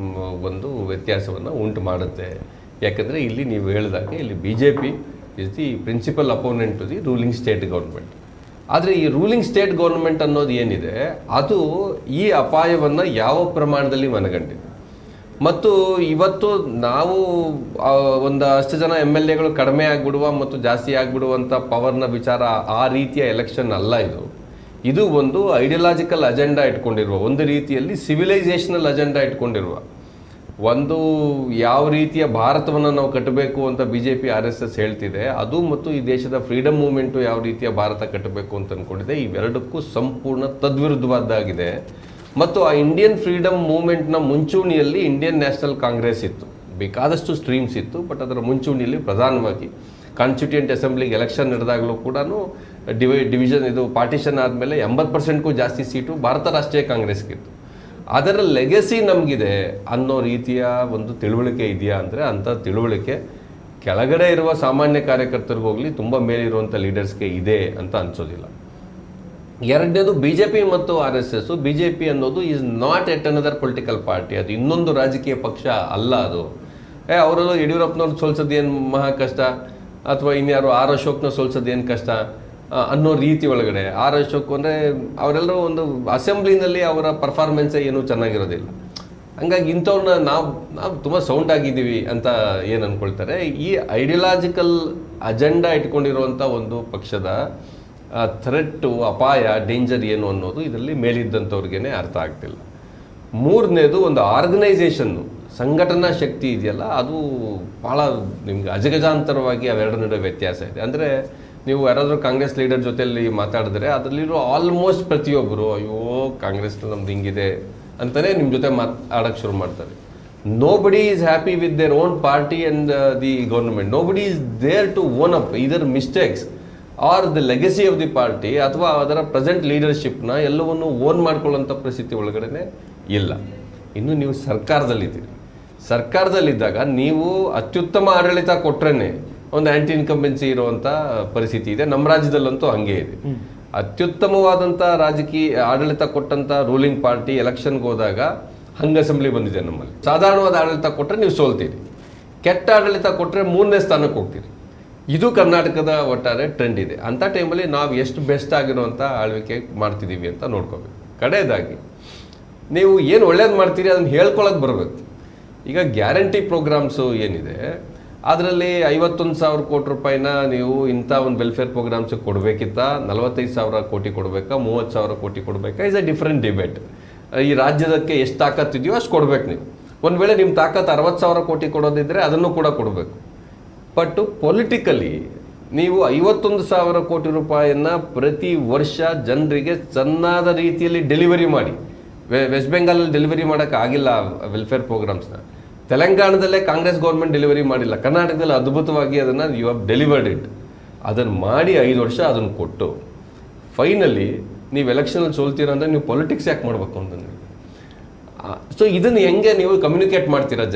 ಒಂದು ವ್ಯತ್ಯಾಸವನ್ನು ಉಂಟು ಮಾಡುತ್ತೆ. ಯಾಕಂದರೆ ಇಲ್ಲಿ ನೀವು ಹೇಳಿದಾಗ ಇಲ್ಲಿ BJP is the principal opponent to the ruling state government. ಆದರೆ ಈ ರೂಲಿಂಗ್ ಸ್ಟೇಟ್ ಗೌರ್ಮೆಂಟ್ ಅನ್ನೋದು ಏನಿದೆ ಅದು ಈ ಅಪಾಯವನ್ನು ಯಾವ ಪ್ರಮಾಣದಲ್ಲಿ ಮನಗಂಡಿದೆ. ಮತ್ತು ಇವತ್ತು ನಾವು ಒಂದಷ್ಟು ಜನ MLAಗಳು ಕಡಿಮೆ ಆಗಿಬಿಡುವ ಮತ್ತು ಜಾಸ್ತಿ ಆಗಿಬಿಡುವಂಥ ಪವರ್ನ ವಿಚಾರ, ಆ ರೀತಿಯ ಎಲೆಕ್ಷನ್ ಅಲ್ಲ ಇದು. ಇದು ಒಂದು ಐಡಿಯಾಲಜಿಕಲ್ ಅಜೆಂಡಾ ಇಟ್ಕೊಂಡಿರುವ, ಒಂದು ರೀತಿಯಲ್ಲಿ ಸಿವಿಲೈಸೇಷನಲ್ ಅಜೆಂಡಾ ಇಟ್ಕೊಂಡಿರುವ ಒಂದು ಯಾವ ರೀತಿಯ ಭಾರತವನ್ನು ನಾವು ಕಟ್ಟಬೇಕು ಅಂತ BJP RSS ಹೇಳ್ತಿದೆ, ಅದು ಮತ್ತು ಈ ದೇಶದ ಫ್ರೀಡಮ್ ಮೂವ್ಮೆಂಟು ಯಾವ ರೀತಿಯ ಭಾರತ ಕಟ್ಟಬೇಕು ಅಂತ ಅಂದ್ಕೊಂಡಿದೆ, ಇವೆರಡಕ್ಕೂ ಸಂಪೂರ್ಣ ತದ್ವಿರುದ್ಧವಾದ್ದಾಗಿದೆ. ಮತ್ತು ಆ ಇಂಡಿಯನ್ ಫ್ರೀಡಮ್ ಮೂವ್ಮೆಂಟ್ನ ಮುಂಚೂಣಿಯಲ್ಲಿ ಇಂಡಿಯನ್ ನ್ಯಾಷನಲ್ ಕಾಂಗ್ರೆಸ್ ಇತ್ತು, ಬೇಕಾದಷ್ಟು ಸ್ಟ್ರೀಮ್ಸ್ ಇತ್ತು. ಬಟ್ ಅದರ ಮುಂಚೂಣಿಯಲ್ಲಿ ಪ್ರಧಾನವಾಗಿ ಕಾನ್ಸ್ಟಿಟ್ಯೂಯೆಂಟ್ ಅಸೆಂಬ್ಲಿಗೆ ಎಲೆಕ್ಷನ್ ನಡೆದಾಗಲೂ ಕೂಡ ಡಿವಿಷನ್ ಇದು ಪಾರ್ಟಿಷನ್ ಆದಮೇಲೆ 80%ಕ್ಕೂ ಜಾಸ್ತಿ ಸೀಟು ಭಾರತ ರಾಷ್ಟ್ರೀಯ ಕಾಂಗ್ರೆಸ್ಗಿತ್ತು. ಅದರ ಲೆಗಸಿ ನಮಗಿದೆ ಅನ್ನೋ ರೀತಿಯ ಒಂದು ತಿಳುವಳಿಕೆ ಇದೆಯಾ ಅಂದರೆ ಅಂಥ ತಿಳುವಳಿಕೆ ಕೆಳಗಡೆ ಇರುವ ಸಾಮಾನ್ಯ ಕಾರ್ಯಕರ್ತರಿಗೂ ಹೋಗಲಿ ತುಂಬ ಮೇಲಿರುವಂಥ ಲೀಡರ್ಸ್ಗೆ ಇದೆ ಅಂತ ಅನಿಸೋದಿಲ್ಲ. ಎರಡನೇದು BJP ಮತ್ತು RSS. BJP ಅನ್ನೋದು is not at another political party, ಅದು ಇನ್ನೊಂದು ರಾಜಕೀಯ ಪಕ್ಷ ಅಲ್ಲ. ಅದು ಅವರೆಲ್ಲ ಯಡಿಯೂರಪ್ಪನವ್ರು ಸೋಲ್ಸೋದು ಏನು ಮಹಾ ಕಷ್ಟ, ಅಥವಾ ಇನ್ಯಾರು ಆರ್ ಅಶೋಕ್ನ ಸೋಲ್ಸೋದು ಏನು ಕಷ್ಟ ಅನ್ನೋ ರೀತಿ ಒಳಗಡೆ. ಆರ್ ಅಶೋಕ್ ಅಂದರೆ ಅವರೆಲ್ಲರೂ ಒಂದು ಅಸೆಂಬ್ಲಿನಲ್ಲಿ ಅವರ ಪರ್ಫಾರ್ಮೆನ್ಸೇ ಏನೂ ಚೆನ್ನಾಗಿರೋದಿಲ್ಲ. ಹಂಗಾಗಿ ಇಂಥವ್ರನ್ನ ನಾವು ತುಂಬ ಸೌಂಡ್ ಆಗಿದ್ದೀವಿ ಅಂತ ಏನು ಅಂದ್ಕೊಳ್ತಾರೆ. ಈ ಐಡಿಯಾಲಜಿಕಲ್ ಅಜೆಂಡಾ ಇಟ್ಕೊಂಡಿರುವಂಥ ಒಂದು ಪಕ್ಷದ ಥ್ರೆಟ್ಟು, ಅಪಾಯ, ಡೇಂಜರ್ ಏನು ಅನ್ನೋದು ಇದರಲ್ಲಿ ಮೇಲಿದ್ದಂಥವ್ರಿಗೇ ಅರ್ಥ ಆಗ್ತಿಲ್ಲ. ಮೂರನೇದು ಒಂದು ಆರ್ಗನೈಸೇಷನ್ನು, ಸಂಘಟನಾ ಶಕ್ತಿ ಇದೆಯಲ್ಲ, ಅದು ಭಾಳ ನಿಮ್ಗೆ ಅಜಗಜಾಂತರವಾಗಿ ಅವೆರಡರ ನಡುವೆ ವ್ಯತ್ಯಾಸ ಇದೆ. ಅಂದರೆ ನೀವು ಯಾರಾದರೂ ಕಾಂಗ್ರೆಸ್ ಲೀಡರ್ ಜೊತೆಯಲ್ಲಿ ಮಾತಾಡಿದ್ರೆ ಅದರಲ್ಲಿರೋ ಆಲ್ಮೋಸ್ಟ್ ಪ್ರತಿಯೊಬ್ಬರು ಅಯ್ಯೋ ಕಾಂಗ್ರೆಸ್ನ ನಮ್ದು ಹಿಂಗಿದೆ ಅಂತಲೇ ನಿಮ್ಮ ಜೊತೆ ಮಾತಾಡೋಕ್ಕೆ ಶುರು ಮಾಡ್ತಾರೆ. Nobody is happy with their own party and the government. Nobody is there to own up either mistakes are the legacy of the party, ಅಥವಾ ಅದರ ಪ್ರೆಸೆಂಟ್ ಲೀಡರ್ಶಿಪ್ನ ಎಲ್ಲವನ್ನು ಓನ್ ಮಾಡ್ಕೊಳ್ಳೋಂಥ ಪರಿಸ್ಥಿತಿ ಒಳಗಡೆ ಇಲ್ಲ. ಇನ್ನು ನೀವು ಸರ್ಕಾರದಲ್ಲಿದ್ದಾಗ ನೀವು ಅತ್ಯುತ್ತಮ ಆಡಳಿತ ಕೊಟ್ರೇ ಒಂದು ಆ್ಯಂಟಿ ಇನ್ಕಂಬೆನ್ಸಿ ಇರುವಂಥ ಪರಿಸ್ಥಿತಿ ಇದೆ. ನಮ್ಮ ರಾಜ್ಯದಲ್ಲಂತೂ ಹಂಗೆ ಇದೆ. ಅತ್ಯುತ್ತಮವಾದಂಥ ರಾಜಕೀಯ ಆಡಳಿತ ಕೊಟ್ಟಂಥ ರೂಲಿಂಗ್ ಪಾರ್ಟಿ ಎಲೆಕ್ಷನ್ಗೆ ಹೋದಾಗ ಹಂಗೆ ಅಸೆಂಬ್ಲಿ ಬಂದಿದೆ ನಮ್ಮಲ್ಲಿ. ಸಾಧಾರಣವಾದ ಆಡಳಿತ ಕೊಟ್ಟರೆ ನೀವು ಸೋಲ್ತೀರಿ, ಕೆಟ್ಟ ಆಡಳಿತ ಕೊಟ್ಟರೆ 3ನೇ ಸ್ಥಾನಕ್ಕೆ ಹೋಗ್ತೀರಿ. ಇದು ಕರ್ನಾಟಕದ ಒಟ್ಟಾರೆ ಟ್ರೆಂಡ್ ಇದೆ. ಅಂಥ ಟೈಮಲ್ಲಿ ನಾವು ಎಷ್ಟು ಬೆಸ್ಟ್ ಆಗಿರುವಂಥ ಆಳ್ವಿಕೆ ಮಾಡ್ತಿದ್ದೀವಿ ಅಂತ ನೋಡ್ಕೋಬೇಕು. ಕಡೆಯದಾಗಿ ನೀವು ಏನು ಒಳ್ಳೇದು ಮಾಡ್ತೀರಿ ಅದನ್ನು ಹೇಳ್ಕೊಳಕ್ಕೆ ಬರಬೇಕು. ಈಗ ಗ್ಯಾರಂಟಿ ಪ್ರೋಗ್ರಾಮ್ಸು ಏನಿದೆ ಅದರಲ್ಲಿ 51,000 ಕೋಟಿ ರೂಪಾಯಿನ ನೀವು ಇಂಥ ಒಂದು ವೆಲ್ಫೇರ್ ಪ್ರೋಗ್ರಾಮ್ಸಿಗೆ ಕೊಡಬೇಕಿತ್ತ, 45,000 ಕೋಟಿ ಕೊಡಬೇಕಾ, 30,000 ಕೋಟಿ ಕೊಡಬೇಕಾ, ಇಸ್ ಅ ಡಿಫ್ರೆಂಟ್ ಡಿಬೇಟ್. ಈ ರಾಜ್ಯದಕ್ಕೆ ಎಷ್ಟು ತಾಕತ್ತಿದೆಯೋ ಅಷ್ಟು ಕೊಡಬೇಕು. ನೀವು ಒಂದು ವೇಳೆ ನಿಮ್ಮ ತಾಕತ್ತು 60,000 ಕೋಟಿ ಕೊಡೋದಿದ್ದರೆ ಅದನ್ನು ಕೂಡ ಕೊಡಬೇಕು. ಬಟ್ ಪೊಲಿಟಿಕಲಿ ನೀವು 51,000 ಕೋಟಿ ರೂಪಾಯಿಯನ್ನು ಪ್ರತಿ ವರ್ಷ ಜನರಿಗೆ ಚೆನ್ನಾದ ರೀತಿಯಲ್ಲಿ ಡೆಲಿವರಿ ಮಾಡಿ, ವೆಸ್ಟ್ ಬೆಂಗಾಲಲ್ಲಿ ಡೆಲಿವರಿ ಮಾಡೋಕ್ಕಾಗಿಲ್ಲ ವೆಲ್ಫೇರ್ ಪ್ರೋಗ್ರಾಮ್ಸ್ನ. ತೆಲಂಗಾಣದಲ್ಲೇ ಕಾಂಗ್ರೆಸ್ ಗೌರ್ಮೆಂಟ್ ಡೆಲಿವರಿ ಮಾಡಿಲ್ಲ, ಕರ್ನಾಟಕದಲ್ಲಿ ಅದ್ಭುತವಾಗಿ ಅದನ್ನು ಯು ಹ್ಯಾವ್ ಡೆಲಿವರ್ಡ್ ಇಟ್. ಅದನ್ನು ಮಾಡಿ 5 ವರ್ಷ ಅದನ್ನು ಕೊಟ್ಟು ಫೈನಲಿ ನೀವು ಎಲೆಕ್ಷನಲ್ಲಿ ಸೋಲ್ತೀರ ಅಂದರೆ ನೀವು ಪೊಲಿಟಿಕ್ಸ್ ಯಾಕೆ ಮಾಡಬೇಕು ಅಂತಂದರೆ. ಸೊ ಇದನ್ನು ಹೆಂಗೆ ನೀವು ಕಮ್ಯುನಿಕೇಟ್ ಮಾಡ್ತೀರಾ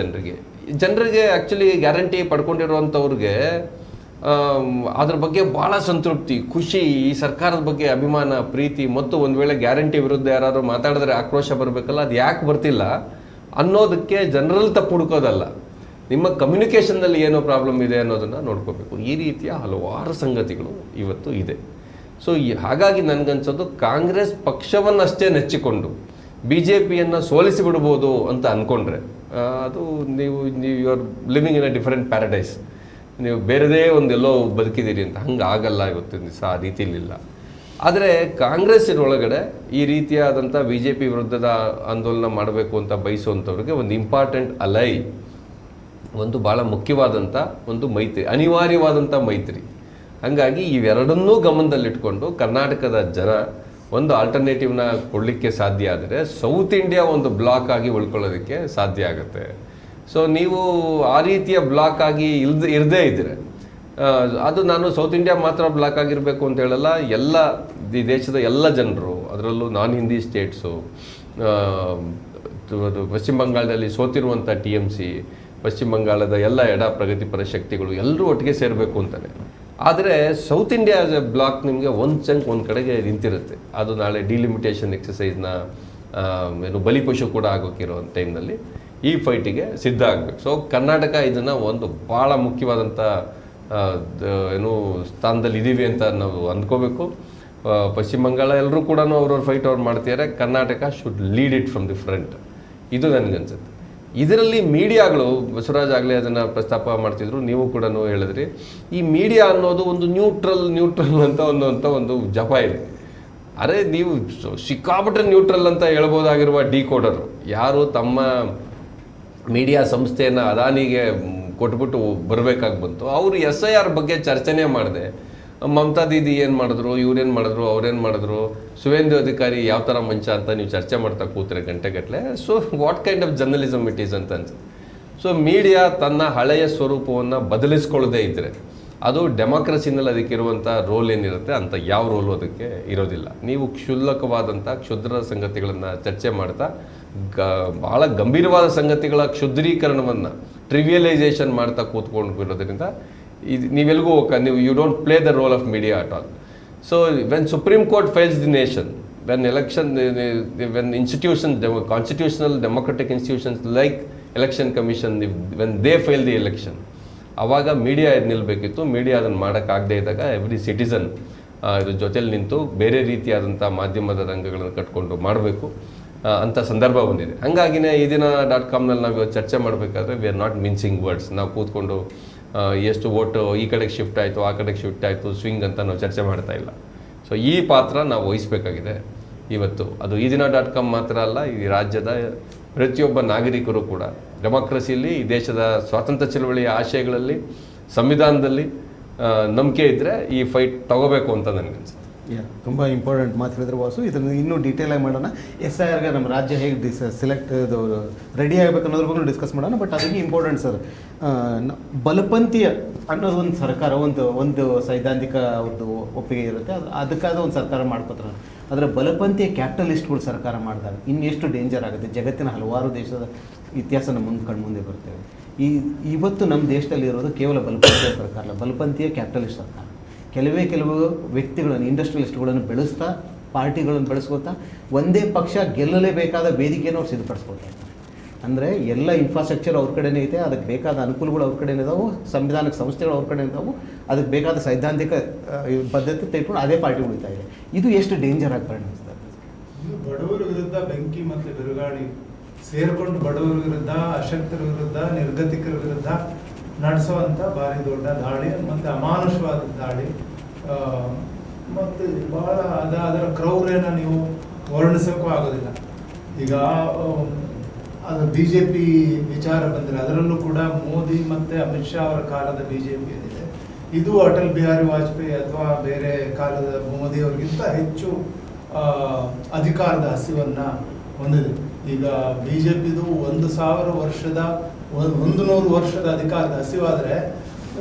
ಜನರಿಗೆ ಆ್ಯಕ್ಚುಲಿ ಗ್ಯಾರಂಟಿ ಪಡ್ಕೊಂಡಿರುವಂಥವ್ರಿಗೆ ಅದ್ರ ಬಗ್ಗೆ ಭಾಳ ಸಂತೃಪ್ತಿ, ಖುಷಿ, ಈ ಸರ್ಕಾರದ ಬಗ್ಗೆ ಅಭಿಮಾನ, ಪ್ರೀತಿ, ಮತ್ತು ಒಂದು ವೇಳೆ ಗ್ಯಾರಂಟಿ ವಿರುದ್ಧ ಯಾರಾದರೂ ಮಾತಾಡಿದ್ರೆ ಆಕ್ರೋಶ ಬರಬೇಕಲ್ಲ, ಅದು ಯಾಕೆ ಬರ್ತಿಲ್ಲ ಅನ್ನೋದಕ್ಕೆ ಜನರಲ್ಲಿ ತಪ್ಪು ಹುಡುಕೋದಲ್ಲ, ನಿಮ್ಮ ಕಮ್ಯುನಿಕೇಷನ್ನಲ್ಲಿ ಏನೋ ಪ್ರಾಬ್ಲಮ್ ಇದೆ ಅನ್ನೋದನ್ನು ನೋಡ್ಕೋಬೇಕು. ಈ ರೀತಿಯ ಹಲವಾರು ಸಂಗತಿಗಳು ಇವತ್ತು ಇದೆ. ಸೊ ಹಾಗಾಗಿ ನನಗನ್ಸೋದು ಕಾಂಗ್ರೆಸ್ ಪಕ್ಷವನ್ನಷ್ಟೇ ನೆಚ್ಚಿಕೊಂಡು BJPಯನ್ನು ಸೋಲಿಸಿ ಬಿಡ್ಬೋದು ಅಂತ ಅಂದ್ಕೊಂಡ್ರೆ ಅದು ನೀವು you are living in a different paradise. ನೀವು ಬೇರೆದೇ ಒಂದೆಲ್ಲೋ ಬದುಕಿದ್ದೀರಿ ಅಂತ. ಹಂಗೆ ಆಗಲ್ಲ, ಇವತ್ತಿನ ದಿವಸ ಆ ರೀತಿಯಲ್ಲಿಲ್ಲ. ಆದರೆ ಕಾಂಗ್ರೆಸ್ ಒಳಗಡೆ ಈ ರೀತಿಯಾದಂಥ BJP ವಿರುದ್ಧದ ಆಂದೋಲನ ಮಾಡಬೇಕು ಅಂತ ಬಯಸುವಂಥವ್ರಿಗೆ ಒಂದು ಇಂಪಾರ್ಟೆಂಟ್ ಅಲೈ, ಒಂದು ಭಾಳ ಮುಖ್ಯವಾದಂಥ ಒಂದು ಮೈತ್ರಿ, ಅನಿವಾರ್ಯವಾದಂಥ ಮೈತ್ರಿ. ಹಾಗಾಗಿ ಇವೆರಡನ್ನೂ ಗಮನದಲ್ಲಿಟ್ಕೊಂಡು ಕರ್ನಾಟಕದ ಜನ ಒಂದು ಆಲ್ಟರ್ನೇಟಿವ್ನ ಕೊಡಲಿಕ್ಕೆ ಸಾಧ್ಯ ಆದರೆ ಸೌತ್ ಇಂಡಿಯಾ ಒಂದು ಬ್ಲಾಕ್ ಆಗಿ ಉಳ್ಕೊಳ್ಳೋದಕ್ಕೆ ಸಾಧ್ಯ ಆಗುತ್ತೆ. ಸೊ ನೀವು ಆ ರೀತಿಯ ಬ್ಲಾಕ್ ಆಗಿ ಇರದೇ ಇದ್ದರೆ, ಅದು ನಾನು ಸೌತ್ ಇಂಡಿಯಾ ಮಾತ್ರ ಬ್ಲಾಕ್ ಆಗಿರಬೇಕು ಅಂತ ಹೇಳಲ್ಲ, ಎಲ್ಲ ಈ ದೇಶದ ಎಲ್ಲ ಜನರು, ಅದರಲ್ಲೂ ನಾನ್ ಹಿಂದಿ ಸ್ಟೇಟ್ಸು, ಪಶ್ಚಿಮ ಬಂಗಾಳದಲ್ಲಿ ಸೋತಿರುವಂಥ TMC, ಪಶ್ಚಿಮ ಬಂಗಾಳದ ಎಲ್ಲ ಎಡ ಪ್ರಗತಿಪರ ಶಕ್ತಿಗಳು ಎಲ್ಲರೂ ಒಟ್ಟಿಗೆ ಸೇರಬೇಕು ಅಂತಾನೆ. ಆದರೆ ಸೌತ್ ಇಂಡಿಯಾ ಬ್ಲಾಕ್ ನಿಮಗೆ ಒಂದು ಚಂಕ್ ಒಂದು ಕಡೆಗೆ ನಿಂತಿರುತ್ತೆ. ಅದು ನಾಳೆ ಡಿಲಿಮಿಟೇಷನ್ ಎಕ್ಸಸೈಸ್ನ ಬಲಿಪಶು ಕೂಡ ಆಗೋಕ್ಕಿರೋ ಟೈಮ್ನಲ್ಲಿ ಈ ಫೈಟಿಗೆ ಸಿದ್ಧ ಆಗಬೇಕು. ಸೊ ಕರ್ನಾಟಕ ಇದನ್ನು ಒಂದು ಭಾಳ ಮುಖ್ಯವಾದಂಥ ಸ್ಥಾನದಲ್ಲಿ ಇದ್ದೀವಿ ಅಂತ ನಾವು ಅಂದ್ಕೋಬೇಕು. ಪಶ್ಚಿಮ ಬಂಗಾಳ ಎಲ್ಲರೂ ಕೂಡ ಅವ್ರವ್ರ ಫೈಟ್ ಅವ್ರು ಮಾಡ್ತಿದ್ದಾರೆ. Karnataka should lead it from the front. ಇದು ನನಗನ್ಸುತ್ತೆ. ಇದರಲ್ಲಿ ಮೀಡಿಯಾಗಳು, ಬಸವರಾಜ್ ಆಗಲೇ ಅದನ್ನು ಪ್ರಸ್ತಾಪ ಮಾಡ್ತಿದ್ರು, ನೀವು ಕೂಡ ಹೇಳಿದ್ರಿ, ಈ ಮೀಡಿಯಾ ಅನ್ನೋದು ಒಂದು ನ್ಯೂಟ್ರಲ್ ಅಂತ ಒಂದು ಜಪ ಇದೆ. ಅರೆ ನೀವು ಸಿಕ್ಕಾಪಟ್ಟೆ ನ್ಯೂಟ್ರಲ್ ಅಂತ ಹೇಳ್ಬೋದಾಗಿರುವ ಡಿಕೋಡರ್ ಯಾರು ತಮ್ಮ ಮೀಡಿಯಾ ಸಂಸ್ಥೆಯನ್ನು ಅದಾನಿಗೆ ಕೊಟ್ಬಿಟ್ಟು ಬರಬೇಕಾಗಿ ಬಂತು, ಅವರು SIR ಬಗ್ಗೆ ಚರ್ಚೆನೇ ಮಾಡಿದೆ. ಮಮತಾ ದೀದಿ ಏನು ಮಾಡಿದ್ರು, ಇವ್ರೇನು ಮಾಡಿದ್ರು, ಅವ್ರೇನು ಮಾಡಿದ್ರು, ಸುವೇಂದು ಅಧಿಕಾರಿ ಯಾವ ಥರ ಮಂಚ ಅಂತ ನೀವು ಚರ್ಚೆ ಮಾಡ್ತಾ ಕೂತ್ರೆ ಗಂಟೆಗಟ್ಟಲೆ. So what kind of journalism it is ಅಂತ ಅನ್ಸುತ್ತೆ. ಸೊ ಮೀಡಿಯಾ ತನ್ನ ಹಳೆಯ ಸ್ವರೂಪವನ್ನು ಬದಲಿಸ್ಕೊಳ್ಳದೇ ಇದ್ದರೆ ಅದು ಡೆಮಾಕ್ರಸಿನಲ್ಲಿ ಅದಕ್ಕಿರುವಂಥ ರೋಲ್ ಏನಿರುತ್ತೆ ಅಂತ ಯಾವ ರೋಲು ಅದಕ್ಕೆ ಇರೋದಿಲ್ಲ. ನೀವು ಕ್ಷುಲ್ಲಕವಾದಂಥ ಕ್ಷುದ್ರ ಸಂಗತಿಗಳನ್ನು ಚರ್ಚೆ ಮಾಡ್ತಾ ಭಾಳ ಗಂಭೀರವಾದ ಸಂಗತಿಗಳ ಕ್ಷುದ್ರೀಕರಣವನ್ನು ಟ್ರಿವಿಯಲೈಸೇಷನ್ ಮಾಡ್ತಾ ಕೂತ್ಕೊಂಡು ಬಿಡೋದ್ರಿಂದ ಇದು ನೀವೆಲ್ಗೂ ನೀವು you don't play the role of media at all. So when supreme court fails the nation, when institution constitutional democratic institutions like election commission when they fail the election, ಆವಾಗ ಮೀಡಿಯಾ ಇದು ನಿಲ್ಲಬೇಕಿತ್ತು. ಮೀಡಿಯಾ ಅದನ್ನು ಮಾಡೋಕ್ಕಾಗದೇ ಇದ್ದಾಗ ಎವ್ರಿ ಸಿಟಿಸನ್ ಇದ್ರ ಜೊತೆಲಿ ನಿಂತು ಬೇರೆ ರೀತಿಯಾದಂಥ ಮಾಧ್ಯಮದ ರಂಗಗಳನ್ನು ಕಟ್ಕೊಂಡು ಮಾಡಬೇಕು ಅಂಥ ಸಂದರ್ಭ ಬಂದಿದೆ. ಹಾಗಾಗಿನೇ ಈ ದಿನ .comನಲ್ಲಿ ನಾವು ಇವತ್ತು ಚರ್ಚೆ ಮಾಡಬೇಕಾದ್ರೆ we are not mincing words. ನಾವು ಕೂತ್ಕೊಂಡು ಎಷ್ಟು ಓಟು ಈ ಕಡೆಗೆ ಶಿಫ್ಟ್ ಆಯಿತು, ಆ ಕಡೆಗೆ ಶಿಫ್ಟ್ ಆಯಿತು, ಸ್ವಿಂಗ್ ಅಂತ ನಾವು ಚರ್ಚೆ ಮಾಡ್ತಾ ಇಲ್ಲ. ಸೊ ಈ ಪಾತ್ರ ನಾವು ವಹಿಸಬೇಕಾಗಿದೆ ಇವತ್ತು. ಅದು ಈ ದಿನ .com ಮಾತ್ರ ಅಲ್ಲ, ಈ ರಾಜ್ಯದ ಪ್ರತಿಯೊಬ್ಬ ನಾಗರಿಕರು ಕೂಡ ಡೆಮಾಕ್ರಸಿಯಲ್ಲಿ, ಈ ದೇಶದ ಸ್ವಾತಂತ್ರ್ಯ ಚಳವಳಿಯ ಆಶಯಗಳಲ್ಲಿ, ಸಂವಿಧಾನದಲ್ಲಿ ನಂಬಿಕೆ ಇದ್ದರೆ ಈ ಫೈಟ್ ತಗೋಬೇಕು ಅಂತ ನನಗೆ ಅನಿಸುತ್ತೆ. ತುಂಬ ಇಂಪಾರ್ಟೆಂಟ್ ಮಾತು ಹೇಳಿದ್ರೆ ವಾಸು. ಇದನ್ನು ಇನ್ನೂ ಡೀಟೇಲಾಗಿ ಮಾಡೋಣ. SIRಗೆ ನಮ್ಮ ರಾಜ್ಯ ಹೇಗೆ ಸೆಲೆಕ್ಟ್ ರೆಡಿ ಆಗಬೇಕು ಅನ್ನೋದ್ರ ಬಗ್ಗೆ ಡಿಸ್ಕಸ್ ಮಾಡೋಣ. ಬಟ್ ಅದಕ್ಕೆ ಇಂಪಾರ್ಟೆಂಟ್ ಸರ್, ಬಲಪಂಥೀಯ ಅನ್ನೋದು ಒಂದು ಸರ್ಕಾರ, ಒಂದು ಸೈದ್ಧಾಂತಿಕ ಒಂದು ಒಪ್ಪಿಗೆ ಇರುತ್ತೆ. ಅದಕ್ಕಾದ ಒಂದು ಸರ್ಕಾರ ಮಾಡ್ಕೋತಾರೆ. ಆದರೆ ಬಲಪಂಥೀಯ ಕ್ಯಾಪಿಟಲಿಸ್ಟ್ಗಳು ಸರ್ಕಾರ ಮಾಡಿದಾಗ ಇನ್ನೆಷ್ಟು ಡೇಂಜರ್ ಆಗುತ್ತೆ. ಜಗತ್ತಿನ ಹಲವಾರು ದೇಶದ ಇತಿಹಾಸ ನಮ್ಮ ಕಣ್ಮುಂದೆ ಬರ್ತೇವೆ. ಇವತ್ತು ನಮ್ಮ ದೇಶದಲ್ಲಿ ಇರೋದು ಕೇವಲ ಬಲಪಂಥೀಯ ಸರ್ಕಾರ ಅಲ್ಲ, ಬಲಪಂಥೀಯ ಕ್ಯಾಪಿಟಲಿಸ್ಟ್ ಸರ್ಕಾರ. ಕೆಲವು ವ್ಯಕ್ತಿಗಳನ್ನು, ಇಂಡಸ್ಟ್ರಿಯಲಿಸ್ಟ್ಗಳನ್ನು ಬೆಳೆಸ್ತಾ, ಪಾರ್ಟಿಗಳನ್ನು ಬೆಳೆಸ್ಕೊತಾ ಒಂದೇ ಪಕ್ಷ ಗೆಲ್ಲಲೇಬೇಕಾದ ವೇದಿಕೆಯನ್ನು ಅವ್ರು ಸಿದ್ಧಪಡಿಸ್ಕೊಳ್ತಾ ಇದ್ದಾರೆ. ಅಂದರೆ ಎಲ್ಲ ಇನ್ಫ್ರಾಸ್ಟ್ರಕ್ಚರ್ ಅವ್ರ ಕಡೆನೇ ಇದೆ, ಅದಕ್ಕೆ ಬೇಕಾದ ಅನುಕೂಲಗಳು ಅವ್ರ ಕಡೆನೇ ಇದಾವೆ, ಸಂವಿಧಾನಕ ಸಂಸ್ಥೆಗಳು ಅವ್ರ ಕಡೆ ಇದ್ದಾವೆ, ಅದಕ್ಕೆ ಬೇಕಾದ ಸೈದ್ಧಾಂತಿಕ ಬದ್ಧತೆ ತೆಗೆದುಕೊಂಡು ಅದೇ ಪಾರ್ಟಿ ಉಳಿತಾ ಇದೆ. ಇದು ಎಷ್ಟು ಡೇಂಜರ್ ಆಗಿ ಪರಿಣಮಿಸ್ತದೆ. ಬಡವರ ವಿರುದ್ಧ ಬೆಂಕಿ ಮತ್ತು ಬಿರುಗಾಳಿ ಸೇರ್ಕೊಂಡು ಬಡವರ ವಿರುದ್ಧ, ಅಶಕ್ತರ ವಿರುದ್ಧ, ನಿರ್ಗತಿಕರ ವಿರುದ್ಧ ನಡೆಸುವಂಥ ಭಾರಿ ದೊಡ್ಡ ದಾಳಿ ಮತ್ತು ಅಮಾನುಷವಾದ ದಾಳಿ. ಮತ್ತು ಭಾಳ ಅದರ ಕ್ರೌರ್ಯನ ನೀವು ವರ್ಣಿಸೋಕ್ಕೂ ಆಗೋದಿಲ್ಲ. ಈಗ ಅದು BJP ವಿಚಾರ ಬಂದರೆ ಅದರಲ್ಲೂ ಕೂಡ ಮೋದಿ ಮತ್ತು ಅಮಿತ್ ಶಾ ಅವರ ಕಾಲದ BJP ಏನಿದೆ, ಇದು ಅಟಲ್ ಬಿಹಾರಿ ವಾಜಪೇಯಿ ಅಥವಾ ಬೇರೆ ಕಾಲದ ಮೋದಿಯವ್ರಿಗಿಂತ ಹೆಚ್ಚು ಅಧಿಕಾರದ ಹಸಿವನ್ನು ಹೊಂದಿದೆ. ಈಗ BJPದು 1,000 ವರ್ಷದ 100 ವರ್ಷದ ಅಧಿಕಾರದ ಹಸಿವಾದರೆ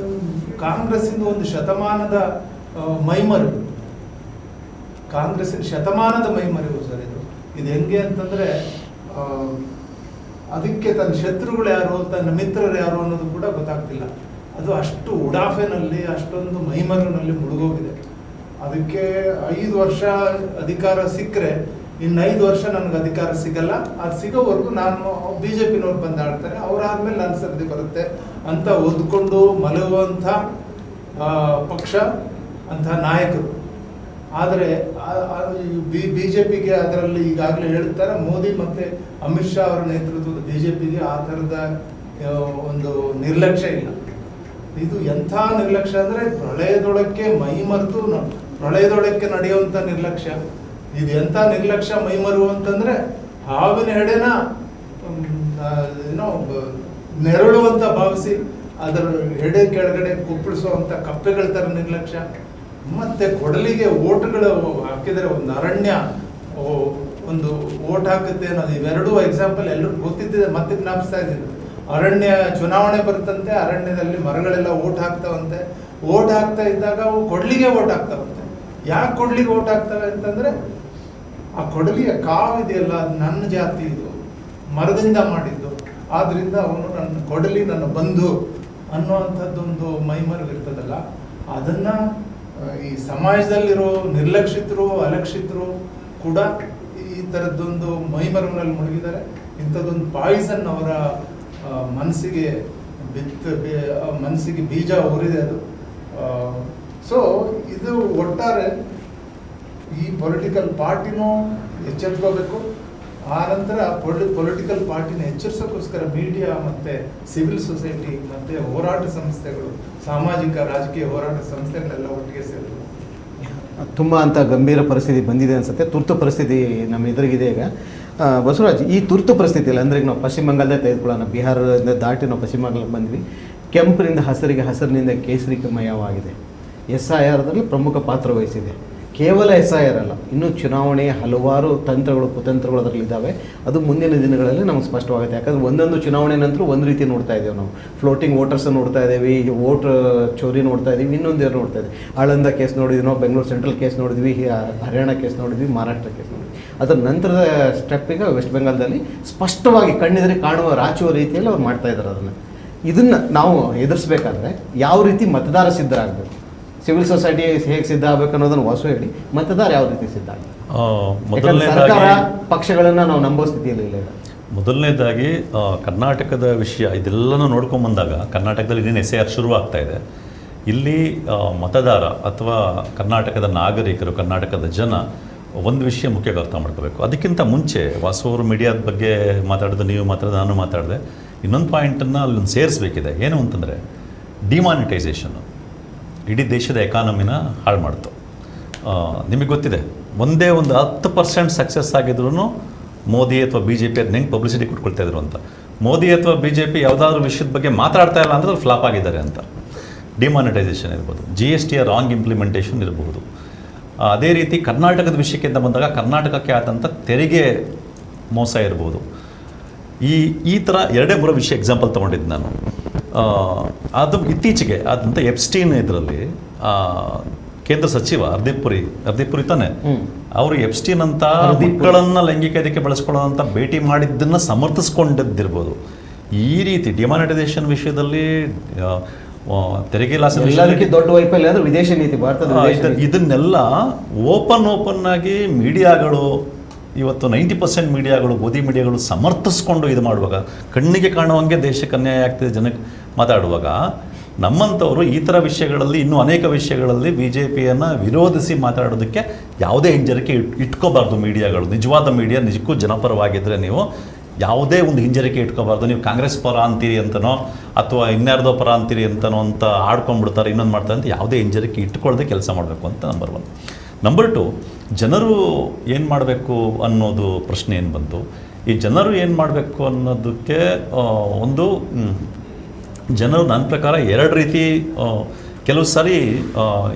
ಕಾಂಗ್ರೆಸ್ಸಿಂದ ಒಂದು ಶತಮಾನದ ಮೈಮರಿವು, ಕಾಂಗ್ರೆಸ್ಸಿನ ಶತಮಾನದ ಮೈಮರಿವು ಸರ್ ಇದು ಹೆಂಗೆ ಅಂತಂದರೆ ಅದಕ್ಕೆ ತನ್ನ ಶತ್ರುಗಳು ಯಾರು, ತನ್ನ ಮಿತ್ರರು ಯಾರು ಅನ್ನೋದು ಕೂಡ ಗೊತ್ತಾಗ್ತಿಲ್ಲ. ಅದು ಅಷ್ಟು ಉಡಾಫೆನಲ್ಲಿ, ಅಷ್ಟೊಂದು ಮೈಮರಿನಲ್ಲಿ ಮುಳುಗೋಗಿದೆ. ಅದಕ್ಕೆ 5 ವರ್ಷ ಅಧಿಕಾರ ಸಿಕ್ಕರೆ ಇನ್ನು 5 ವರ್ಷ ನನಗೆ ಅಧಿಕಾರ ಸಿಗಲ್ಲ, ಅದು ಸಿಗೋವರೆಗೂ ನಾನು BJPನವ್ರು ಬಂದು ಆಡ್ತಾರೆ, ಅವರಾದ್ಮೇಲೆ ನನ್ನ ಸರ್ದಿ ಬರುತ್ತೆ ಅಂತ ಓದ್ಕೊಂಡು ಮಲಗುವಂಥ ಪಕ್ಷ ಅಂಥ ನಾಯಕರು. ಆದರೆ BJPಗೆ ಅದರಲ್ಲಿ ಈಗಾಗಲೇ ಹೇಳ್ತಾರೆ, ಮೋದಿ ಮತ್ತು ಅಮಿತ್ ಶಾ ಅವರ ನೇತೃತ್ವದ BJPಗೆ ಆ ಥರದ ಒಂದು ನಿರ್ಲಕ್ಷ್ಯ ಇಲ್ಲ. ಇದು ಎಂಥ ನಿರ್ಲಕ್ಷ್ಯ ಅಂದರೆ ಪ್ರಳಯದೊಳಕ್ಕೆ ಮೈಮರೆತು ಪ್ರಳಯದೊಳಕ್ಕೆ ನಡೆಯುವಂಥ ನಿರ್ಲಕ್ಷ್ಯ. ಇದು ಎಂಥ ನಿರ್ಲಕ್ಷ್ಯ ಮೈಮರು ಅಂತಂದರೆ ಹಾವಿನ ಹೆಡೆನ ನೆರಳು ಅಂತ ಭಾವಿಸಿ ಅದರ ಹೆಡೆ ಕೆಳಗಡೆ ಕುಪ್ಪಳಿಸುವಂಥ ಕಪ್ಪೆಗಳ ಥರ ನಿರ್ಲಕ್ಷ್ಯ. ಮತ್ತು ಕೊಡಲಿಗೆ ಓಟ್ಗಳು ಹಾಕಿದರೆ ಒಂದು ಅರಣ್ಯ ಒಂದು ಓಟ್ ಹಾಕುತ್ತೆ ಅನ್ನೋದು, ಇವೆರಡೂ ಎಕ್ಸಾಂಪಲ್ ಎಲ್ಲರಿಗೂ ಗೊತ್ತಿದ್ದಿದೆ, ಮತ್ತೆ ಜ್ಞಾಪಿಸ್ತಾ ಇದ್ದೀನಿ. ಅರಣ್ಯ ಚುನಾವಣೆ ಬರುತ್ತಂತೆ, ಅರಣ್ಯದಲ್ಲಿ ಮರಗಳೆಲ್ಲ ಓಟ್ ಹಾಕ್ತಾವಂತೆ. ಓಟ್ ಹಾಕ್ತಾ ಇದ್ದಾಗ ಅವು ಕೊಡಲಿಗೆ ಓಟ್ ಹಾಕ್ತಾವಂತೆ. ಯಾಕೆ ಕೊಡಲಿಗೆ ಓಟ್ ಹಾಕ್ತವೆ ಅಂತಂದರೆ ಆ ಕೊಡಲಿಯ ಕಾವಿದೆಯಲ್ಲ, ಅದು ನನ್ನ ಜಾತಿ, ಇದು ಮರದಿಂದ ಮಾಡಿದ್ದು, ಆದ್ದರಿಂದ ಅವನು ನನ್ನ ಕೊಡಲಿ ನನ್ನ ಬಂಧು ಅನ್ನುವಂಥದ್ದೊಂದು ಮೈಮರವಿರ್ತದಲ್ಲ, ಅದನ್ನು ಈ ಸಮಾಜದಲ್ಲಿರೋ ನಿರ್ಲಕ್ಷಿತರು, ಅಲಕ್ಷಿತರು ಕೂಡ ಈ ಥರದ್ದೊಂದು ಮೈಮರವಿನಲ್ಲಿ ಮುಳುಗಿದ್ದಾರೆ. ಇಂಥದ್ದೊಂದು ಪಾಯ್ಸನ್ ಅವರ ಮನಸ್ಸಿಗೆ ಬೀಜ ಊರಿದೆ ಅದು. ಸೊ ಇದು ಒಟ್ಟಾರೆ ಈ ಪೊಲಿಟಿಕಲ್ ಪಾರ್ಟಿನೂ ಎಚ್ಚೆತ್ಕೋಬೇಕು. ಆ ನಂತರ ಪೊಲಿಟಿಕಲ್ ಪಾರ್ಟಿನ ಎಚ್ಚರಿಸೋಕ್ಕೋಸ್ಕರ ಮೀಡಿಯಾ ಮತ್ತು ಸಿವಿಲ್ ಸೊಸೈಟಿ ಮತ್ತು ಹೋರಾಟ ಸಂಸ್ಥೆಗಳು, ಸಾಮಾಜಿಕ ರಾಜಕೀಯ ಹೋರಾಟ ಸಂಸ್ಥೆಗಳೆಲ್ಲ ಒಟ್ಟಿಗೆ ಸೇರಬೇಕು. ತುಂಬ ಅಂತ ಗಂಭೀರ ಪರಿಸ್ಥಿತಿ ಬಂದಿದೆ ಅನಿಸುತ್ತೆ. ತುರ್ತು ಪರಿಸ್ಥಿತಿ ನಮ್ಮ ಎದುರಿಗಿದೆ ಈಗ. ಬಸವರಾಜ್, ಈ ತುರ್ತು ಪರಿಸ್ಥಿತಿಯಲ್ಲಿ ಅಂದರೆ ನಾವು ಪಶ್ಚಿಮ ಬಂಗಾಳದೇ ತೆಗೆದುಕೊಳ್ಳೋಣ, ಬಿಹಾರದಿಂದ ದಾಟಿ ನಾವು ಪಶ್ಚಿಮ ಬಂಗಾಳಕ್ಕೆ ಬಂದ್ವಿ. ಕೆಂಪಿನಿಂದ ಹಸಿರಿಗೆ, ಹಸಿರಿನಿಂದ ಕೇಸರಿಮಯವಾಗಿದೆ. SIRದಲ್ಲಿ ಪ್ರಮುಖ ಪಾತ್ರ ವಹಿಸಿದೆ. ಕೇವಲ SIR ಅಲ್ಲ, ಇನ್ನೂ ಚುನಾವಣೆಯ ಹಲವಾರು ತಂತ್ರಗಳು, ಕುತಂತ್ರಗಳು ಅದರಲ್ಲಿದ್ದಾವೆ. ಅದು ಮುಂದಿನ ದಿನಗಳಲ್ಲಿ ನಮಗೆ ಸ್ಪಷ್ಟವಾಗುತ್ತೆ. ಯಾಕಂದರೆ ಒಂದೊಂದು ಚುನಾವಣೆ ನಂತರ ಒಂದು ರೀತಿ ನೋಡ್ತಾ ಇದ್ದೇವೆ ನಾವು. ಫ್ಲೋಟಿಂಗ್ ವೋಟರ್ಸ್ ನೋಡ್ತಾ ಇದ್ದೀವಿ, ವೋಟ್ ಚೋರಿ ನೋಡ್ತಾ ಇದ್ದೀವಿ, ಇನ್ನೊಂದು ನೋಡ್ತಾ ಇದ್ದೀವಿ. ಆಳಂದ ಕೇಸ್ ನೋಡಿದ್ವಿ ನಾವು, ಬೆಂಗಳೂರು ಸೆಂಟ್ರಲ್ ಕೇಸ್ ನೋಡಿದ್ವಿ, ಹರಿಯಾಣ ಕೇಸ್ ನೋಡಿದ್ವಿ, ಮಹಾರಾಷ್ಟ್ರ ಕೇಸ್ ನೋಡಿದ್ವಿ. ಅದರ ನಂತರದ ಸ್ಟೆಪ್ಪಿಗೆ ವೆಸ್ಟ್ ಬೆಂಗಾಲ್ದಲ್ಲಿ ಸ್ಪಷ್ಟವಾಗಿ ಕಣ್ಣಿದ್ರೆ ಕಾಣುವ ರಾಚುವ ರೀತಿಯಲ್ಲಿ ಅವ್ರು ಮಾಡ್ತಾ ಇದ್ದಾರೆ. ಇದನ್ನು ನಾವು ಎದುರಿಸಬೇಕಾದ್ರೆ ಯಾವ ರೀತಿ ಮತದಾರ ಸಿದ್ಧರಾಗಬೇಕು, ಸಿವಿಲ್ ಸೊಸೈಟಿ ಹೇಗೆ ಸಿದ್ಧ ಆಗಬೇಕು ಅನ್ನೋದನ್ನು ವಾಸು ಹೇಳಿ, ಮತದಾರ ಯಾವ ರೀತಿ ಸಿದ್ಧ ಆಗಬೇಕು? ಸರ್ಕಾರ ಪಕ್ಷಗಳನ್ನು ನಾವು ನಂಬೋ ಸ್ಥಿತಿಯಲ್ಲಿ ಇಲ್ಲ. ಮೊದಲನೇದಾಗಿ ಕರ್ನಾಟಕದ ವಿಷಯ ಇದೆಲ್ಲನೂ ನೋಡ್ಕೊಂಬಂದಾಗ ಕರ್ನಾಟಕದಲ್ಲಿ ಇನ್ನೇನು SIR ಶುರು ಆಗ್ತಾ ಇದೆ. ಇಲ್ಲಿ ಮತದಾರ ಅಥವಾ ಕರ್ನಾಟಕದ ನಾಗರಿಕರು, ಕರ್ನಾಟಕದ ಜನ ಒಂದು ವಿಷಯ ಮುಖ್ಯವಾಗಿ ಅರ್ಥ ಮಾಡ್ಕೋಬೇಕು. ಅದಕ್ಕಿಂತ ಮುಂಚೆ ವಾಸು ಅವರು ಮೀಡಿಯಾದ ಬಗ್ಗೆ ಮಾತಾಡಿದ, ನೀವು ಮಾತಾಡಿದ, ನಾನು ಮಾತಾಡಿದೆ. ಇನ್ನೊಂದು ಪಾಯಿಂಟನ್ನು ಅಲ್ಲೊಂದು ಸೇರಿಸಬೇಕಿದೆ. ಏನು ಅಂತಂದರೆ ಡಿಮಾನಿಟೈಸೇಷನ್ನು ಇಡೀ ದೇಶದ ಎಕಾನಮಿನ ಹಾಳು ಮಾಡ್ತು. ನಿಮಗೆ ಗೊತ್ತಿದೆ, ಒಂದೇ ಒಂದು 10% ಸಕ್ಸಸ್ ಆಗಿದ್ರು ಮೋದಿ ಅಥವಾ BJP ಅದನ್ನ ಹೆಂಗೆ ಪಬ್ಲಿಸಿಟಿ ಕೊಟ್ಕೊಳ್ತಾ ಇದ್ರು ಅಂತ. ಮೋದಿ ಅಥವಾ BJP ಯಾವುದಾದ್ರೂ ವಿಷಯದ ಬಗ್ಗೆ ಮಾತಾಡ್ತಾ ಇಲ್ಲ ಅಂದರೆ ಫ್ಲಾಪ್ ಆಗಿದ್ದಾರೆ ಅಂತ. ಡಿಮಾನಿಟೈಸೇಷನ್ ಇರ್ಬೋದು, GSTಯ ರಾಂಗ್ ಇಂಪ್ಲಿಮೆಂಟೇಷನ್ ಇರಬಹುದು. ಅದೇ ರೀತಿ ಕರ್ನಾಟಕದ ವಿಷಯಕ್ಕಿಂತ ಬಂದಾಗ ಕರ್ನಾಟಕಕ್ಕೆ ಆದಂಥ ತೆರಿಗೆ ಮೋಸ ಇರ್ಬೋದು. ಈ ಥರ 2-3 ವಿಷಯ ಎಕ್ಸಾಂಪಲ್ ತೊಗೊಂಡಿದ್ದು ನಾನು. ಅದು ಇತ್ತೀಚೆಗೆ ಆದಂಥ ಎಪ್ಸ್ಟೀನ್ ಇದರಲ್ಲಿ ಕೇಂದ್ರ ಸಚಿವ ಹರ್ದೀಪ್ ಪುರಿ ತಾನೆ, ಅವರು ಎಪ್ಸ್ಟೀನ್ ಅಂತ ಮಕ್ಕಳನ್ನು ಲೈಂಗಿಕತೆಗೆ ಬಳಸ್ಕೊಳ್ಳೋದಂತ ಭೇಟಿ ಮಾಡಿದ್ದನ್ನು ಸಮರ್ಥಿಸ್ಕೊಂಡಿದ್ದಿರ್ಬೋದು. ಈ ರೀತಿ ಡಿಮಾನಿಟೈಸೇಷನ್ ವಿಷಯದಲ್ಲಿ ತೆರಿಗೆ ಲಾಸ್ ದೊಡ್ಡ ವೈಫಲ್ಯ ಅಂದರೆ ವಿದೇಶಿ ನೀತಿ, ಭಾರತದ ಇದನ್ನೆಲ್ಲ ಓಪನ್ ಆಗಿ ಮೀಡಿಯಾಗಳು ಇವತ್ತು 90% ಮೀಡಿಯಾಗಳು, ಗೋಧಿ ಮೀಡಿಯಾಗಳು ಸಮರ್ಥಿಸ್ಕೊಂಡು ಇದು ಮಾಡುವಾಗ, ಕಣ್ಣಿಗೆ ಕಾಣುವಂಗೆ ದೇಶಕ್ಕೆ ಅನ್ಯಾಯ ಆಗ್ತಿದೆ ಜನಕ್ಕೆ ಮಾತಾಡುವಾಗ, ನಮ್ಮಂಥವರು ಈ ಥರ ವಿಷಯಗಳಲ್ಲಿ, ಇನ್ನೂ ಅನೇಕ ವಿಷಯಗಳಲ್ಲಿ BJPಯನ್ನು ವಿರೋಧಿಸಿ ಮಾತಾಡೋದಕ್ಕೆ ಯಾವುದೇ ಹಿಂಜರಿಕೆ ಇಟ್ಕೋಬಾರ್ದು ಮೀಡಿಯಾಗಳು. ನಿಜವಾದ ಮೀಡಿಯಾ ನಿಜಕ್ಕೂ ಜನಪರವಾಗಿದ್ದರೆ ನೀವು ಯಾವುದೇ ಒಂದು ಹಿಂಜರಿಕೆ ಇಟ್ಕೋಬಾರ್ದು. ನೀವು ಕಾಂಗ್ರೆಸ್ ಪರ ಅಂತೀರಿ ಅಂತನೋ ಅಥವಾ ಇನ್ಯಾರ್ದೋ ಪರ ಅಂತೀರಿ ಅಂತನೋ ಅಂತ ಆಡ್ಕೊಂಡ್ಬಿಡ್ತಾರೆ, ಇನ್ನೊಂದು ಮಾಡ್ತಾರೆ ಅಂತ ಯಾವುದೇ ಹಿಂಜರಿಕೆ ಇಟ್ಕೊಳ್ಳದೆ ಕೆಲಸ ಮಾಡಬೇಕು ಅಂತ ನಂಬರ್ 1. ನಂಬರ್ 2, ಜನರು ಏನು ಮಾಡಬೇಕು ಅನ್ನೋದು ಪ್ರಶ್ನೆ ಏನು ಬಂತು. ಈ ಜನರು ಏನು ಮಾಡಬೇಕು ಅನ್ನೋದಕ್ಕೆ ಒಂದು ಜನರು ನನ್ನ ಪ್ರಕಾರ 2 ರೀತಿ. ಕೆಲವು ಸಾರಿ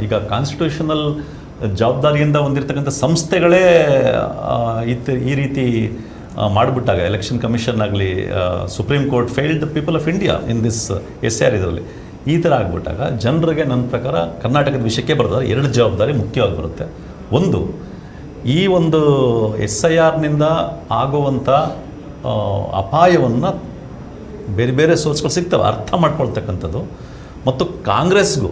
ಈಗ ಕಾನ್ಸ್ಟಿಟ್ಯೂಷನಲ್ ಜವಾಬ್ದಾರಿಯಿಂದ ಹೊಂದಿರತಕ್ಕಂಥ ಸಂಸ್ಥೆಗಳೇ ಈ ರೀತಿ ಮಾಡಿಬಿಟ್ಟಾಗ, ಎಲೆಕ್ಷನ್ ಕಮಿಷನ್ ಆಗಲಿ, supreme court failed the people of India in this SIR ಇದರಲ್ಲಿ, ಈ ಥರ ಆಗಿಬಿಟ್ಟಾಗ ಜನರಿಗೆ ನನ್ನ ಪ್ರಕಾರ ಕರ್ನಾಟಕದ ವಿಷಯಕ್ಕೆ ಬರೋದಾದ್ರೆ 2 ಜವಾಬ್ದಾರಿ ಮುಖ್ಯವಾಗಿ ಬರುತ್ತೆ. ಒಂದು, ಈ ಒಂದು SIRನಿಂದ ಆಗುವಂಥ ಅಪಾಯವನ್ನು ಬೇರೆ ಸೋರ್ಸ್ಗಳು ಸಿಗ್ತವೆ ಅರ್ಥ ಮಾಡ್ಕೊಳ್ತಕ್ಕಂಥದ್ದು. ಮತ್ತು ಕಾಂಗ್ರೆಸ್ಗೂ,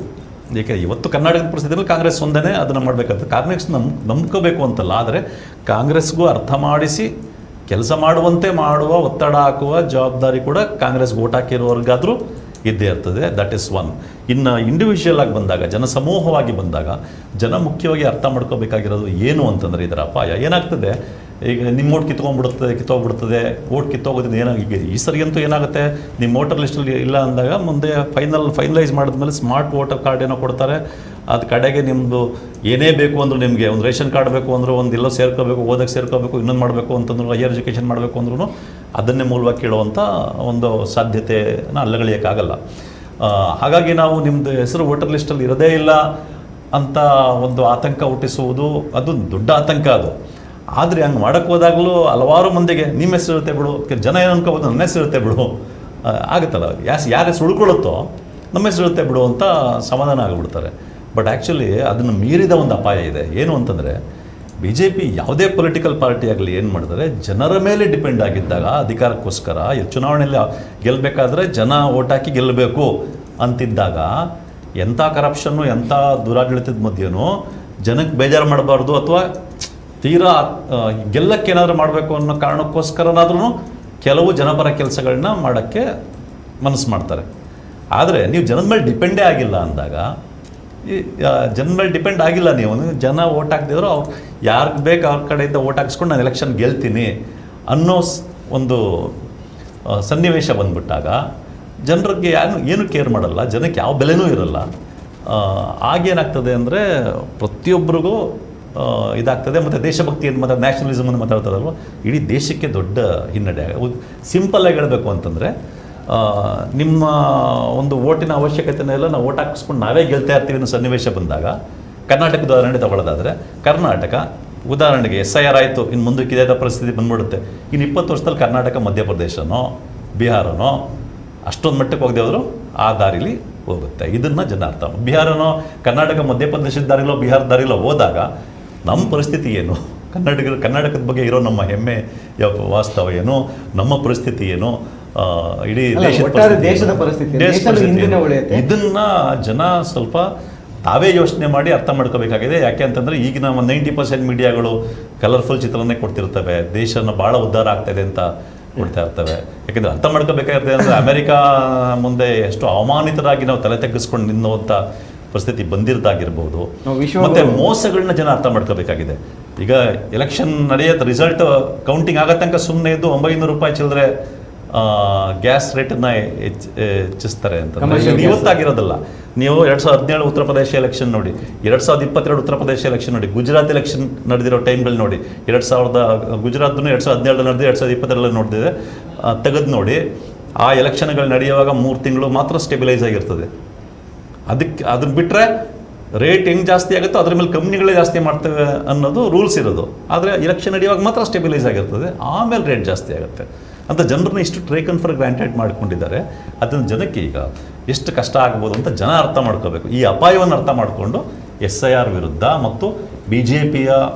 ಏಕೆಂದರೆ ಇವತ್ತು ಕರ್ನಾಟಕದ ಪರಿಸ್ಥಿತಿಯಲ್ಲಿ ಕಾಂಗ್ರೆಸ್ ಒಂದೇ ಅದನ್ನು ಮಾಡಬೇಕಾಗ್ತದೆ. ಕಾಂಗ್ರೆಸ್ ನಂಬ್ಕೋಬೇಕು ಅಂತಲ್ಲ, ಆದರೆ ಕಾಂಗ್ರೆಸ್ಗೂ ಅರ್ಥ ಮಾಡಿಸಿ ಕೆಲಸ ಮಾಡುವಂತೆ ಮಾಡುವ, ಒತ್ತಡ ಹಾಕುವ ಜವಾಬ್ದಾರಿ ಕೂಡ ಕಾಂಗ್ರೆಸ್ಗೆ ಓಟ್ ಹಾಕಿರೋರ್ಗಾದರೂ ಇದ್ದೇ ಇರ್ತದೆ. That is 1. ಇನ್ನು ಇಂಡಿವಿಜುವಲ್ ಆಗಿ ಬಂದಾಗ, ಜನಸಮೂಹವಾಗಿ ಬಂದಾಗ, ಜನ ಮುಖ್ಯವಾಗಿ ಅರ್ಥ ಮಾಡ್ಕೋಬೇಕಾಗಿರೋದು ಏನು ಅಂತಂದರೆ ಇದರ ಅಪಾಯ ಏನಾಗ್ತದೆ. ಈಗ ನಿಮ್ಮ ಓಟ್ ಕಿತ್ತೋಗ್ಬಿಡ್ತದೆ. ಓಟ್ ಕಿತ್ತೋಗೋದ್ರಿಂದ ಏನಾಗಿದೆ ಈ ಸರಿ ಅಂತೂ ಏನಾಗುತ್ತೆ, ನಿಮ್ಮ ವೋಟರ್ ಲಿಸ್ಟಲ್ಲಿ ಇಲ್ಲ ಅಂದಾಗ ಮುಂದೆ ಫೈನಲೈಸ್ ಮಾಡಿದ್ಮೇಲೆ ಸ್ಮಾರ್ಟ್ ವೋಟರ್ ಕಾರ್ಡ್ ಏನೋ ಕೊಡ್ತಾರೆ. ಅದು ಕಡೆಗೆ ನಿಮ್ಮದು ಏನೇ ಬೇಕು ಅಂದರೂ, ನಿಮಗೆ ಒಂದು ರೇಷನ್ ಕಾರ್ಡ್ ಬೇಕು ಅಂದರೂ, ಒಂದು ಎಲ್ಲೋ ಸೇರ್ಕೋಬೇಕು, ಓದಕ್ಕೆ ಸೇರ್ಕೋಬೇಕು, ಇನ್ನೊಂದು ಮಾಡಬೇಕು ಅಂತಂದ್ರು, ಹೈಯರ್ ಎಜುಕೇಷನ್ ಮಾಡಬೇಕು ಅಂದ್ರೂ ಅದನ್ನೇ ಮೂಲವಾಗಿ ಕೇಳುವಂಥ ಒಂದು ಸಾಧ್ಯತೆನ ಅಲ್ಲಗಳಿಯೋಕ್ಕಾಗಲ್ಲ. ಹಾಗಾಗಿ ನಾವು ನಿಮ್ಮದು ಹೆಸರು ವೋಟರ್ ಲಿಸ್ಟಲ್ಲಿ ಇರೋದೇ ಇಲ್ಲ ಅಂತ ಒಂದು ಆತಂಕ ಹುಟ್ಟಿಸುವುದು ಅದು ದೊಡ್ಡ ಆತಂಕ ಅದು. ಆದರೆ ಹಂಗೆ ಮಾಡೋಕ್ಕೆ ಹೋದಾಗಲೂ ಹಲವಾರು ಮಂದಿಗೆ ನಿಮ್ಮ ಹೆಸರು ಇರುತ್ತೆ ಬಿಡು, ಜನ ಏನು ಅನ್ಕೋಬೋದು, ನನ್ನ ಹೆಸರು ಇರುತ್ತೆ ಬಿಡು ಆಗುತ್ತಲ್ಲ, ಯಾರ ಹೆಸರು ಉಳ್ಕೊಳ್ಳುತ್ತೋ ನಮ್ಮ ಹೆಸರು ಇರುತ್ತೆ ಬಿಡು ಅಂತ ಸಮಾಧಾನ ಆಗಿಬಿಡ್ತಾರೆ. ಬಟ್ ಆ್ಯಕ್ಚುಲಿ ಅದನ್ನು ಮೀರಿದ ಒಂದು ಅಪಾಯ ಇದೆ. ಏನು ಅಂತಂದರೆ BJP ಯಾವುದೇ ಪೊಲಿಟಿಕಲ್ ಪಾರ್ಟಿ ಆಗಲಿ ಏನು ಮಾಡಿದರೆ, ಜನರ ಮೇಲೆ ಡಿಪೆಂಡ್ ಆಗಿದ್ದಾಗ ಅಧಿಕಾರಕ್ಕೋಸ್ಕರ ಚುನಾವಣೆಯಲ್ಲಿ ಗೆಲ್ಲಬೇಕಾದ್ರೆ ಜನ ಓಟ್ ಹಾಕಿ ಗೆಲ್ಲಬೇಕು ಅಂತಿದ್ದಾಗ ಎಂಥ ಕರಪ್ಷನ್ನು, ಎಂಥ ದುರಾಡಳಿತದ ಮಧ್ಯೆನೂ ಜನಕ್ಕೆ ಬೇಜಾರು ಮಾಡಬಾರ್ದು ಅಥವಾ ತೀರಾ ಗೆಲ್ಲಕ್ಕೇನಾದರೂ ಮಾಡಬೇಕು ಅನ್ನೋ ಕಾರಣಕ್ಕೋಸ್ಕರನಾದ್ರೂ ಕೆಲವು ಜನಪರ ಕೆಲಸಗಳನ್ನ ಮಾಡೋಕ್ಕೆ ಮನಸ್ಸು ಮಾಡ್ತಾರೆ. ಆದರೆ ನೀವು ಜನದ ಮೇಲೆ ಡಿಪೆಂಡೇ ಆಗಿಲ್ಲ ಅಂದಾಗ, ಜನದ ಮೇಲೆ ಡಿಪೆಂಡ್ ಆಗಿಲ್ಲ, ನೀವು ಜನ ಓಟ್ ಹಾಕ್ದಿದ್ರು ಅವ್ರು ಯಾರಿಗೆ ಬೇಕು ಅವ್ರ ಕಡೆಯಿಂದ ಓಟ್ ಹಾಕಿಸ್ಕೊಂಡು ನಾನು ಎಲೆಕ್ಷನ್ ಗೆಲ್ತೀನಿ ಅನ್ನೋ ಒಂದು ಸನ್ನಿವೇಶ ಬಂದ್ಬಿಟ್ಟಾಗ ಜನರಿಗೆ ಏನು ಕೇರ್ ಮಾಡಲ್ಲ, ಜನಕ್ಕೆ ಯಾವ ಬೆಲೆನೂ ಇರಲ್ಲ. ಆಗೇನಾಗ್ತದೆ ಅಂದರೆ ಪ್ರತಿಯೊಬ್ಬರಿಗೂ ಇದಾಗ್ತದೆ. ಮತ್ತು ದೇಶಭಕ್ತಿ ಏನು ನ್ಯಾಷನಲಿಸಮ್ ಅಂತ ಮಾತಾಡ್ತಾರಲ್ವ, ಇಡೀ ದೇಶಕ್ಕೆ ದೊಡ್ಡ ಹಿನ್ನಡೆ. ಸಿಂಪಲ್ಲಾಗಿ ಹೇಳಬೇಕು ಅಂತಂದರೆ, ನಿಮ್ಮ ಒಂದು ಓಟಿನ ಅವಶ್ಯಕತೆನೇ ಎಲ್ಲ ನಾವು ಓಟ್ ಹಾಕಿಸ್ಕೊಂಡು ನಾವೇ ಗೆಲ್ತಾ ಇರ್ತೀವಿ ಅನ್ನೋ ಸನ್ನಿವೇಶ ಬಂದಾಗ, ಕರ್ನಾಟಕದ ಉದಾಹರಣೆ ತಗೊಳ್ಳೋದಾದರೆ, ಕರ್ನಾಟಕ ಉದಾಹರಣೆಗೆ SIR ಆಯಿತು, ಇನ್ನು ಮುಂದಕ್ಕೆ ಇದೇ ಪರಿಸ್ಥಿತಿ ಬಂದ್ಬಿಡುತ್ತೆ. ಇನ್ನು 20 ವರ್ಷದಲ್ಲಿ ಕರ್ನಾಟಕ ಮಧ್ಯಪ್ರದೇಶನೋ ಬಿಹಾರನೋ ಅಷ್ಟೊಂದು ಮಟ್ಟಕ್ಕೆ ಹೋಗದೆ ಹೋದರೂ ಆ ದಾರಿಲಿ ಹೋಗುತ್ತೆ. ಇದನ್ನು ಜನ ಅರ್ಥ ಬಿಹಾರನೋ ಕರ್ನಾಟಕ ಮಧ್ಯಪ್ರದೇಶದ ದಾರಿಲೋ ಬಿಹಾರದ ದಾರಿಲೋ ಹೋದಾಗ ನಮ್ಮ ಪರಿಸ್ಥಿತಿ ಏನು, ಕರ್ನಾಟಕದ ಬಗ್ಗೆ ಇರೋ ನಮ್ಮ ಹೆಮ್ಮೆ ವಾಸ್ತವ ಏನು, ನಮ್ಮ ಪರಿಸ್ಥಿತಿ ಏನು, ಇಡೀ ದೇಶದ ಪರಿಸ್ಥಿತಿ ಇದನ್ನ ಜನ ಸ್ವಲ್ಪ ತಾವೇ ಯೋಚನೆ ಮಾಡಿ ಅರ್ಥ ಮಾಡ್ಕೋಬೇಕಾಗಿದೆ. ಯಾಕೆ ಅಂತಂದರೆ ಈಗಿನ 90% ಮೀಡಿಯಾಗಳು ಕಲರ್ಫುಲ್ ಚಿತ್ರನೇ ಕೊಡ್ತಿರ್ತವೆ, ದೇಶನ ಭಾಳ ಉದ್ಧಾರ ಆಗ್ತಾಯಿದೆ ಅಂತ ಕೊಡ್ತಾ ಇರ್ತವೆ. ಯಾಕೆಂದರೆ ಅರ್ಥ ಮಾಡ್ಕೋಬೇಕಾಗಿರ್ತದೆ ಅಂದರೆ ಅಮೆರಿಕ ಮುಂದೆ ಎಷ್ಟು ಅವಮಾನಿತರಾಗಿ ನಾವು ತಲೆ ತಗ್ಗಿಸ್ಕೊಂಡು ನಿಲ್ಲುವಂಥ ಪರಿಸ್ಥಿತಿ ಬಂದಿರೋದಾಗಿರ್ಬೋದು. ಮತ್ತು ಮೋಸಗಳನ್ನ ಜನ ಅರ್ಥ ಮಾಡ್ಕೋಬೇಕಾಗಿದೆ. ಈಗ ಎಲೆಕ್ಷನ್ ನಡೆಯೋದು, ರಿಸಲ್ಟ್ ಕೌಂಟಿಂಗ್ ಆಗೋ ತನಕ ಸುಮ್ಮನೆ ಇದ್ದು 900 ರೂಪಾಯಿ ಚಿಲ್ಲರೆ ಗ್ಯಾಸ್ ರೇಟನ್ನು ಹೆಚ್ಚಿಸ್ತಾರೆ ಅಂತ ಇವತ್ತಾಗಿರೋದಲ್ಲ. ನೀವು 2017 ಉತ್ತರ ಪ್ರದೇಶ ಎಲೆಕ್ಷನ್ ನೋಡಿ, 2022 ಉತ್ತರ ಪ್ರದೇಶ ಎಲೆಕ್ಷನ್ ನೋಡಿ, ಗುಜರಾತ್ ಎಲೆಕ್ಷನ್ ನಡೆದಿರೋ ಟೈಮ್ಗಳು ನೋಡಿ, ಗುಜರಾತ್ನು 2017 ನಡೆದಿದೆ, 2022 ನೋಡಿದೆ, ತೆಗೆದು ನೋಡಿ. ಆ ಎಲೆಕ್ಷನ್ಗಳು ನಡೆಯುವಾಗ 3 ತಿಂಗಳು ಮಾತ್ರ ಸ್ಟೆಬಿಲೈಸ್ ಆಗಿರ್ತದೆ. ಅದನ್ನ ಬಿಟ್ಟರೆ ರೇಟ್ ಹೆಂಗೆ ಜಾಸ್ತಿ ಆಗುತ್ತೋ ಅದ್ರ ಮೇಲೆ ಕಂಪ್ನಿಗಳೇ ಜಾಸ್ತಿ ಮಾಡ್ತೇವೆ ಅನ್ನೋದು ರೂಲ್ಸ್ ಇರೋದು. ಆದರೆ ಎಲೆಕ್ಷನ್ ನಡೆಯುವಾಗ ಮಾತ್ರ ಸ್ಟೆಬಿಲೈಸ್ ಆಗಿರ್ತದೆ, ಆಮೇಲೆ ರೇಟ್ ಜಾಸ್ತಿ ಆಗುತ್ತೆ ಅಂತ ಜನರನ್ನ ಇಷ್ಟು ಟೇಕನ್ ಫಾರ್ ಗ್ರಾಂಟೆಡ್ ಮಾಡ್ಕೊಂಡಿದ್ದಾರೆ. ಅದನ್ನು ಜನಕ್ಕೆ ಈಗ ಎಷ್ಟು ಕಷ್ಟ ಆಗ್ಬೋದು ಅಂತ ಜನ ಅರ್ಥ ಮಾಡ್ಕೋಬೇಕು. ಈ ಅಪಾಯವನ್ನು ಅರ್ಥ ಮಾಡಿಕೊಂಡು SIR ವಿರುದ್ಧ ಮತ್ತು BJPಯ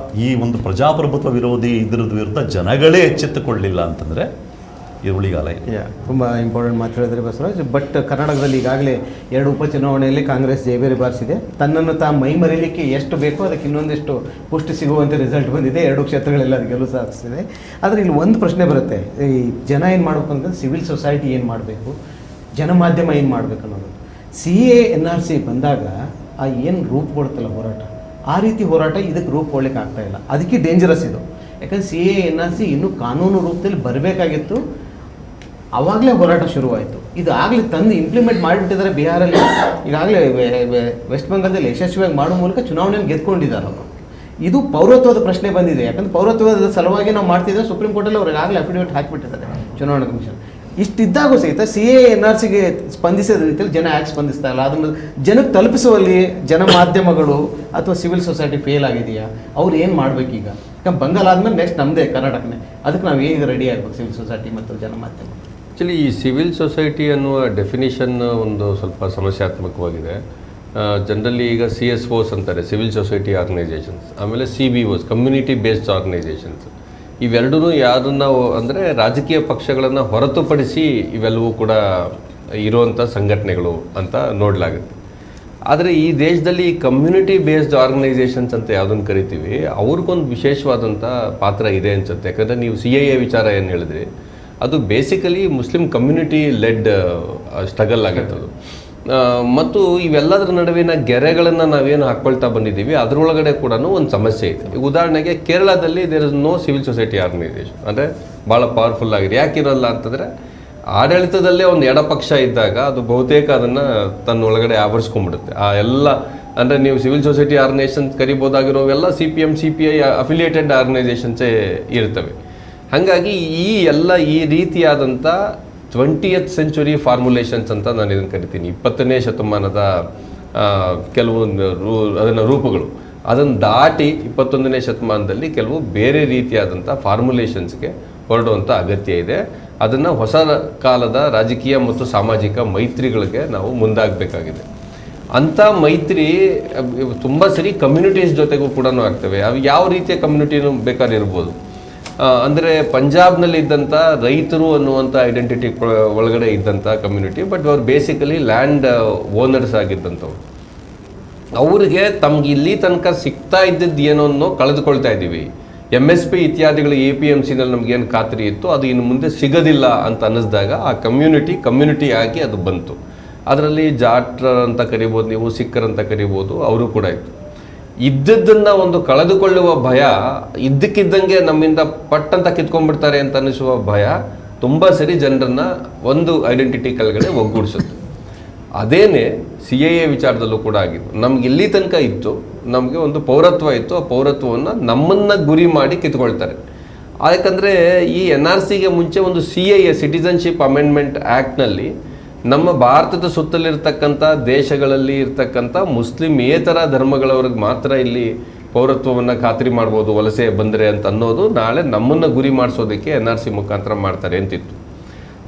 ಈ ಒಂದು ಪ್ರಜಾಪ್ರಭುತ್ವ ವಿರೋಧಿ ಇದರದ ವಿರುದ್ಧ ಜನಗಳೇ ಎಚ್ಚೆತ್ತುಕೊಳ್ಳಲಿಲ್ಲ ಅಂತಂದರೆ ಉಳಿಗಾಲ ಇಲ್ಲ. ತುಂಬ ಇಂಪಾರ್ಟೆಂಟ್ ಮಾತು ಹೇಳಿದ್ರೆ ಬಸವರಾಜ್. ಬಟ್ ಕರ್ನಾಟಕದಲ್ಲಿ ಈಗಾಗಲೇ 2 ಉಪಚುನಾವಣೆಯಲ್ಲಿ ಕಾಂಗ್ರೆಸ್ ಜಯಬೇರಿ ಬಾರಿಸಿದೆ. ತನ್ನನ್ನು ಮೈ ಮರೀಲಿಕ್ಕೆ ಎಷ್ಟು ಬೇಕೋ ಅದಕ್ಕೆ ಇನ್ನೊಂದಿಷ್ಟು ಪುಷ್ಟಿ ಸಿಗುವಂಥ ರಿಸಲ್ಟ್ ಬಂದಿದೆ. 2 ಕ್ಷೇತ್ರಗಳೆಲ್ಲ ಅದು ಗೆಲುವು ಸಾಧಿಸಿದೆ. ಆದರೆ ಇಲ್ಲಿ ಒಂದು ಪ್ರಶ್ನೆ ಬರುತ್ತೆ, ಈ ಜನ ಏನು ಮಾಡಬೇಕು ಅಂತಂದರೆ ಸಿವಿಲ್ ಸೊಸೈಟಿ ಏನು ಮಾಡಬೇಕು, ಜನಮಾಧ್ಯಮ ಏನು ಮಾಡಬೇಕು ಅನ್ನೋದು. CA NRC ಬಂದಾಗ ಆ ಏನು ರೂಪ ಕೊಡುತ್ತಲ್ಲ ಹೋರಾಟ, ಆ ರೀತಿ ಹೋರಾಟ ಇದಕ್ಕೆ ರೂಪ ಕೊಡ್ಲಿಕ್ಕೆ ಆಗ್ತಾಯಿಲ್ಲ. ಅದಕ್ಕೆ ಡೇಂಜರಸ್ ಇದು. ಯಾಕಂದರೆ CA NRC ಇನ್ನೂ ಕಾನೂನು ರೂಪದಲ್ಲಿ ಬರಬೇಕಾಗಿತ್ತು, ಆವಾಗಲೇ ಹೋರಾಟ ಶುರುವಾಯಿತು. ಇದು ಆಗಲೇ ತಂದು ಇಂಪ್ಲಿಮೆಂಟ್ ಮಾಡಿಬಿಟ್ಟಿದ್ದಾರೆ ಬಿಹಾರಲ್ಲಿ. ಈಗಾಗಲೇ ವೆಸ್ಟ್ ಬೆಂಗಾಲದಲ್ಲಿ ಯಶಸ್ವಿಯಾಗಿ ಮಾಡೋ ಮೂಲಕ ಚುನಾವಣೆಯನ್ನು ಗೆದ್ಕೊಂಡಿದ್ದಾರೆ ಅವರು. ಇದು ಪೌರತ್ವದ ಪ್ರಶ್ನೆ ಬಂದಿದೆ. ಯಾಕಂದರೆ ಪೌರತ್ವದ ಸಲುವಾಗಿ ನಾವು ಮಾಡ್ತಿದ್ದೇವೆ. ಸುಪ್ರೀಂ ಕೋರ್ಟಲ್ಲಿ ಅವ್ರಿಗೆ ಆಗಲೇ ಅಫಿಡವಿಟ್ ಹಾಕಿಬಿಟ್ಟಿದ್ದಾರೆ ಚುನಾವಣಾ ಕಮಿಷನ್. ಇಷ್ಟಿದ್ದಾಗೂ ಸಹಿತ CA NRCಗೆ ಸ್ಪಂದಿಸಿದ ರೀತಿಯಲ್ಲಿ ಜನ ಯಾಕೆ ಸ್ಪಂದಿಸ್ತಾ ಇಲ್ಲ? ಅದನ್ನು ಜನಕ್ಕೆ ತಲುಪಿಸುವಲ್ಲಿ ಜನಮಾಧ್ಯಮಗಳು ಅಥವಾ ಸಿವಿಲ್ ಸೊಸೈಟಿ ಫೇಲ್ ಆಗಿದೆಯಾ? ಅವ್ರು ಏನು ಮಾಡಬೇಕೀಗ? ಯಾಕಂದ್ರೆ ಬಂಗಾಲ ಆದಮೇಲೆ ನೆಕ್ಸ್ಟ್ ನಮ್ಮದೇ ಕರ್ನಾಟಕನೇ. ಅದಕ್ಕೆ ನಾವು ಹೇಗೆ ರೆಡಿ ಆಗಬೇಕು ಸಿವಿಲ್ ಸೊಸೈಟಿ ಮತ್ತು ಜನಮಾಧ್ಯಮ? ಆ್ಯಕ್ಚುಲಿ ಈ ಸಿವಿಲ್ ಸೊಸೈಟಿ ಅನ್ನುವ ಡೆಫಿನಿಷನ್ ಒಂದು ಸ್ವಲ್ಪ ಸಮಸ್ಯಾತ್ಮಕವಾಗಿದೆ. ಜನರಲಿ ಈಗ CSOs ಅಂತಾರೆ, ಸಿವಿಲ್ ಸೊಸೈಟಿ ಆರ್ಗನೈಸೇಷನ್ಸ್, ಆಮೇಲೆ CBOs, ಕಮ್ಯುನಿಟಿ ಬೇಸ್ಡ್ ಆರ್ಗನೈಸೇಷನ್ಸ್. ಇವೆರಡೂ ಯಾವುದನ್ನು ಅಂದರೆ ರಾಜಕೀಯ ಪಕ್ಷಗಳನ್ನು ಹೊರತುಪಡಿಸಿ ಇವೆಲ್ಲವೂ ಕೂಡ ಇರುವಂಥ ಸಂಘಟನೆಗಳು ಅಂತ ನೋಡಲಾಗುತ್ತೆ. ಆದರೆ ಈ ದೇಶದಲ್ಲಿ ಕಮ್ಯುನಿಟಿ ಬೇಸ್ಡ್ ಆರ್ಗನೈಸೇಷನ್ಸ್ ಅಂತ ಯಾವುದನ್ನು ಕರಿತೀವಿ, ಅವ್ರಿಗೊಂದು ವಿಶೇಷವಾದಂಥ ಪಾತ್ರ ಇದೆ ಅನ್ಸುತ್ತೆ. ಯಾಕಂದರೆ ನೀವು CAA ವಿಚಾರ ಏನು ಹೇಳಿದ್ರಿ, ಅದು basically Muslim community led struggle ಆಗಿರ್ತದು. ಮತ್ತು ಇವೆಲ್ಲದರ ನಡುವಿನ ಗೆರೆಗಳನ್ನು ನಾವೇನು ಹಾಕ್ಕೊಳ್ತಾ ಬಂದಿದ್ದೀವಿ, ಅದರೊಳಗಡೆ ಕೂಡ ಒಂದು ಸಮಸ್ಯೆ ಇದೆ. ಉದಾಹರಣೆಗೆ ಕೇರಳದಲ್ಲಿ there is no civil society organisation, ಅಂದರೆ ಭಾಳ ಪವರ್ಫುಲ್ ಆಗಿದೆ. ಯಾಕಿರಲ್ಲ ಅಂತಂದರೆ ಆಡಳಿತದಲ್ಲೇ ಒಂದು ಎಡಪಕ್ಷ ಇದ್ದಾಗ ಅದು ಬಹುತೇಕ ಅದನ್ನು ತನ್ನೊಳಗಡೆ ಆವರಿಸ್ಕೊಂಡ್ಬಿಡುತ್ತೆ. ಆ ಎಲ್ಲ ಅಂದರೆ ನೀವು ಸಿವಿಲ್ ಸೊಸೈಟಿ ಆರ್ಗನೈಸೇಷನ್ಸ್ ಕರಿಬೋದಾಗಿರೋವೆಲ್ಲ CPM CPI ಅಫಿಲಿಯೇಟೆಡ್ ಆರ್ಗನೈಸೇಷನ್ಸೇ ಇರ್ತವೆ. ಹಾಗಾಗಿ ಈ ರೀತಿಯಾದಂಥ 20th ಸೆಂಚುರಿ ಫಾರ್ಮುಲೇಷನ್ಸ್ ಅಂತ ನಾನು ಇದನ್ನು ಕರಿತೀನಿ. 20ನೇ ಶತಮಾನದ ಕೆಲವು ಅದನ್ನು ರೂಪಗಳು, ಅದನ್ನು ದಾಟಿ 21ನೇ ಶತಮಾನದಲ್ಲಿ ಕೆಲವು ಬೇರೆ ರೀತಿಯಾದಂಥ ಫಾರ್ಮುಲೇಷನ್ಸ್ಗೆ ಹೊರಡುವಂಥ ಅಗತ್ಯ ಇದೆ. ಅದನ್ನು ಹೊಸ ಕಾಲದ ರಾಜಕೀಯ ಮತ್ತು ಸಾಮಾಜಿಕ ಮೈತ್ರಿಗಳಿಗೆ ನಾವು ಮುಂದಾಗಬೇಕಾಗಿದೆ. ಅಂಥ ಮೈತ್ರಿ ತುಂಬ ಸರಿ ಕಮ್ಯುನಿಟೀಸ್ ಜೊತೆಗೂ ಕೂಡ ಆಗ್ತವೆ. ಅವು ಯಾವ ರೀತಿಯ ಕಮ್ಯುನಿಟಿನೂ ಬೇಕಾದ್ರೆ ಇರ್ಬೋದು. ಅಂದರೆ ಪಂಜಾಬ್ನಲ್ಲಿ ಇದ್ದಂಥ ರೈತರು ಅನ್ನುವಂಥ ಐಡೆಂಟಿಟಿ ಒಳಗಡೆ ಇದ್ದಂಥ ಕಮ್ಯುನಿಟಿ, ಬಟ್ ಅವ್ರು ಬೇಸಿಕಲಿ ಲ್ಯಾಂಡ್ ಓನರ್ಸ್ ಆಗಿದ್ದಂಥವ್ರು. ಅವ್ರಿಗೆ ತಮ್ಗೆ ಇಲ್ಲಿ ತನಕ ಸಿಗ್ತಾ ಇದ್ದದ್ದು ಏನೋ ಕಳೆದುಕೊಳ್ತಾ ಇದ್ದೀವಿ. MSP ಇತ್ಯಾದಿಗಳು APMCನಲ್ಲಿ ನಮಗೇನು ಖಾತ್ರಿ ಇತ್ತು ಅದು ಇನ್ನು ಮುಂದೆ ಸಿಗೋದಿಲ್ಲ ಅಂತ ಅನ್ನಿಸಿದಾಗ ಆ ಕಮ್ಯುನಿಟಿ ಆಗಿ ಅದು ಬಂತು. ಅದರಲ್ಲಿ ಜಾಟ್ರ ಅಂತ ಕರಿಬೋದು, ನೀವು ಸಿಖ್ಖರ್ ಅಂತ ಕರಿಬೋದು, ಅವರು ಕೂಡ ಇತ್ತು. ಇದ್ದದ್ದನ್ನು ಒಂದು ಕಳೆದುಕೊಳ್ಳುವ ಭಯ, ಇದ್ದಕ್ಕಿದ್ದಂಗೆ ನಮ್ಮಿಂದ ಪಟ್ಟಂತ ಕಿತ್ಕೊಂಡ್ಬಿಡ್ತಾರೆ ಅಂತ ಅನ್ನಿಸುವ ಭಯ ತುಂಬ ಸರಿ ಜನರನ್ನು ಒಂದು ಐಡೆಂಟಿಟಿ ಕೆಳಗಡೆ ಒಗ್ಗೂಡಿಸುತ್ತೆ. ಅದೇನೇ CAA ವಿಚಾರದಲ್ಲೂ ಕೂಡ ಆಗಿತ್ತು. ನಮ್ಗೆ ಇಲ್ಲಿ ತನಕ ಇತ್ತು, ನಮಗೆ ಒಂದು ಪೌರತ್ವ ಇತ್ತು, ಆ ಪೌರತ್ವವನ್ನು ನಮ್ಮನ್ನು ಗುರಿ ಮಾಡಿ ಕಿತ್ಕೊಳ್ತಾರೆ. ಯಾಕಂದರೆ ಈ NRCಗೆ ಮುಂಚೆ ಒಂದು CAA ಸಿಟಿಸನ್ಶಿಪ್ ಅಮೆಂಡ್ಮೆಂಟ್ ಆ್ಯಕ್ಟ್ನಲ್ಲಿ ನಮ್ಮ ಭಾರತದ ಸುತ್ತಲಿರ್ತಕ್ಕಂಥ ದೇಶಗಳಲ್ಲಿ ಇರ್ತಕ್ಕಂಥ ಮುಸ್ಲಿಮೇತರ ಧರ್ಮಗಳವ್ರಿಗೆ ಮಾತ್ರ ಇಲ್ಲಿ ಪೌರತ್ವವನ್ನು ಖಾತ್ರಿ ಮಾಡ್ಬೋದು ವಲಸೆ ಬಂದರೆ ಅಂತ ಅನ್ನೋದು ನಾಳೆ ನಮ್ಮನ್ನು ಗುರಿ ಮಾಡಿಸೋದಕ್ಕೆ NRC ಮುಖಾಂತರ ಮಾಡ್ತಾರೆ ಅಂತಿತ್ತು.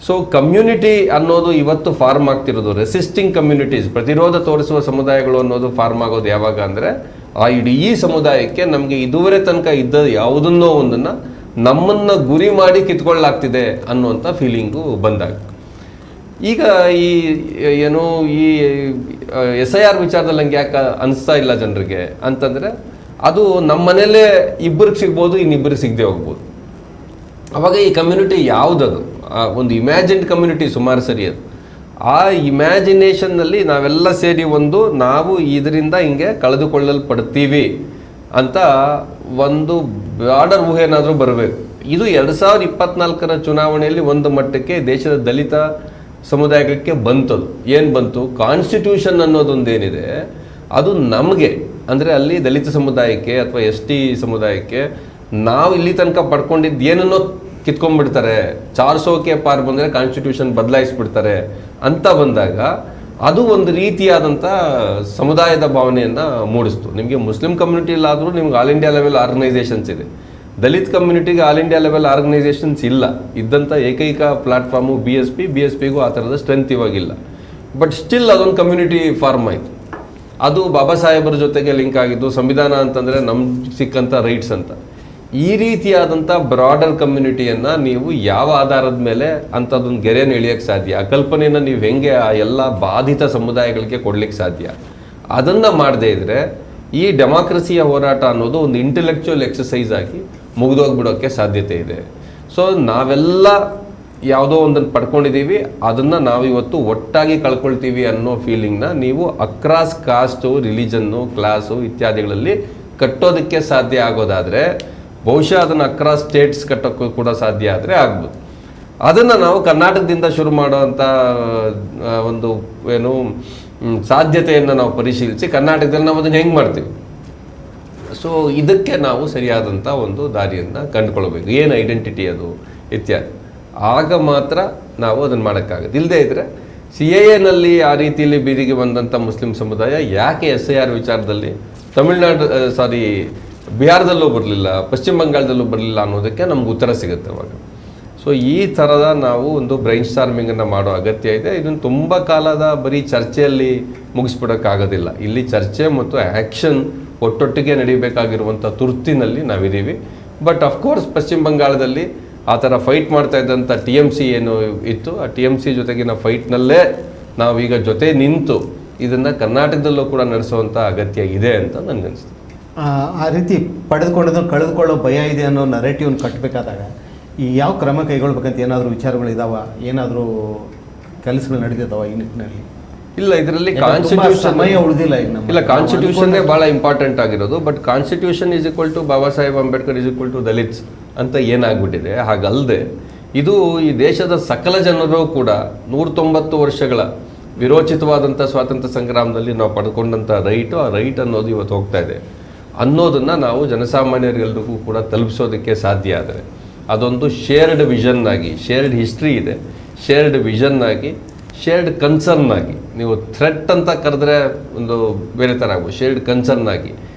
ಸೊ ಕಮ್ಯುನಿಟಿ ಅನ್ನೋದು ಇವತ್ತು ಫಾರ್ಮ್ ಆಗ್ತಿರೋದು, ರೆಸಿಸ್ಟಿಂಗ್ ಕಮ್ಯುನಿಟೀಸ್, ಪ್ರತಿರೋಧ ತೋರಿಸುವ ಸಮುದಾಯಗಳು ಅನ್ನೋದು ಫಾರ್ಮ್ ಆಗೋದು ಯಾವಾಗ ಅಂದರೆ ಆ ಇಡೀ ಸಮುದಾಯಕ್ಕೆ ನಮಗೆ ಇದುವರೆ ತನಕ ಇದ್ದ ಯಾವುದನ್ನೋ ಒಂದನ್ನು ನಮ್ಮನ್ನು ಗುರಿ ಮಾಡಿ ಕಿತ್ಕೊಳ್ಳಾಗ್ತಿದೆ ಅನ್ನುವಂಥ ಫೀಲಿಂಗು ಬಂದಾಗ ಈಗ ಈ ಏನು ಈ SIR ವಿಚಾರದಲ್ಲಿ ನಂಗೆ ಯಾಕೆ ಅನಿಸ್ತಾ ಇಲ್ಲ ಜನರಿಗೆ ಅಂತಂದರೆ, ಅದು ನಮ್ಮ ಮನೆಯಲ್ಲೇ ಇಬ್ಬರಿಗೆ ಸಿಗ್ಬೋದು, ಇನ್ನಿಬ್ಬರಿಗೆ ಸಿಗದೆ ಹೋಗ್ಬೋದು. ಅವಾಗ ಈ ಕಮ್ಯುನಿಟಿ ಯಾವುದದು, ಒಂದು ಇಮ್ಯಾಜಿನ್ಡ್ ಕಮ್ಯುನಿಟಿ ಸುಮಾರು ಸರಿ ಅದು. ಆ ಇಮ್ಯಾಜಿನೇಷನ್ನಲ್ಲಿ ನಾವೆಲ್ಲ ಸೇರಿ ನಾವು ಇದರಿಂದ ಹಿಂಗೆ ಕಳೆದುಕೊಳ್ಳಲ್ಪಡ್ತೀವಿ ಅಂತ ಒಂದು ಬ್ರಾಡರ್ ಊಹೆ ಏನಾದರೂ ಬರಬೇಕು. ಇದು 2024 ಚುನಾವಣೆಯಲ್ಲಿ ಒಂದು ಮಟ್ಟಕ್ಕೆ ದೇಶದ ದಲಿತ ಸಮುದಾಯಕ್ಕೆ ಬಂತದು. ಏನು ಬಂತು, ಕಾನ್ಸ್ಟಿಟ್ಯೂಷನ್ ಅನ್ನೋದೊಂದೇನಿದೆ ಅದು ನಮಗೆ, ಅಂದರೆ ಅಲ್ಲಿ ದಲಿತ ಸಮುದಾಯಕ್ಕೆ ಅಥವಾ ST ಸಮುದಾಯಕ್ಕೆ ನಾವು ಇಲ್ಲಿ ತನಕ ಪಡ್ಕೊಂಡಿದ್ದು ಏನನ್ನೋ ಕಿತ್ಕೊಂಡ್ಬಿಡ್ತಾರೆ, 400ಕ್ಕೆ ಪಾರ್ ಬಂದರೆ ಕಾನ್ಸ್ಟಿಟ್ಯೂಷನ್ ಬದಲಾಯಿಸ್ಬಿಡ್ತಾರೆ ಅಂತ ಬಂದಾಗ ಅದು ಒಂದು ರೀತಿಯಾದಂಥ ಸಮುದಾಯದ ಭಾವನೆಯನ್ನು ಮೂಡಿಸ್ತು. ನಿಮಗೆ ಮುಸ್ಲಿಂ ಕಮ್ಯುನಿಟಿಲಾದರೂ ನಿಮ್ಗೆ ಆಲ್ ಇಂಡಿಯಾ ಲೆವೆಲ್ ಆರ್ಗನೈಸೇಷನ್ಸ್ ಇದೆ, ದಲಿತ ಕಮ್ಯುನಿಟಿಗೆ ಆಲ್ ಇಂಡಿಯಾ ಲೆವೆಲ್ ಆರ್ಗನೈಸೇಷನ್ಸ್ ಇಲ್ಲ. ಇದ್ದಂಥ ಏಕೈಕ ಪ್ಲಾಟ್ಫಾರ್ಮು BSPಗೂ ಆ ಥರದ ಸ್ಟ್ರೆಂತ್ ಇವಾಗಿಲ್ಲ. ಬಟ್ ಸ್ಟಿಲ್ ಅದೊಂದು ಕಮ್ಯುನಿಟಿ ಫಾರ್ಮ್ ಆಯಿತು. ಅದು ಬಾಬಾ ಸಾಹೇಬರ ಜೊತೆಗೆ ಲಿಂಕ್ ಆಗಿದ್ದು. ಸಂವಿಧಾನ ಅಂತಂದರೆ ನಮ್ಗೆ ಸಿಕ್ಕಂಥ ರೈಟ್ಸ್ ಅಂತ. ಈ ರೀತಿಯಾದಂಥ ಬ್ರಾಡರ್ ಕಮ್ಯುನಿಟಿಯನ್ನು ನೀವು ಯಾವ ಆಧಾರದ ಮೇಲೆ ಅಂಥದ್ದೊಂದು ಗೆರೆಯನ್ನು ಎಳೆಯೋಕ್ಕೆ ಸಾಧ್ಯ, ಆ ಕಲ್ಪನೆಯನ್ನು ನೀವು ಹೆಂಗೆ ಆ ಎಲ್ಲ ಬಾಧಿತ ಸಮುದಾಯಗಳಿಗೆ ಕೊಡ್ಲಿಕ್ಕೆ ಸಾಧ್ಯ, ಅದನ್ನು ಮಾಡದೇ ಇದ್ದರೆ ಈ ಡೆಮಾಕ್ರಸಿಯ ಹೋರಾಟ ಅನ್ನೋದು ಒಂದು ಇಂಟೆಲೆಕ್ಚುವಲ್ ಎಕ್ಸಸೈಸ್ ಆಗಿ ಮುಗಿದೋಗ್ಬಿಡೋಕ್ಕೆ ಸಾಧ್ಯತೆ ಇದೆ. ಸೊ ನಾವೆಲ್ಲ ಯಾವುದೋ ಒಂದನ್ನು ಪಡ್ಕೊಂಡಿದ್ದೀವಿ, ಅದನ್ನು ನಾವಿವತ್ತು ಒಟ್ಟಾಗಿ ಕಳ್ಕೊಳ್ತೀವಿ ಅನ್ನೋ ಫೀಲಿಂಗ್ನ ನೀವು ಅಕ್ರಾಸ್ ಕಾಸ್ಟು, ರಿಲಿಜನ್ನು, ಕ್ಲಾಸು ಇತ್ಯಾದಿಗಳಲ್ಲಿ ಕಟ್ಟೋದಕ್ಕೆ ಸಾಧ್ಯ ಆಗೋದಾದರೆ, ಬಹುಶಃ ಅದನ್ನು ಅಕ್ರಾಸ್ ಸ್ಟೇಟ್ಸ್ ಕಟ್ಟೋಕ್ಕೂ ಕೂಡ ಸಾಧ್ಯ ಆದರೆ ಆಗ್ಬೋದು. ಅದನ್ನು ನಾವು ಕರ್ನಾಟಕದಿಂದ ಶುರು ಮಾಡೋವಂಥ ಒಂದು ಏನು ಸಾಧ್ಯತೆಯನ್ನು ನಾವು ಪರಿಶೀಲಿಸಿ ಕರ್ನಾಟಕದಲ್ಲಿ ನಾವು ಅದನ್ನು ಹೆಂಗೆ ಮಾಡ್ತೀವಿ. ಸೊ ಇದಕ್ಕೆ ನಾವು ಸರಿಯಾದಂಥ ಒಂದು ದಾರಿಯನ್ನು ಕಂಡುಕೊಳ್ಬೇಕು, ಏನು ಐಡೆಂಟಿಟಿ ಅದು ಇತ್ಯಾದಿ. ಆಗ ಮಾತ್ರ ನಾವು ಅದನ್ನು ಮಾಡೋಕ್ಕಾಗುತ್ತೆ. ಇಲ್ಲದೇ ಇದ್ದರೆ CAAನಲ್ಲಿ ಆ ರೀತಿಯಲ್ಲಿ ಬೀದಿಗೆ ಬಂದಂಥ ಮುಸ್ಲಿಂ ಸಮುದಾಯ ಯಾಕೆ SIR ವಿಚಾರದಲ್ಲಿ ಬಿಹಾರದಲ್ಲೂ ಬರಲಿಲ್ಲ, ಪಶ್ಚಿಮ ಬಂಗಾಳದಲ್ಲೂ ಬರಲಿಲ್ಲ ಅನ್ನೋದಕ್ಕೆ ನಮ್ಗೆ ಉತ್ತರ ಸಿಗುತ್ತೆ ಅವಾಗ. ಸೊ ಈ ಥರದ ನಾವು ಒಂದು ಬ್ರೈನ್ ಸ್ಟಾರ್ಮಿಂಗನ್ನು ಮಾಡೋ ಅಗತ್ಯ ಇದೆ. ಇದನ್ನು ತುಂಬ ಕಾಲದ ಬರೀ ಚರ್ಚೆಯಲ್ಲಿ ಮುಗಿಸ್ಬಿಡೋಕ್ಕಾಗೋದಿಲ್ಲ. ಇಲ್ಲಿ ಚರ್ಚೆ ಮತ್ತು ಆ್ಯಕ್ಷನ್ ಒಟ್ಟೊಟ್ಟಿಗೆ ನಡೀಬೇಕಾಗಿರುವಂಥ ತುರ್ತಿನಲ್ಲಿ ನಾವಿದ್ದೀವಿ. ಬಟ್ ಅಫ್ಕೋರ್ಸ್ ಪಶ್ಚಿಮ ಬಂಗಾಳದಲ್ಲಿ ಆ ಥರ ಫೈಟ್ ಮಾಡ್ತಾ ಇದ್ದಂಥ TMC ಏನು ಇತ್ತು, ಆ TMC ಜೊತೆಗಿನ ಫೈಟ್ನಲ್ಲೇ ನಾವೀಗ ಜೊತೆ ನಿಂತು ಇದನ್ನು ಕರ್ನಾಟಕದಲ್ಲೂ ಕೂಡ ನಡೆಸುವಂಥ ಅಗತ್ಯ ಇದೆ ಅಂತ ನನಗನ್ನಿಸ್ತು. ಆ ರೀತಿ ಪಡೆದುಕೊಂಡದನ್ನು ಕಳೆದುಕೊಳ್ಳೋ ಭಯ ಇದೆ ಅನ್ನೋ ನರೇಟಿವ್ನ ಕಟ್ಟಬೇಕಾದಾಗ ಈ ಯಾವ ಕ್ರಮ ಕೈಗೊಳ್ಬೇಕಂತ ಏನಾದರೂ ವಿಚಾರಗಳಿದಾವ, ಏನಾದರೂ ಕೆಲಸಗಳು ನಡೆದಿದ್ದಾವ ಈ ನಿಟ್ಟಿನಲ್ಲಿ? ಇಲ್ಲ, ಇದರಲ್ಲಿ ಕಾನ್ಸ್ಟಿಟ್ಯೂಷನ್ ಸಮಯ ಉಳಿದಿಲ್ಲ. ಇಲ್ಲ, ಕಾನ್ಸ್ಟಿಟ್ಯೂಷನ್ನೇ ಭಾಳ ಇಂಪಾರ್ಟೆಂಟ್ ಆಗಿರೋದು. But constitution is equal to Baba Saheb Ambedkar is equal to Dalits ಅಂತ ಏನಾಗ್ಬಿಟ್ಟಿದೆ. ಹಾಗಲ್ಲದೆ ಇದು ಈ ದೇಶದ ಸಕಲ ಜನರು ಕೂಡ 190 ವರ್ಷಗಳ ವಿರೋಚಿತವಾದಂಥ ಸ್ವಾತಂತ್ರ್ಯ ಸಂಗ್ರಾಮದಲ್ಲಿ ನಾವು ಪಡ್ಕೊಂಡಂಥ ರೈಟು, ಆ ರೈಟ್ ಅನ್ನೋದು ಇವತ್ತು ಹೋಗ್ತಾ ಇದೆ ಅನ್ನೋದನ್ನು ನಾವು ಜನಸಾಮಾನ್ಯರಿಗೆಲ್ಲರಿಗೂ ಕೂಡ ತಲುಪಿಸೋದಕ್ಕೆ ಸಾಧ್ಯ ಆದರೆ ಅದೊಂದು ಶೇರ್ಡ್ ವಿಷನ್ ಆಗಿ, ಶೇರ್ಡ್ ಹಿಸ್ಟ್ರಿ ಇದೆ, ಶೇರ್ಡ್ ವಿಷನ್ ಆಗಿ, ಶೇರ್ಡ್ ಕನ್ಸರ್ನ್ ಆಗಿ, ನೀವು ಥ್ರೆಟ್ ಅಂತ ಕರೆದ್ರೆ ಒಂದು ಬೇರೆ ಥರ ಆಗ್ಬೋದು, ಶೇರ್ಡ್ ಕನ್ಸರ್ನ್ ಆಗಿ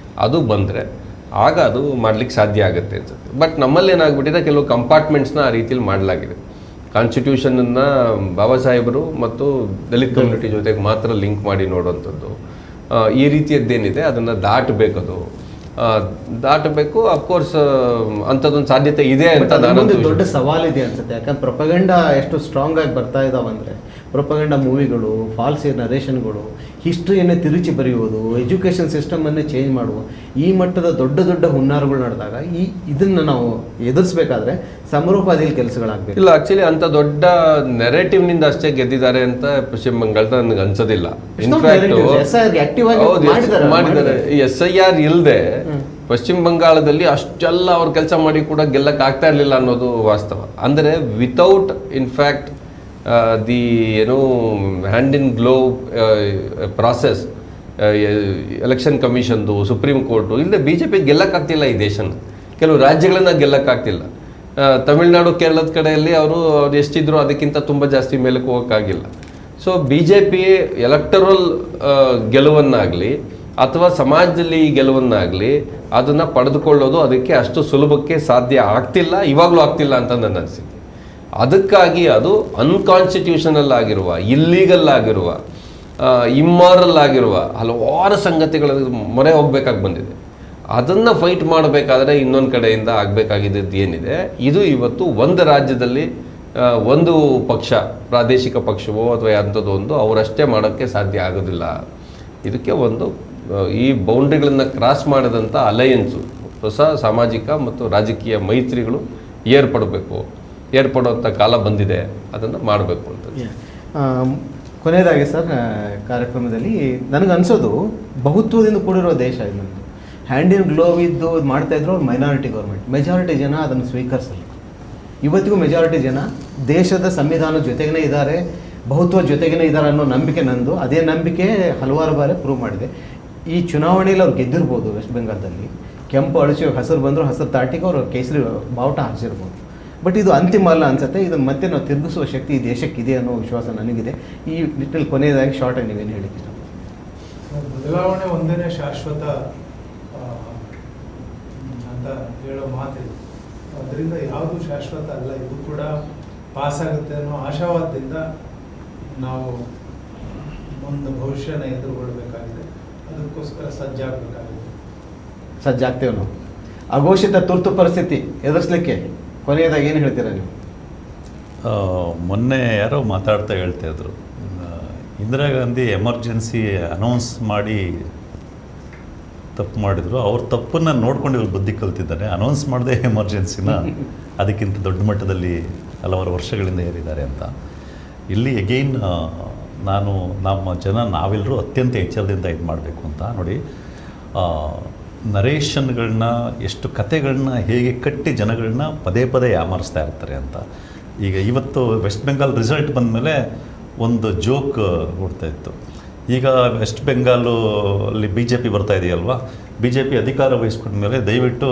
ಅದು ಬಂದರೆ ಆಗ ಅದು ಮಾಡಲಿಕ್ಕೆ ಸಾಧ್ಯ ಆಗುತ್ತೆ ಅನ್ಸುತ್ತೆ. ಬಟ್ ನಮ್ಮಲ್ಲಿ ಏನಾಗ್ಬಿಟ್ಟಿದೆ, ಕೆಲವು ಕಂಪಾರ್ಟ್ಮೆಂಟ್ಸ್ನ ಆ ರೀತಿಯಲ್ಲಿ ಮಾಡಲಾಗಿದೆ. ಕಾನ್ಸ್ಟಿಟ್ಯೂಷನನ್ನು ಬಾಬಾ ಸಾಹೇಬರು ಮತ್ತು ದಲಿತ ಕಮ್ಯುನಿಟಿ ಜೊತೆಗೆ ಮಾತ್ರ ಲಿಂಕ್ ಮಾಡಿ ನೋಡುವಂಥದ್ದು, ಈ ರೀತಿಯದ್ದೇನಿದೆ ಅದನ್ನು ದಾಟಬೇಕು. ಅಫ್ಕೋರ್ಸ್ ಅಂಥದ್ದೊಂದು ಸಾಧ್ಯತೆ ಇದೆ ಅಂತ ನಾನು ದೊಡ್ಡ ಸವಾಲಿದೆ ಅನ್ಸುತ್ತೆ. ಯಾಕಂದ್ರೆ ಪ್ರೊಪಗಂಡ ಎಷ್ಟು ಸ್ಟ್ರಾಂಗ್ ಆಗಿ ಬರ್ತಾ ಇದಾವಂದರೆ, ಪ್ರೊಪಗಂಡ ಮೂವಿಗಳು, ಫಾಲ್ಸ್ ನರೇಷನ್ಗಳು, ಹಿಸ್ಟ್ರಿಯನ್ನೇ ತಿರುಚಿ ಬರೆಯುವುದು, ಎಜುಕೇಷನ್ ಸಿಸ್ಟಮನ್ನೇ ಚೇಂಜ್ ಮಾಡುವ ಈ ಮಟ್ಟದ ದೊಡ್ಡ ದೊಡ್ಡ ಹುನ್ನಾರಗಳು ನಡೆದಾಗ ಇದನ್ನು ನಾವು ಎದುರಿಸಬೇಕಾದ್ರೆ ಸಮರೋಪಾದಿಯಲ್ಲಿ ಕೆಲಸಗಳಾಗಬೇಕು. ಇಲ್ಲ, ಆ್ಯಕ್ಚುಲಿ ಅಂಥ ದೊಡ್ಡ ನೆರೇಟಿವ್ನಿಂದ ಅಷ್ಟೇ ಗೆದ್ದಿದ್ದಾರೆ ಅಂತ ಪಶ್ಚಿಮ ಬಂಗಾಳದ ನನಗೆ ಅನ್ಸೋದಿಲ್ಲ. ಇನ್ಫ್ಯಾಕ್ಟ್ ಮಾಡಿದ್ದಾರೆ. SIR ಇಲ್ಲದೆ ಪಶ್ಚಿಮ ಬಂಗಾಳದಲ್ಲಿ ಅಷ್ಟೆಲ್ಲ ಅವ್ರ ಕೆಲಸ ಮಾಡಿ ಕೂಡ ಗೆಲ್ಲಕ್ಕೆ ಆಗ್ತಾ ಇರಲಿಲ್ಲ ಅನ್ನೋದು ವಾಸ್ತವ. ಅಂದರೆ ವಿತೌಟ್ ಇನ್ಫ್ಯಾಕ್ಟ್ ದಿ ಏನು hand in glove process, election ಕಮಿಷನ್ದು, ಸುಪ್ರೀಂ ಕೋರ್ಟು ಇಲ್ಲದೆ ಬಿ ಜೆ ಪಿ ಗೆಲ್ಲಕ್ಕಾಗ್ತಿಲ್ಲ ಈ ದೇಶನ. ಕೆಲವು ರಾಜ್ಯಗಳನ್ನು ಗೆಲ್ಲಕ್ಕಾಗ್ತಿಲ್ಲ. ತಮಿಳುನಾಡು, ಕೇರಳದ ಕಡೆಯಲ್ಲಿ ಅವರು ಎಷ್ಟಿದ್ರು ಅದಕ್ಕಿಂತ ತುಂಬ ಜಾಸ್ತಿ ಮೇಲಕ್ಕೆ ಹೋಗೋಕ್ಕಾಗಿಲ್ಲ. So B J P electoral ಗೆಲುವನ್ನಾಗಲಿ ಅಥವಾ ಸಮಾಜದಲ್ಲಿ ಗೆಲುವನ್ನಾಗಲಿ ಅದನ್ನು ಪಡೆದುಕೊಳ್ಳೋದು ಅದಕ್ಕೆ ಅಷ್ಟು ಸುಲಭಕ್ಕೆ ಸಾಧ್ಯ ಆಗ್ತಿಲ್ಲ, ಇವಾಗಲೂ ಆಗ್ತಿಲ್ಲ ಅಂತ ನನ್ನ ಅನಿಸಿಕೆ. ಅದಕ್ಕಾಗಿ ಅದು ಅನ್ಕಾನ್ಸ್ಟಿಟ್ಯೂಷನಲ್ ಆಗಿರುವ, ಇಲ್ಲೀಗಲ್ ಆಗಿರುವ, ಇಮ್ಮಾರಲ್ ಆಗಿರುವ ಹಲವಾರು ಸಂಗತಿಗಳ ಮೊರೆ ಹೋಗ್ಬೇಕಾಗಿ ಬಂದಿದೆ. ಅದನ್ನು ಫೈಟ್ ಮಾಡಬೇಕಾದ್ರೆ ಇನ್ನೊಂದು ಕಡೆಯಿಂದ ಆಗಬೇಕಾಗಿದ್ದು ಏನಿದೆ, ಇದು ಇವತ್ತು ಒಂದು ರಾಜ್ಯದಲ್ಲಿ ಒಂದು ಪಕ್ಷ, ಪ್ರಾದೇಶಿಕ ಪಕ್ಷವೋ ಅಥವಾ ಅಂಥದ್ದು ಒಂದು ಅವರಷ್ಟೇ ಮಾಡೋಕ್ಕೆ ಸಾಧ್ಯ ಆಗೋದಿಲ್ಲ. ಇದಕ್ಕೆ ಒಂದು ಈ ಬೌಂಡ್ರಿಗಳನ್ನು ಕ್ರಾಸ್ ಮಾಡಿದಂಥ ಅಲಯನ್ಸು, ಹೊಸ ಸಾಮಾಜಿಕ ಮತ್ತು ರಾಜಕೀಯ ಮೈತ್ರಿಗಳು ಏರ್ಪಡುವಂಥ ಕಾಲ ಬಂದಿದೆ. ಅದನ್ನು ಮಾಡಬೇಕು ಅಂತ. ಕೊನೆಯದಾಗಿ ಸರ್, ಕಾರ್ಯಕ್ರಮದಲ್ಲಿ ನನಗನ್ಸೋದು ಬಹುತ್ವದಿಂದ ಕೂಡಿರೋ ದೇಶ ಇದು ನಮ್ಮದು. ಹ್ಯಾಂಡ್ ಇನ್ ಗ್ಲೋವ್ ಇದ್ದು ಮಾಡ್ತಾಯಿದ್ರು ಅವ್ರು ಮೈನಾರಿಟಿ ಗೌರ್ಮೆಂಟ್. ಮೆಜಾರಿಟಿ ಜನ ಅದನ್ನು ಸ್ವೀಕರಿಸಲ್ಲ. ಇವತ್ತಿಗೂ ಮೆಜಾರಿಟಿ ಜನ ದೇಶದ ಸಂವಿಧಾನದ ಜೊತೆಗೇ ಇದ್ದಾರೆ, ಬಹುತ್ವ ಜೊತೆಗೇ ಇದ್ದಾರೆ ಅನ್ನೋ ನಂಬಿಕೆ ನಂದು. ಅದೇ ನಂಬಿಕೆ ಹಲವಾರು ಬಾರಿ ಪ್ರೂವ್ ಮಾಡಿದೆ. ಈ ಚುನಾವಣೆಯಲ್ಲಿ ಅವ್ರು ಗೆದ್ದಿರ್ಬೋದು. ವೆಸ್ಟ್ ಬೆಂಗಾಲ್ದಲ್ಲಿ ಕೆಂಪು ಅಳಿಸಿ ಹಸಿರು ಬಂದರು, ಹಸಿರು ತಾಟಿಗೆ ಅವರು ಕೇಸರಿ ಬಾವುಟ ಹಾರಿಸಿರ್ಬೋದು. ಬಟ್ ಇದು ಅಂತಿಮ ಅಲ್ಲ ಅನ್ಸುತ್ತೆ. ಇದನ್ನು ಮತ್ತೆ ನಾವು ತಿರುಗಿಸುವ ಶಕ್ತಿ ಈ ದೇಶಕ್ಕಿದೆ ಅನ್ನೋ ವಿಶ್ವಾಸ ನನಗಿದೆ. ಈ ನಿಟ್ಟಿನಲ್ಲಿ ಕೊನೆಯದಾಗಿ ಶಾರ್ಟ್ ಆಗಿ ನೀವೇನು ಹೇಳಿದ್ದೀರ? ಬದಲಾವಣೆ ಒಂದೇ ಶಾಶ್ವತ ಅಂತ ಹೇಳೋ ಮಾತಿದೆ. ಅದರಿಂದ ಯಾವುದು ಶಾಶ್ವತ ಅಲ್ಲ. ಇದು ಕೂಡ ಪಾಸ್ ಆಗುತ್ತೆ ಅನ್ನೋ ಆಶಾವಾದದಿಂದ ನಾವು ಒಂದು ಭವಿಷ್ಯನ ಎದುರುಗೊಳ್ಬೇಕಾಗಿದೆ. ಅದಕ್ಕೋಸ್ಕರ ಸಜ್ಜಾಗಬೇಕಾಗಿದೆ. ಸಜ್ಜಾಗ್ತೇವೆ ನಾವು. ಅಘೋಷಿತ ತುರ್ತು ಪರಿಸ್ಥಿತಿ ಎದುರಿಸಲಿಕ್ಕೆ ಕೊನೆಯದಾಗಿ ಏನು ಹೇಳ್ತೀರಾ ನೀವು? ಮೊನ್ನೆ ಯಾರೋ ಮಾತಾಡ್ತಾ ಹೇಳ್ತಾಯಿದ್ರು, ಇಂದಿರಾ ಗಾಂಧಿ ಎಮರ್ಜೆನ್ಸಿ ಅನೌನ್ಸ್ ಮಾಡಿ ತಪ್ಪು ಮಾಡಿದರು. ಅವ್ರ ತಪ್ಪನ್ನು ನೋಡ್ಕೊಂಡು ಇವ್ರು ಬುದ್ಧಿ ಕಲ್ತಿದ್ದಾರೆ. ಅನೌನ್ಸ್ ಮಾಡದೆ ಎಮರ್ಜೆನ್ಸಿನ ಅದಕ್ಕಿಂತ ದೊಡ್ಡ ಮಟ್ಟದಲ್ಲಿ ಹಲವಾರು ವರ್ಷಗಳಿಂದ ಏರಿದ್ದಾರೆ ಅಂತ. ಇಲ್ಲಿ ಎಗೈನ್ ನಾವೆಲ್ಲರೂ ಅತ್ಯಂತ ಎಚ್ಚರದಿಂದ ಇದು ಮಾಡಬೇಕು ಅಂತ. ನೋಡಿ, ನರೇಷನ್ಗಳನ್ನ, ಎಷ್ಟು ಕತೆಗಳನ್ನ ಹೇಗೆ ಕಟ್ಟಿ ಜನಗಳನ್ನ ಪದೇ ಪದೇ ಯಾಮಾರಿಸ್ತಾ ಇರ್ತಾರೆ ಅಂತ. ಈಗ ಇವತ್ತು ವೆಸ್ಟ್ ಬೆಂಗಾಲ್ ರಿಸಲ್ಟ್ ಬಂದಮೇಲೆ ಒಂದು ಜೋಕ್ ಹುಡ್ತಾಯಿತ್ತು. ಈಗ ವೆಸ್ಟ್ ಬೆಂಗಾಲು ಅಲ್ಲಿ ಬಿ ಜೆ ಪಿ ಬರ್ತಾ ಇದೆಯಲ್ವಾ, ಬಿ ಜೆ ಪಿ ಅಧಿಕಾರ ವಹಿಸ್ಕೊಂಡ್ಮೇಲೆ ದಯವಿಟ್ಟು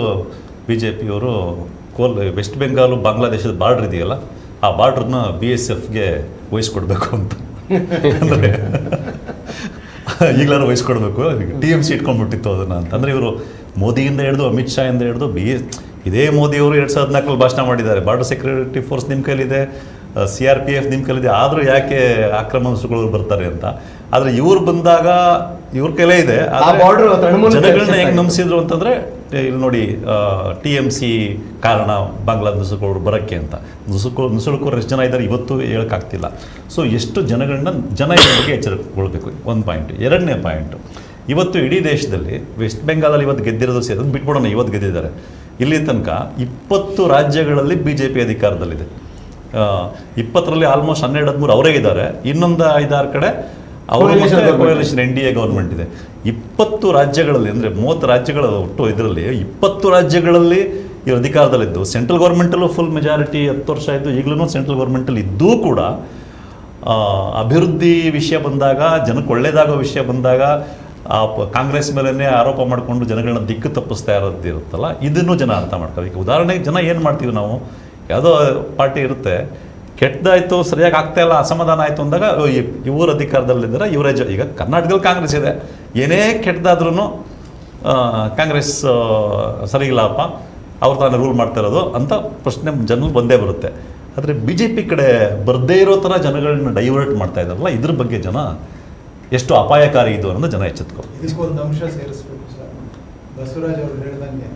ಬಿ ಜೆ ಪಿಯವರು ವೆಸ್ಟ್ ಬೆಂಗಾಲು ಬಾಂಗ್ಲಾದೇಶದ ಬಾರ್ಡ್ರ್ ಇದೆಯಲ್ಲ, ಆ ಬಾರ್ಡ್ರನ್ನ BSFಗೆ ವಹಿಸ್ಕೊಡ್ಬೇಕು ಅಂತ. ಅಂದರೆ ಈಗಲಾರು ವಹಿಸ್ಕೊಡ್ಬೇಕು, TMC ಇಟ್ಕೊಂಡ್ಬಿಟ್ಟಿತ್ತು ಅದನ್ನು ಅಂತ. ಅಂದರೆ ಇವರು ಮೋದಿಯಿಂದ ಹಿಡಿದು ಅಮಿತ್ ಶಾ ಇಂದ ಹಿಡಿದು ಇದೇ ಮೋದಿಯವರು 2014 ಭಾಷಣ ಮಾಡಿದ್ದಾರೆ. ಬಾರ್ಡರ್ ಸೆಕ್ಯೂರಿಟಿ ಫೋರ್ಸ್ ನಿಮ್ಮ ಕೈಲಿದೆ, CRPF ನಿಮ್ಮ ಕೈಲಿದೆ, ಆದರೂ ಯಾಕೆ ಆಕ್ರಮಣಗಳು ಬರ್ತಾರೆ ಅಂತ. ಆದರೆ ಇವ್ರು ಬಂದಾಗ ಇವ್ರ ಕೈಲೇ ಇದೆ. ಜನಗಳನ್ನ ಹೆಂಗೆ ನಂಬಿಸಿದ್ರು ಅಂತಂದರೆ, ಇಲ್ಲಿ ನೋಡಿ TMC ಕಾರಣ ಬಾಂಗ್ಲಾ ನುಸುಳುಕೋರು ಬರೋಕ್ಕೆ ಅಂತ. ನುಸುಳುಕೋರು ಎಷ್ಟು ಜನ ಇದ್ದಾರೆ ಇವತ್ತು ಹೇಳೋಕ್ಕಾಗ್ತಿಲ್ಲ. ಸೊ ಎಷ್ಟು ಜನಗಳನ್ನ ಇದ್ರ ಬಗ್ಗೆ ಎಚ್ಚರಗೊಳ್ಬೇಕು, ಒಂದು ಪಾಯಿಂಟ್. ಎರಡನೇ ಪಾಯಿಂಟು, ಇವತ್ತು ಇಡೀ ದೇಶದಲ್ಲಿ ವೆಸ್ಟ್ ಬೆಂಗಾಲಲ್ಲಿ ಇವತ್ತು ಗೆದ್ದಿರೋದು ಸೇರಿ ಬಿಟ್ಬಿಡೋಣ, ಇವತ್ತು ಗೆದ್ದಿದ್ದಾರೆ. ಇಲ್ಲಿ ತನಕ 20 ರಾಜ್ಯಗಳಲ್ಲಿ BJP ಅಧಿಕಾರದಲ್ಲಿದೆ. 20ರಲ್ಲಿ ಆಲ್ಮೋಸ್ಟ್ 12-13 ಅವರೇ ಇದ್ದಾರೆ. ಇನ್ನೊಂದು 5-6 ಕಡೆ ಅವರು ಕೋಯಲಿಷನ್ NDA ಗೌರ್ಮೆಂಟ್ ಇದೆ. 20 ರಾಜ್ಯಗಳಲ್ಲಿ, ಅಂದರೆ 30 ರಾಜ್ಯಗಳ ಒಟ್ಟು ಇದರಲ್ಲಿ 20 ರಾಜ್ಯಗಳಲ್ಲಿ ಇವರು ಅಧಿಕಾರದಲ್ಲಿದ್ದು, ಸೆಂಟ್ರಲ್ ಗೌರ್ಮೆಂಟಲ್ಲೂ ಫುಲ್ ಮೆಜಾರಿಟಿ 10 ವರ್ಷ ಆಯಿತು. ಈಗಲೂ ಸೆಂಟ್ರಲ್ ಗೌರ್ಮೆಂಟಲ್ಲಿ ಇದ್ದೂ ಕೂಡ ಅಭಿವೃದ್ಧಿ ವಿಷಯ ಬಂದಾಗ, ಜನಕ್ಕೆ ಒಳ್ಳೆಯದಾಗೋ ವಿಷಯ ಬಂದಾಗ ಕಾಂಗ್ರೆಸ್ ಮೇಲೇ ಆರೋಪ ಮಾಡಿಕೊಂಡು ಜನಗಳನ್ನ ದಿಕ್ಕು ತಪ್ಪಿಸ್ತಾ ಇರುತ್ತಲ್ಲ, ಇದನ್ನು ಜನ ಅರ್ಥ ಮಾಡ್ತಾರೆ. ಈಗ ಉದಾಹರಣೆಗೆ ಜನ ಏನು ಮಾಡ್ತೀವಿ ನಾವು, ಯಾವುದೋ ಪಾರ್ಟಿ ಇರುತ್ತೆ, ಕೆಟ್ಟದಾಯಿತು, ಸರಿಯಾಗಿ ಆಗ್ತಾ ಇಲ್ಲ, ಅಸಮಾಧಾನ ಆಯಿತು ಅಂದಾಗ ಇವರು ಅಧಿಕಾರದಲ್ಲಿದ್ದಾರೆ, ಇವರೇ ಈಗ ಕರ್ನಾಟಕದಲ್ಲಿ ಕಾಂಗ್ರೆಸ್ ಇದೆ, ಏನೇ ಕೆಟ್ಟದಾದ್ರೂ ಕಾಂಗ್ರೆಸ್ ಸರಿಗಿಲ್ಲಪ್ಪ, ಅವ್ರು ತಾನೇ ರೂಲ್ ಮಾಡ್ತಾ ಇರೋದು ಅಂತ ಪ್ರಶ್ನೆ ಜನರು ಬಂದೇ ಬರುತ್ತೆ. ಆದರೆ BJP ಕಡೆ ಬರದೇ ಇರೋ ಥರ ಜನಗಳನ್ನ ಡೈವರ್ಟ್ ಮಾಡ್ತಾ ಇದ್ದಾರಲ್ಲ, ಇದ್ರ ಬಗ್ಗೆ ಜನ ಎಷ್ಟು ಅಪಾಯಕಾರಿ ಇದು ಅನ್ನೋದು ಜನ ಎಚ್ಚೆತ್ಕೊ. ಇದಕ್ಕೊಂದು ಅಂಶ ಸೇರಿಸ್ಬೇಕು ಸರ್. ಬಸವರಾಜ್ ಅವರು ಹೇಳ್ದಂಗೆ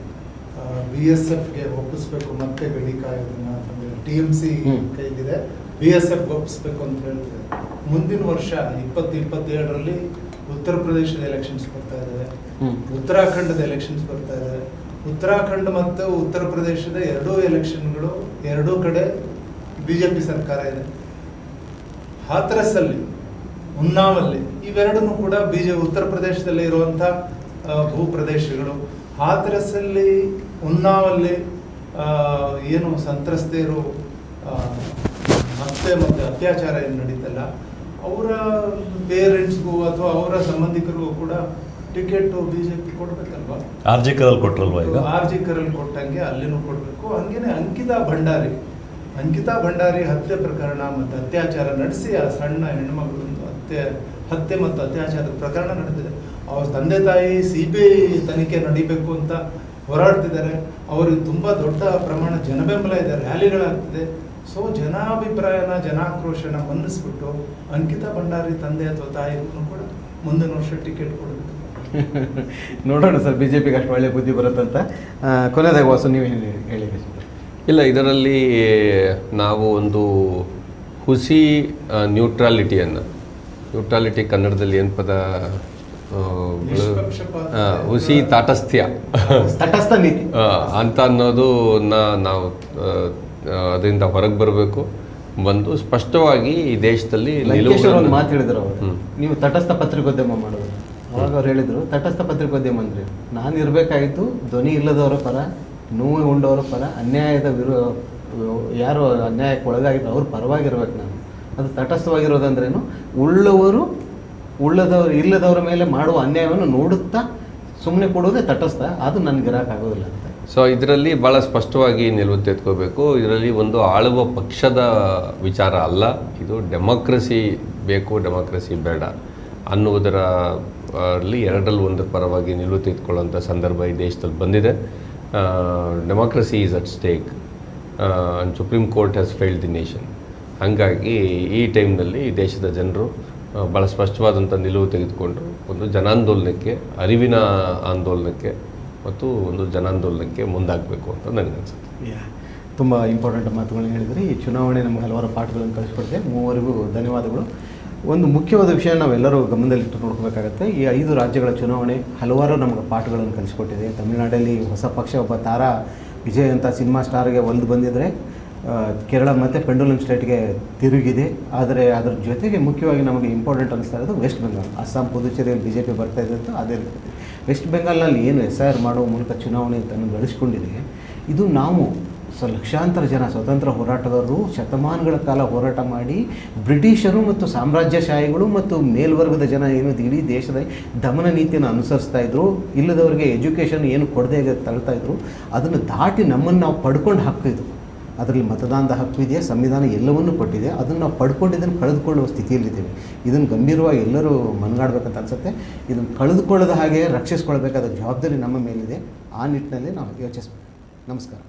BSFಗೆ ಒಪ್ಪಿಸ್ಬೇಕು, ಮತ್ತೆ ಗಡಿ ಕಾಯೋದನ್ನ ಅಂತಂದ್ರೆ TMC ಕೈಲಿದೆ, BSF ಒಪ್ಪಿಸ್ಬೇಕು ಅಂತ ಹೇಳ್ತಿದೆ. ಮುಂದಿನ ವರ್ಷ 2027ರಲ್ಲಿ ಉತ್ತರ ಪ್ರದೇಶದ ಎಲೆಕ್ಷನ್ಸ್ ಬರ್ತಾ ಇದ್ದಾವೆ, ಉತ್ತರಾಖಂಡದ ಎಲೆಕ್ಷನ್ಸ್ ಬರ್ತಾ ಇದ್ದಾವೆ. ಉತ್ತರಾಖಂಡ ಮತ್ತು ಉತ್ತರ ಪ್ರದೇಶದ ಎರಡೂ ಎಲೆಕ್ಷನ್ಗಳು ಎರಡೂ ಕಡೆ BJP ಸರ್ಕಾರ ಇದೆ. ಹಾಥ್ರಸ್ಸಲ್ಲಿ, ಉನ್ನಾವಲ್ಲಿ ಇವೆರಡನ್ನು ಕೂಡ ಉತ್ತರ ಪ್ರದೇಶದಲ್ಲಿ ಇರುವಂಥ ಭೂ ಪ್ರದೇಶಗಳು. ಹಾಥ್ರಸ್ಸಲ್ಲಿ, ಉನ್ನಾವಲ್ಲಿ ಏನು ಸಂತ್ರಸ್ತೆಯರು ಹತ್ಯೆ ಮತ್ತು ಅತ್ಯಾಚಾರ ಏನು ನಡೀತಲ್ಲ ಅವರ ಪೇರೆಂಟ್ಸ್ಗೂ ಅಥವಾ ಅವರ ಸಂಬಂಧಿಕರಿಗೂ ಕೂಡ ಟಿಕೆಟ್ BJP ಕೊಡ್ಬೇಕಲ್ವಾ? ಆರ್ಜಿಕರಲ್ಲಿ ಕೊಟ್ರಲ್ವಾ ಈಗ? ಆರ್ಜಿಕರಲ್ಲಿ ಕೊಟ್ಟಂಗೆ ಅಲ್ಲಿನೂ ಕೊಡಬೇಕು. ಹಂಗೇನೆ ಅಂಕಿತಾ ಭಂಡಾರಿ ಹತ್ಯೆ ಪ್ರಕರಣ ಮತ್ತು ಅತ್ಯಾಚಾರ ನಡೆಸಿ ಆ ಸಣ್ಣ ಹೆಣ್ಮಗಳೊಂದು ಹತ್ಯೆ ಮತ್ತು ಅತ್ಯಾಚಾರದ ಪ್ರಕರಣ ನಡೆದಿದೆ. ಅವ್ರ ತಂದೆ ತಾಯಿ CBI ತನಿಖೆ ನಡೀಬೇಕು ಅಂತ ಹೋರಾಡ್ತಿದ್ದಾರೆ. ಅವ್ರಿಗೆ ತುಂಬ ದೊಡ್ಡ ಪ್ರಮಾಣ ಜನಬೆಂಬಲ ಇದೆ, ರ್ಯಾಲಿಗಳಾಗ್ತಿದೆ. ಸೊ ಜನಾಭಿಪ್ರಾಯನ ಜನಾಕ್ರೋಶನ ಮನ್ನಿಸ್ಬಿಟ್ಟು ಅಂಕಿತಾ ಭಂಡಾರಿ ತಂದೆ ಅಥವಾ ತಾಯಿಗೂ ಕೂಡ ಮುಂದಿನ ವರ್ಷ ಟಿಕೆಟ್ ಕೊಡಬೇಕು. ನೋಡೋಣ ಸರ್, BJPಗೆ ಅಷ್ಟು ಒಳ್ಳೆ ಬುದ್ಧಿ ಬರುತ್ತಂತ. ಕೊನೆಯದಾಗಿ ವಾಸು ನೀವು ಹೇಳಿ. ಇಲ್ಲ, ಇದರಲ್ಲಿ ನಾವು ಒಂದು ಹುಸಿ ನ್ಯೂಟ್ರಾಲಿಟಿ ಕನ್ನಡದಲ್ಲಿ ಏನು ಪದ, ಹುಸಿ ತಾಟಸ್ಥ್ಯ ತಟಸ್ಥ ನೀತಿ ಅಂತ ಅನ್ನೋದು ನಾವು ಅದರಿಂದ ಹೊರಗೆ ಬರಬೇಕು. ಬಂದು ಸ್ಪಷ್ಟವಾಗಿ ಈ ದೇಶದಲ್ಲಿ ಒಂದು ಮಾತು ಹೇಳಿದ್ರು ಅವರು, ನೀವು ತಟಸ್ಥ ಪತ್ರಿಕೋದ್ಯಮ ಮಾಡೋದು. ಅವಾಗ ಅವ್ರು ಹೇಳಿದರು, ತಟಸ್ಥ ಪತ್ರಿಕೋದ್ಯಮ ಅಂದರೆ ನಾನು ಇರಬೇಕಾಗಿತ್ತು ಧ್ವನಿ ಇಲ್ಲದವರ ಪರ, ನೋವು ಉಂಡವರ ಪರ, ಯಾರು ಅನ್ಯಾಯಕ್ಕೆ ಒಳಗಾಗಿದ್ರು ಅವ್ರ ಪರವಾಗಿರ್ಬೇಕು ನಾನು. ಅದು ತಟಸ್ಥವಾಗಿರೋದಂದ್ರೇನು, ಇಲ್ಲದವರ ಮೇಲೆ ಮಾಡುವ ಅನ್ಯಾಯವನ್ನು ನೋಡುತ್ತಾ ಸುಮ್ಮನೆ ಕೊಡೋದೇ ತಟಸ್ಥ. ಅದು ನನಗೆ ಇರೋಕ್ಕಾಗೋದಿಲ್ಲ ಅಂತ. ಸೊ ಇದರಲ್ಲಿ ಭಾಳ ಸ್ಪಷ್ಟವಾಗಿ ನಿಲುವು ತೆಗೆದುಕೋಬೇಕು. ಇದರಲ್ಲಿ ಒಂದು ಆಳುವ ಪಕ್ಷದ ವಿಚಾರ ಅಲ್ಲ, ಇದು ಡೆಮೋಕ್ರಸಿ ಬೇಕು, ಡೆಮೋಕ್ರಸಿ ಬೇಡ ಅನ್ನುವುದರ ಅಲ್ಲಿ ಎರಡರಲ್ಲಿ ಒಂದರ ಪರವಾಗಿ ನಿಲುವು ತೆಗೆದುಕೊಳ್ಳುವಂಥ ಸಂದರ್ಭ ಈ ದೇಶದಲ್ಲಿ ಬಂದಿದೆ. Democracy is at stake and supreme court has failed the nation. ಹಾಗಾಗಿ ಈ ಟೈಮ್ನಲ್ಲಿ ದೇಶದ ಜನರು ಭಾಳ ಸ್ಪಷ್ಟವಾದಂಥ ನಿಲುವು ತೆಗೆದುಕೊಂಡು ಒಂದು ಜನಾಂದೋಲನಕ್ಕೆ, ಅರಿವಿನ ಆಂದೋಲನಕ್ಕೆ ಮತ್ತು ಒಂದು ಜನಾಂದೋಲನಕ್ಕೆ ಮುಂದಾಗಬೇಕು ಅಂತ ನನಗನ್ಸುತ್ತೆ. ತುಂಬ ಇಂಪಾರ್ಟೆಂಟ್ ಮಾತುಗಳನ್ನ ಹೇಳಿದರೆ ಈ ಚುನಾವಣೆ ನಮಗೆ ಹಲವಾರು ಪಾಠಗಳನ್ನು ಕಳಿಸ್ಕೊಡ್ತೆ. ಮೂವರಿಗೂ ಧನ್ಯವಾದಗಳು. ಒಂದು ಮುಖ್ಯವಾದ ವಿಷಯ ನಾವೆಲ್ಲರೂ ಗಮನದಲ್ಲಿಟ್ಟು ನೋಡ್ಕೋಬೇಕಾಗತ್ತೆ. ಈ 5 ರಾಜ್ಯಗಳ ಚುನಾವಣೆ ಹಲವಾರು ನಮಗೆ ಪಾಠಗಳನ್ನು ಕಲಿಸ್ಕೊಟ್ಟಿದೆ. ತಮಿಳುನಾಡಲ್ಲಿ ಹೊಸ ಪಕ್ಷ, ಒಬ್ಬ ತಾರಾ ವಿಜಯ್ ಅಂತ ಸಿನಿಮಾ ಸ್ಟಾರ್ಗೆ ಒಲ್ದು ಬಂದಿದ್ದರೆ, ಕೇರಳ ಮತ್ತು ಪೆಂಡುಲಮ್ ಸ್ಟೇಟ್ಗೆ ತಿರುಗಿದೆ. ಆದರೆ ಅದರ ಜೊತೆಗೆ ಮುಖ್ಯವಾಗಿ ನಮಗೆ ಇಂಪಾರ್ಟೆಂಟ್ ಅನ್ನಿಸ್ತಾ ಇರೋದು ವೆಸ್ಟ್ ಬೆಂಗಾಲ್. ಅಸ್ಸಾಂ, ಪುದುಚೇರಿಯಲ್ಲಿ BJP ಬರ್ತಾಯಿದೆ ಅಂತ ಅದೇ ರೀತಿ ವೆಸ್ಟ್ ಬೆಂಗಾಲ್ನಲ್ಲಿ ಏನು SIR ಮಾಡುವ ಮೂಲಕ ಚುನಾವಣೆ ತನ್ನ ಗಳಿಸ್ಕೊಂಡಿದೆ. ಇದು ನಾವು ಲಕ್ಷಾಂತರ ಜನ ಸ್ವತಂತ್ರ ಹೋರಾಟಗಾರರು ಶತಮಾನಗಳ ಕಾಲ ಹೋರಾಟ ಮಾಡಿ ಬ್ರಿಟಿಷರು ಮತ್ತು ಸಾಮ್ರಾಜ್ಯಶಾಹಿಗಳು ಮತ್ತು ಮೇಲ್ವರ್ಗದ ಜನ ಏನು ಇಡೀ ದೇಶದ ದಮನ ನೀತಿಯನ್ನು ಅನುಸರಿಸ್ತಾ ಇದ್ರು, ಇಲ್ಲದವರಿಗೆ ಎಜುಕೇಷನ್ ಏನು ಕೊಡದೆ ತಳ್ತಾ ಇದ್ರು, ಅದನ್ನು ದಾಟಿ ನಮ್ಮನ್ನು ನಾವು ಪಡ್ಕೊಂಡು ಹಾಕ್ತಿದ್ವು. ಅದರಲ್ಲಿ ಮತದಾನದ ಹಕ್ಕು ಇದೆ, ಸಂವಿಧಾನ ಎಲ್ಲವನ್ನೂ ಕೊಟ್ಟಿದೆ. ಅದನ್ನು ನಾವು ಪಡ್ಕೊಂಡಿದ್ದನ್ನು ಕಳೆದುಕೊಳ್ಳುವ ಸ್ಥಿತಿಯಲ್ಲಿದ್ದೇವೆ. ಇದನ್ನು ಗಂಭೀರವಾಗಿ ಎಲ್ಲರೂ ಮನಗಾಡಬೇಕಂತ ಅನಿಸುತ್ತೆ. ಇದನ್ನು ಕಳೆದುಕೊಳ್ಳದ ಹಾಗೆ ರಕ್ಷಿಸ್ಕೊಳ್ಬೇಕಾದ ಜವಾಬ್ದಾರಿ ನಮ್ಮ ಮೇಲಿದೆ. ಆ ನಿಟ್ಟಿನಲ್ಲಿ ನಾವು ಯೋಚಿಸಬೇಕು. ನಮಸ್ಕಾರ.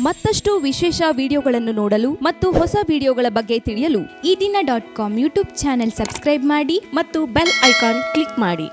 ಮತ್ತಷ್ಟು ವಿಶೇಷ ವಿಡಿಯೋಗಳನ್ನು ನೋಡಲು ಮತ್ತು ಹೊಸ ವಿಡಿಯೋಗಳ ಬಗ್ಗೆ ತಿಳಿಯಲು ಈ ದಿನ .com ಯೂಟ್ಯೂಬ್ ಚಾನೆಲ್ ಸಬ್ಸ್ಕ್ರೈಬ್ ಮಾಡಿ ಮತ್ತು ಬೆಲ್ ಐಕಾನ್ ಕ್ಲಿಕ್ ಮಾಡಿ.